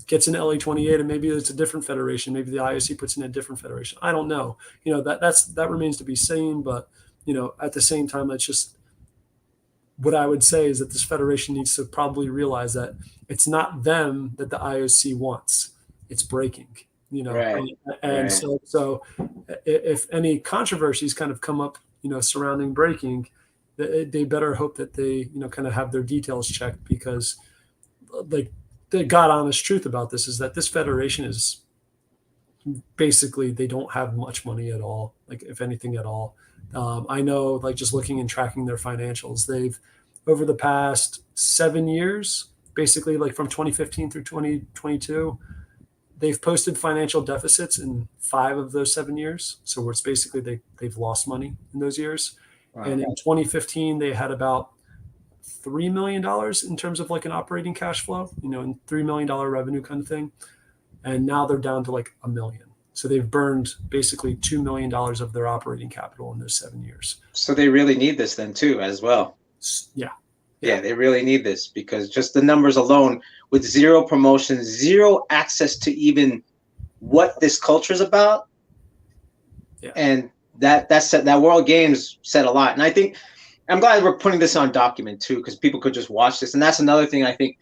gets in LA 28 and maybe it's a different federation. Maybe the IOC puts in a different federation. I don't know. That remains to be seen, but at the same time, it's just what I would say is that this federation needs to probably realize that it's not them that the IOC wants. It's breaking, So if any controversies kind of come up, surrounding breaking, they better hope that they, kind of have their details checked, because like the God honest truth about this is that this federation is basically, they don't have much money at all, like if anything at all. I know, like just looking and tracking their financials, they've over the past 7 years, basically like from 2015 through 2022, they've posted financial deficits in 5 of those 7 years. So it's basically they've lost money in those years. Wow. And in 2015, they had about $3 million in terms of like an operating cash flow, and $3 million revenue kind of thing. And now they're down to like $1 million. So they've burned basically $2 million of their operating capital in those 7 years. So they really need this then too, as well. Yeah, they really need this, because just the numbers alone, with 0 promotions, 0 access to even what this culture is about. Yeah. And that World Games said a lot. And I think I'm glad we're putting this on document too, because people could just watch this. And that's another thing I think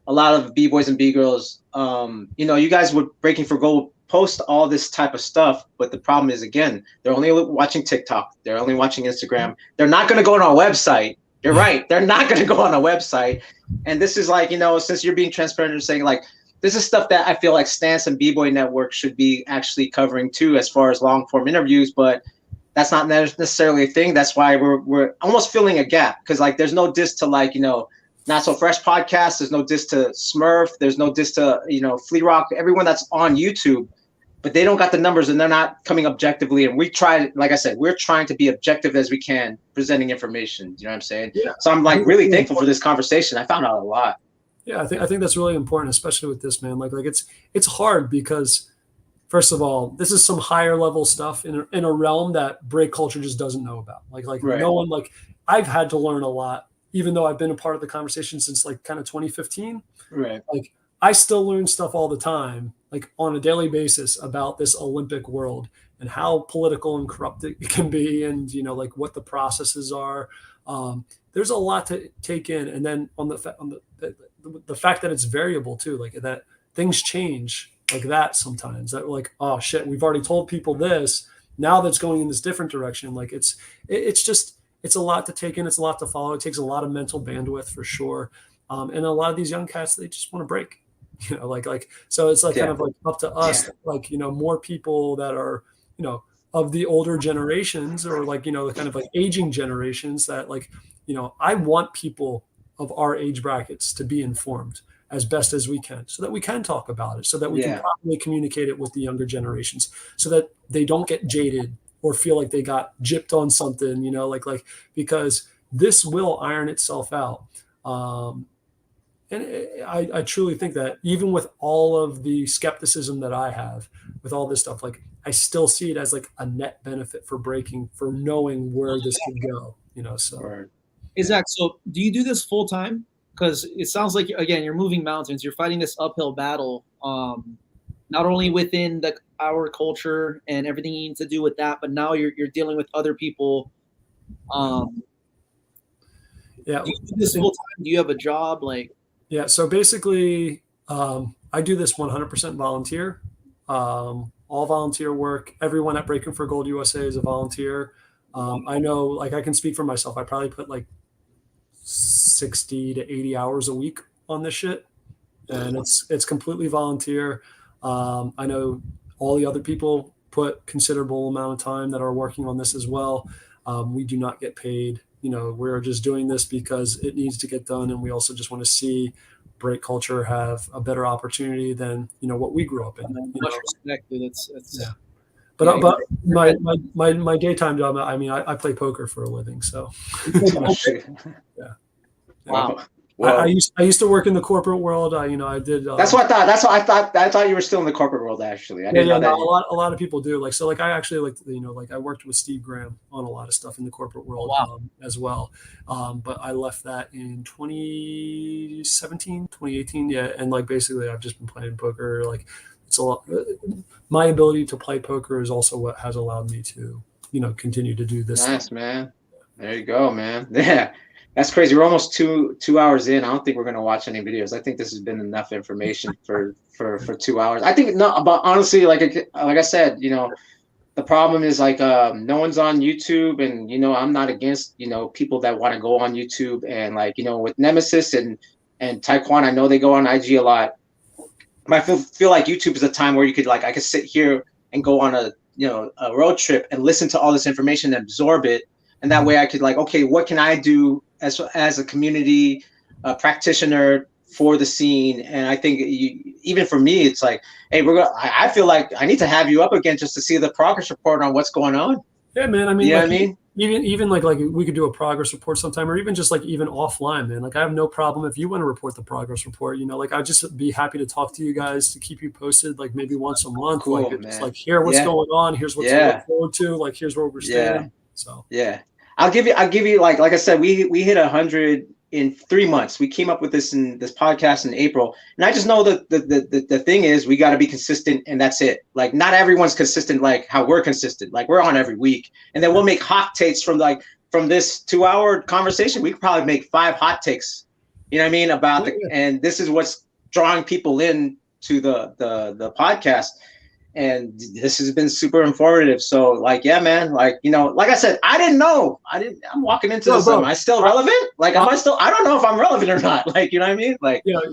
a lot of B-boys and B-girls, you guys would Breaking for Gold post all this type of stuff, but the problem is, again, they're only watching TikTok, they're only watching Instagram, they're not going to go on our website. You're right, they're not going to go on a website. And this is like, since you're being transparent and saying like, this is stuff that I feel like Stance and B-Boy Network should be actually covering too, as far as long form interviews, but that's not necessarily a thing. That's why we're almost filling a gap, because like there's no diss to like, Not So Fresh podcast, there's no diss to Smurf, there's no diss to, Flea Rock, everyone that's on YouTube, but they don't got the numbers and they're not coming objectively. And we try, like I said, we're trying to be objective as we can, presenting information. You know what I'm saying? Yeah. So I'm like really thankful for this conversation. I found out a lot. Yeah, I think that's really important, especially with this, man. Like it's hard because, first of all, this is some higher level stuff in a realm that break culture just doesn't know about. Like right. No one, like I've had to learn a lot, even though I've been a part of the conversation since like kind of 2015. Right. Like I still learn stuff all the time, like on a daily basis, about this Olympic world and how political and corrupt it can be, and like what the processes are. There's a lot to take in, and then on the fact that it's variable too, like that things change like that sometimes. That like, oh shit, we've already told people this, now that's going in this different direction. Like it's a lot to take in, it's a lot to follow. It takes a lot of mental bandwidth for sure. And a lot of these young cats, they just want to break. So it's like kind of like up to us, like, more people that are, of the older generations, or like, the kind of like aging generations that like, I want people of our age brackets to be informed as best as we can, so that we can talk about it, so that we can properly communicate it with the younger generations, so that they don't get jaded or feel like they got gypped on something, because this will iron itself out. And I truly think that even with all of the skepticism that I have with all this stuff, like I still see it as like a net benefit for breaking, for knowing where this could go, so. Right. Hey, Zach, so do you do this full time? Because it sounds like, again, you're moving mountains, you're fighting this uphill battle, not only within our culture and everything you need to do with that, but now you're dealing with other people. Do you do this full time? Do you have a job? Yeah, so basically, I do this 100% volunteer, all volunteer work. Everyone at Breaking for Gold USA is a volunteer. I know, like, I can speak for myself. I probably put like 60 to 80 hours a week on this shit. And it's completely volunteer. I know all the other people put considerable amount of time that are working on this as well. We do not get paid. We're just doing this because it needs to get done. And we also just want to see break culture have a better opportunity than, what we grew up in. Much respect, dude. It's yeah. But my daytime job, I mean, I play poker for a living. So yeah. Wow. I used to work in the corporate world. I did. That's what I thought. I thought you were still in the corporate world. Actually, I didn't know that. A lot of people do. I actually I worked with Steve Graham on a lot of stuff in the corporate world as well. But I left that in 2017, 2018. Yeah, and basically I've just been playing poker. It's a lot. My ability to play poker is also what has allowed me to continue to do this. Nice, man. There you go, man. Yeah. That's crazy. We're almost two hours in. I don't think we're gonna watch any videos. I think this has been enough information for 2 hours. I think no, but honestly, like I said, the problem is no one's on YouTube, and I'm not against people that want to go on YouTube, and with Nemesis and Taekwon, I know they go on IG a lot. But I feel like YouTube is a time where you could I could sit here and go on a road trip and listen to all this information and absorb it. And that way I could okay, what can I do as a community practitioner for the scene? And I think even for me, it's hey, I feel like I need to have you up again just to see the progress report on what's going on. Yeah, man. I mean, you know what I mean? Even we could do a progress report sometime, or even just even offline, man. I have no problem if you want to report the progress report. I'd just be happy to talk to you guys to keep you posted, maybe once a month. Cool, here, what's going on? Here's what's to look forward to. Here's where we're standing. So yeah. I'll give you like I said, we hit 100 in 3 months. We came up with this podcast in April, and I just know that the thing is we got to be consistent, and that's it. Not everyone's consistent like how we're consistent. We're on every week, and then we'll make hot takes from this 2-hour conversation. We could probably make 5 hot takes. You know what I mean about and this is what's drawing people in to the podcast. And this has been super informative. So yeah, man, like I said, I didn't know. I'm walking into this. Am I still relevant? Am I still, I don't know if I'm relevant or not. You know what I mean?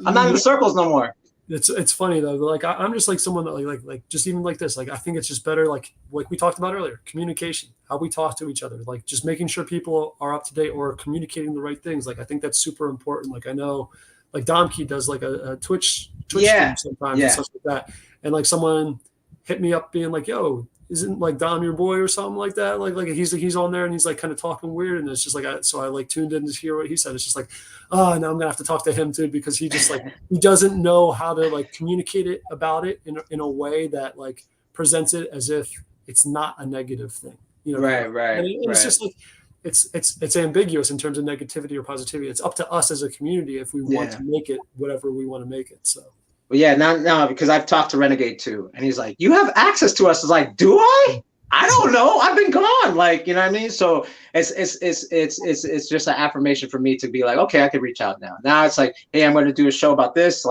I'm not in the circles no more. It's funny though. I'm just someone that just even this, I think it's just better. Like we talked about earlier, communication, how we talk to each other, just making sure people are up to date or communicating the right things. I think that's super important. I know Domkey does a Twitch stream sometimes and stuff like that. And someone hit me up being yo, isn't Dom your boy or something like that? He's on there and he's kind of talking weird, and it's just so I tuned in to hear what he said. It's just now I'm gonna have to talk to him too, because he just he doesn't know how to communicate it about it in a way that presents it as if it's not a negative thing. Right. And it's just it's ambiguous in terms of negativity or positivity. It's up to us as a community if we want to make it whatever we want to make it. So. Well, yeah, now because I've talked to Renegade too, and he's like, "You have access to us." It's do I? I don't know. I've been gone. You know what I mean? So it's just an affirmation for me to be okay, I can reach out now. Now it's hey, I'm going to do a show about this.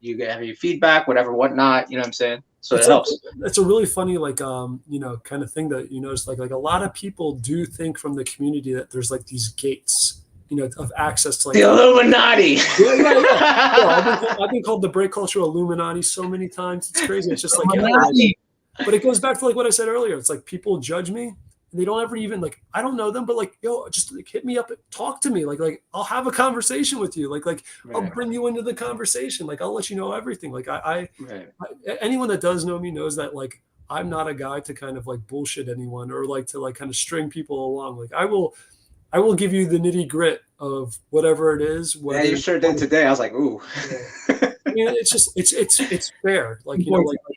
You have any feedback, whatever, whatnot. You know what I'm saying? So it helps. It's a really funny kind of thing that notice. A lot of people do think from the community that there's these gates. Of access to the Illuminati. I've been called the break culture Illuminati so many times. It's crazy. It's just but it goes back to what I said earlier. It's people judge me, and they don't ever even I don't know them, but yo, just hit me up, talk to me. I'll have a conversation with you. I'll bring you into the conversation. I'll let you know everything. I anyone that does know me knows that I'm not a guy to kind of bullshit anyone or to kind of string people along. I will give you the nitty grit of whatever it is. Yeah, you sure did today. I was ooh. It's just it's fair.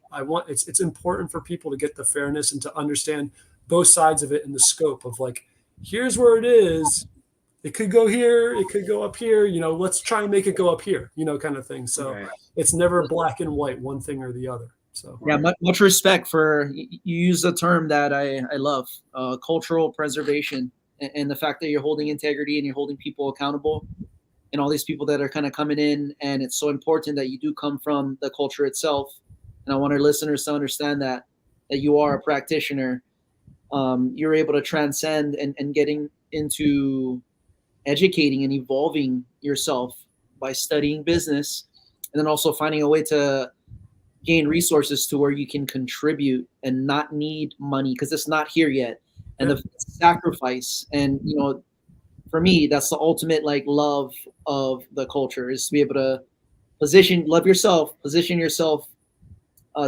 I want it's important for people to get the fairness and to understand both sides of it and the scope of here's where it is. It could go here. It could go up here. Let's try and make it go up here. Kind of thing. So It's never black and white, one thing or the other. So yeah, much respect for you. Use a term that I love, cultural preservation. And the fact that you're holding integrity and you're holding people accountable, and all these people that are kind of coming in, and it's so important that you do come from the culture itself. And I want our listeners to understand that you are a practitioner. You're able to transcend and getting into educating and evolving yourself by studying business, and then also finding a way to gain resources to where you can contribute and not need money because it's not here yet. And the sacrifice, and for me, that's the ultimate like love of the culture, is to be able to position yourself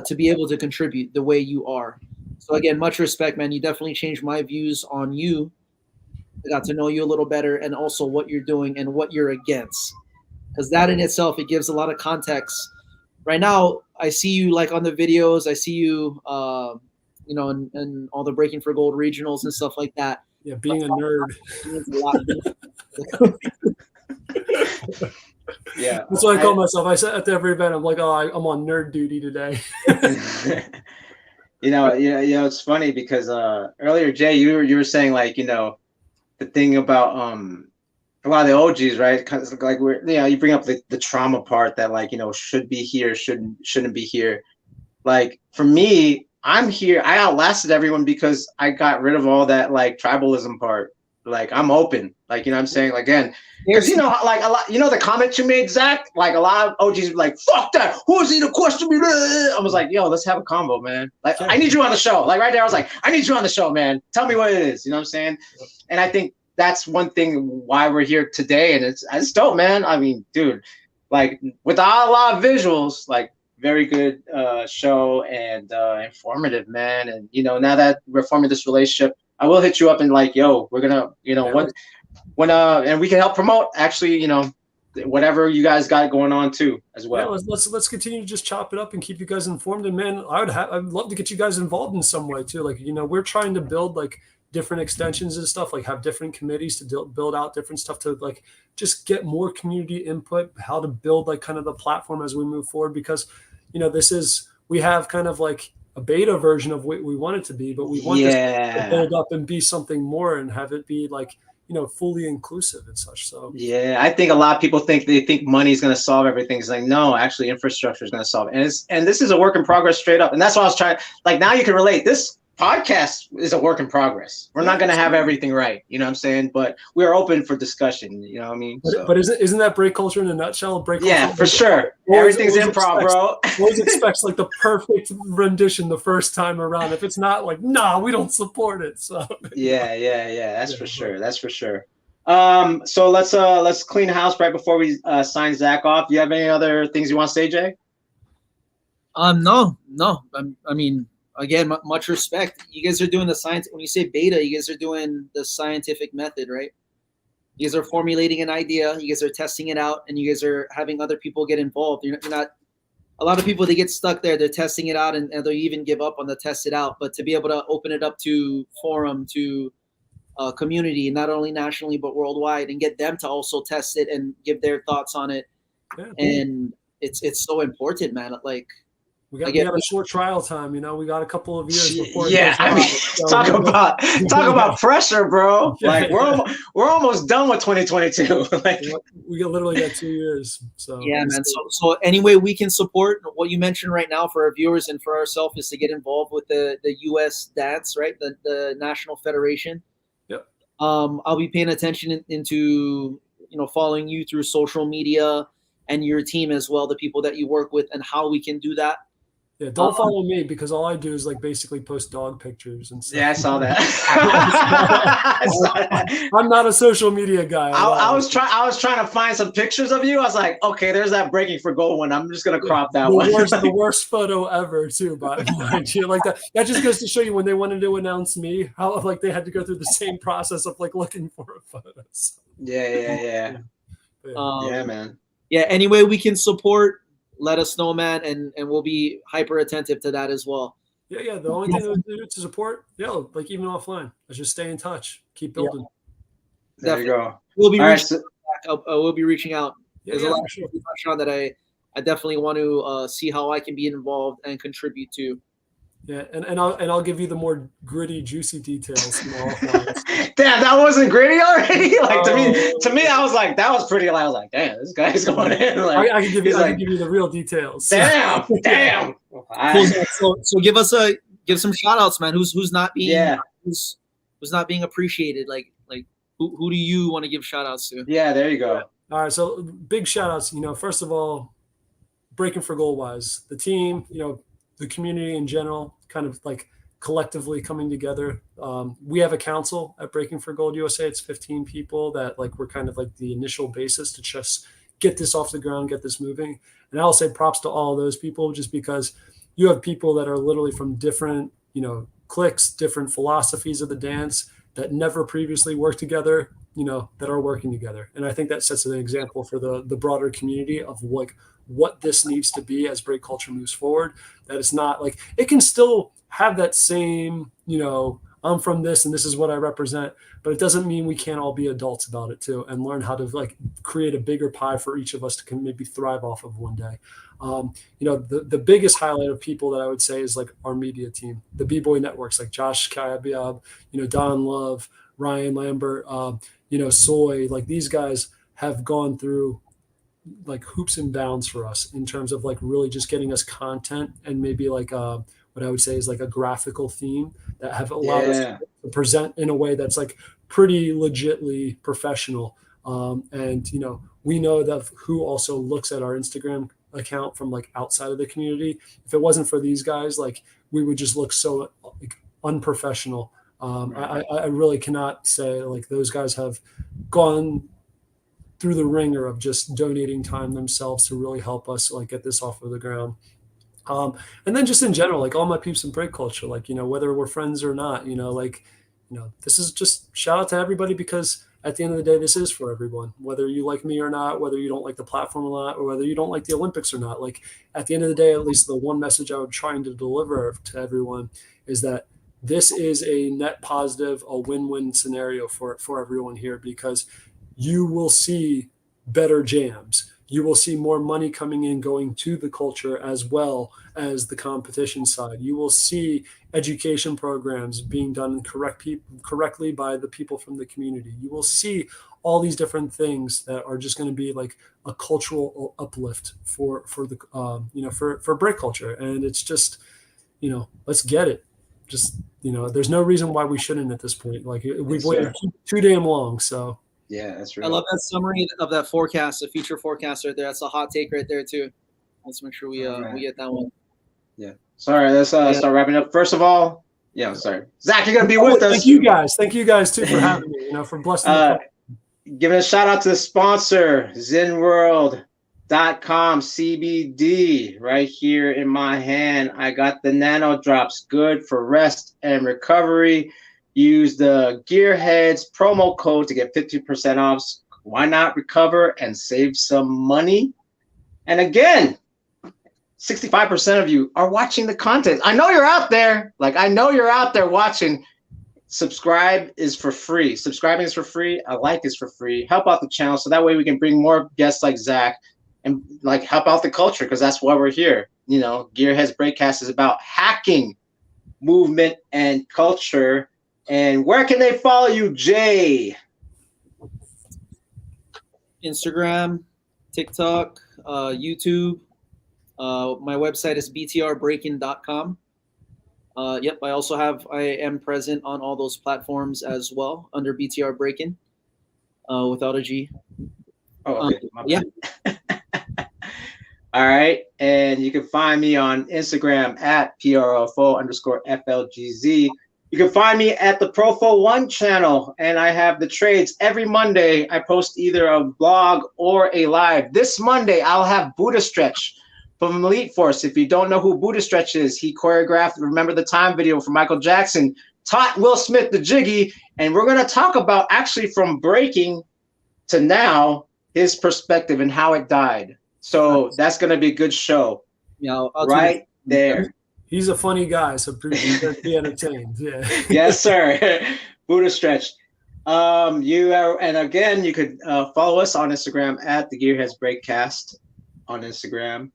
to be able to contribute the way you are. So again, much respect, man. You definitely changed my views on you. I got to know you a little better, and also what you're doing and what you're against, because that in itself, it gives a lot of context. Right now, I see you like on the videos. I see you, and all the Breaking for Gold regionals and stuff like that. Yeah, being a nerd. Yeah, that's what I call myself. I said at every event, I'm like, I'm on nerd duty today. It's funny because earlier, Jay, you were saying like, the thing about a lot of the OGs, right? Because like you bring up the trauma part that like should be here, shouldn't be here. Like for me, I'm here. I outlasted everyone because I got rid of all that like tribalism part. Like I'm open. Like what I'm saying, like, again, because like a lot, the comment you made, Zach. Like a lot of OGs were like, "Fuck that! Who is he to question me?" I was like, "Yo, let's have a combo, man. Like I need you on the show." Like right there, I was like, "I need you on the show, man. Tell me what it is." You know what I'm saying? And I think that's one thing why we're here today, and it's dope, man. I mean, dude, like without a lot of visuals, like very good show and informative, man. And now that we're forming this relationship, I will hit you up and like, yo, we're gonna, and we can help promote actually, whatever you guys got going on too as well. Yeah, let's continue to just chop it up and keep you guys informed. And man, I'd love to get you guys involved in some way too. Like, we're trying to build like different extensions and stuff, like have different committees to build out different stuff to like just get more community input, how to build like kind of the platform as we move forward. Because, we have kind of like a beta version of what we want it to be, but we want this to build up and be something more and have it be like, fully inclusive and such. So yeah, I think a lot of people think money is going to solve everything. It's like, no, actually infrastructure is going to solve it. And this is a work in progress straight up. And that's why I was trying, like, now you can relate. This podcast is a work in progress. We're not going to have everything right. You know what I'm saying? But we're open for discussion. You know what I mean? But isn't that break culture in a nutshell? Yeah, for sure. Everything's improv, bro. Always expects like the perfect rendition the first time around. If it's not like, nah, we don't support it. So yeah. That's for sure. That's for sure. So let's clean house right before we sign Zach off. Do you have any other things you want to say, Jay? No. I mean, again, much respect. You guys are doing the science. When you say beta, you guys are doing the scientific method, right? You guys are formulating an idea. You guys are testing it out, and you guys are having other people get involved. You're not. A lot of people, they get stuck there. They're testing it out, and they'll even give up on the test it out. But to be able to open it up to forum, to community, not only nationally but worldwide, and get them to also test it and give their thoughts on it, and it's so important, man. Like. We have a short trial time, we got a couple of years before. Yeah, I mean, talk about pressure, bro. Like we're almost done with 2022. Like we literally got 2 years. So yeah, man. So any way we can support what you mentioned right now for our viewers and for ourselves is to get involved with the US DATS, right? The National Federation. Yep. I'll be paying attention into following you through social media and your team as well, the people that you work with, and how we can do that. Yeah, don't follow me because all I do is like basically post dog pictures and stuff. Yeah, I saw that. I'm not a social media guy. I was trying to find some pictures of you. I was like, okay, there's that Breaking for Gold one. I'm just gonna crop that one. The worst photo ever, too. But like that just goes to show you when they wanted to announce me, how like they had to go through the same process of like looking for a photo. So. Yeah, man. Yeah, any way we can support, let us know, man, and we'll be hyper attentive to that as well. Yeah. The only thing to do to support, like even offline, let's just stay in touch, keep building. Yeah. There you go. We'll be reaching out. There's a lot of sure. on that I definitely want to see how I can be involved and contribute to. Yeah, and I'll give you the more gritty, juicy details. Damn, that wasn't gritty already. Like to me, I was like, that was pretty. I was like, damn, this guy's going in. Like, I can give you the real details. Damn. So give some shout outs, man. Who's not being who's not being appreciated? Like Who do you want to give shout outs to? Yeah, there you go. All right, so big shout outs. First of all, Breaking for Gold wise, the team, the community in general, kind of like collectively coming together. We have a council at Breaking for Gold USA. It's 15 people that like we're kind of like the initial basis to just get this off the ground, get this moving. And I'll say props to all those people, just because you have people that are literally from different, cliques, different philosophies of the dance that never previously worked together, that are working together. And I think that sets an example for the broader community of like what this needs to be as break culture moves forward. That it's not like it can still have that same, I'm from this and this is what I represent, but it doesn't mean we can't all be adults about it too and learn how to like create a bigger pie for each of us to maybe thrive off of one day. The biggest highlight of people that I would say is like our media team, the B-Boy networks, like Josh Kayabyab, Don Love, Ryan Lambert, Soy, like these guys have gone through like hoops and bounds for us in terms of like really just getting us content and maybe like what I would say is like a graphical theme that have allowed us to present in a way that's like pretty legitly professional. And we know that who also looks at our Instagram account from like outside of the community. If it wasn't for these guys, like we would just look so like unprofessional. I really cannot say like those guys have gone through the ringer of just donating time themselves to really help us like get this off of the ground. And then just in general, like all my peeps in break culture, like, whether we're friends or not, this is just shout out to everybody, because at the end of the day, this is for everyone, whether you like me or not, whether you don't like the platform or not, or whether you don't like the Olympics or not. Like at the end of the day, at least the one message I would trying to deliver to everyone is that this is a net positive, a win-win scenario for everyone here, because you will see better jams. You will see more money coming in, going to the culture as well as the competition side. You will see education programs being done correctly by the people from the community. You will see all these different things that are just going to be like a cultural uplift for the for break culture. And it's just, let's get it. Just, there's no reason why we shouldn't at this point. Like we've waited too damn long. So. Yeah, that's right. I love that summary of that forecast, the future forecast right there. That's a hot take right there too. Let's make sure we get that one. Yeah. Sorry, let's start wrapping up. First of all, sorry. Zach, you're gonna be with us. Thank you guys. Thank you guys too for having me, for blessing giving a shout out to the sponsor, ZenWorld.com CBD right here in my hand. I got the nano drops, good for rest and recovery. Use the Gearhdz promo code to get 50% off. Why not recover and save some money? And again, 65% of you are watching the content. I know you're out there. I know you're out there watching. Subscribe is for free. Subscribing is for free. A like is for free. Help out the channel so that way we can bring more guests like Zach and help out the culture, because that's why we're here. Gearhdz Breakcast is about hacking movement and culture. And where can they follow you, Jay? Instagram, TikTok, YouTube. My website is btrbreaking.com. Yep, I am present on all those platforms as well under BTR Breaking, without a G. Oh, okay. Yeah. All right. And you can find me on Instagram at PROFO_FLGZ. You can find me at the PROFOWON channel, and I have the trades every Monday. I post either a blog or a live. This Monday, I'll have Buddha Stretch from Elite Force. If you don't know who Buddha Stretch is, he choreographed Remember the Time video for Michael Jackson, taught Will Smith the jiggy, and we're going to talk about actually from breaking to now, his perspective and how it died. So that's going to be a good show. Yeah, right there. He's a funny guy, so be entertained. Yeah. Yes, sir. Buddha Stretch. And again, you could follow us on Instagram at the Gearhdz Breakcast on Instagram.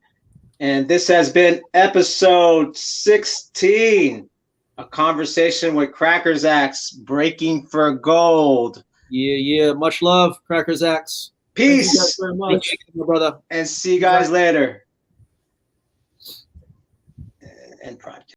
And this has been episode 16, a conversation with Cracker Zacks, breaking for gold. Yeah. Much love, Cracker Zacks. Peace. Thank you guys very much. Thank you, brother. And see you guys later. And project.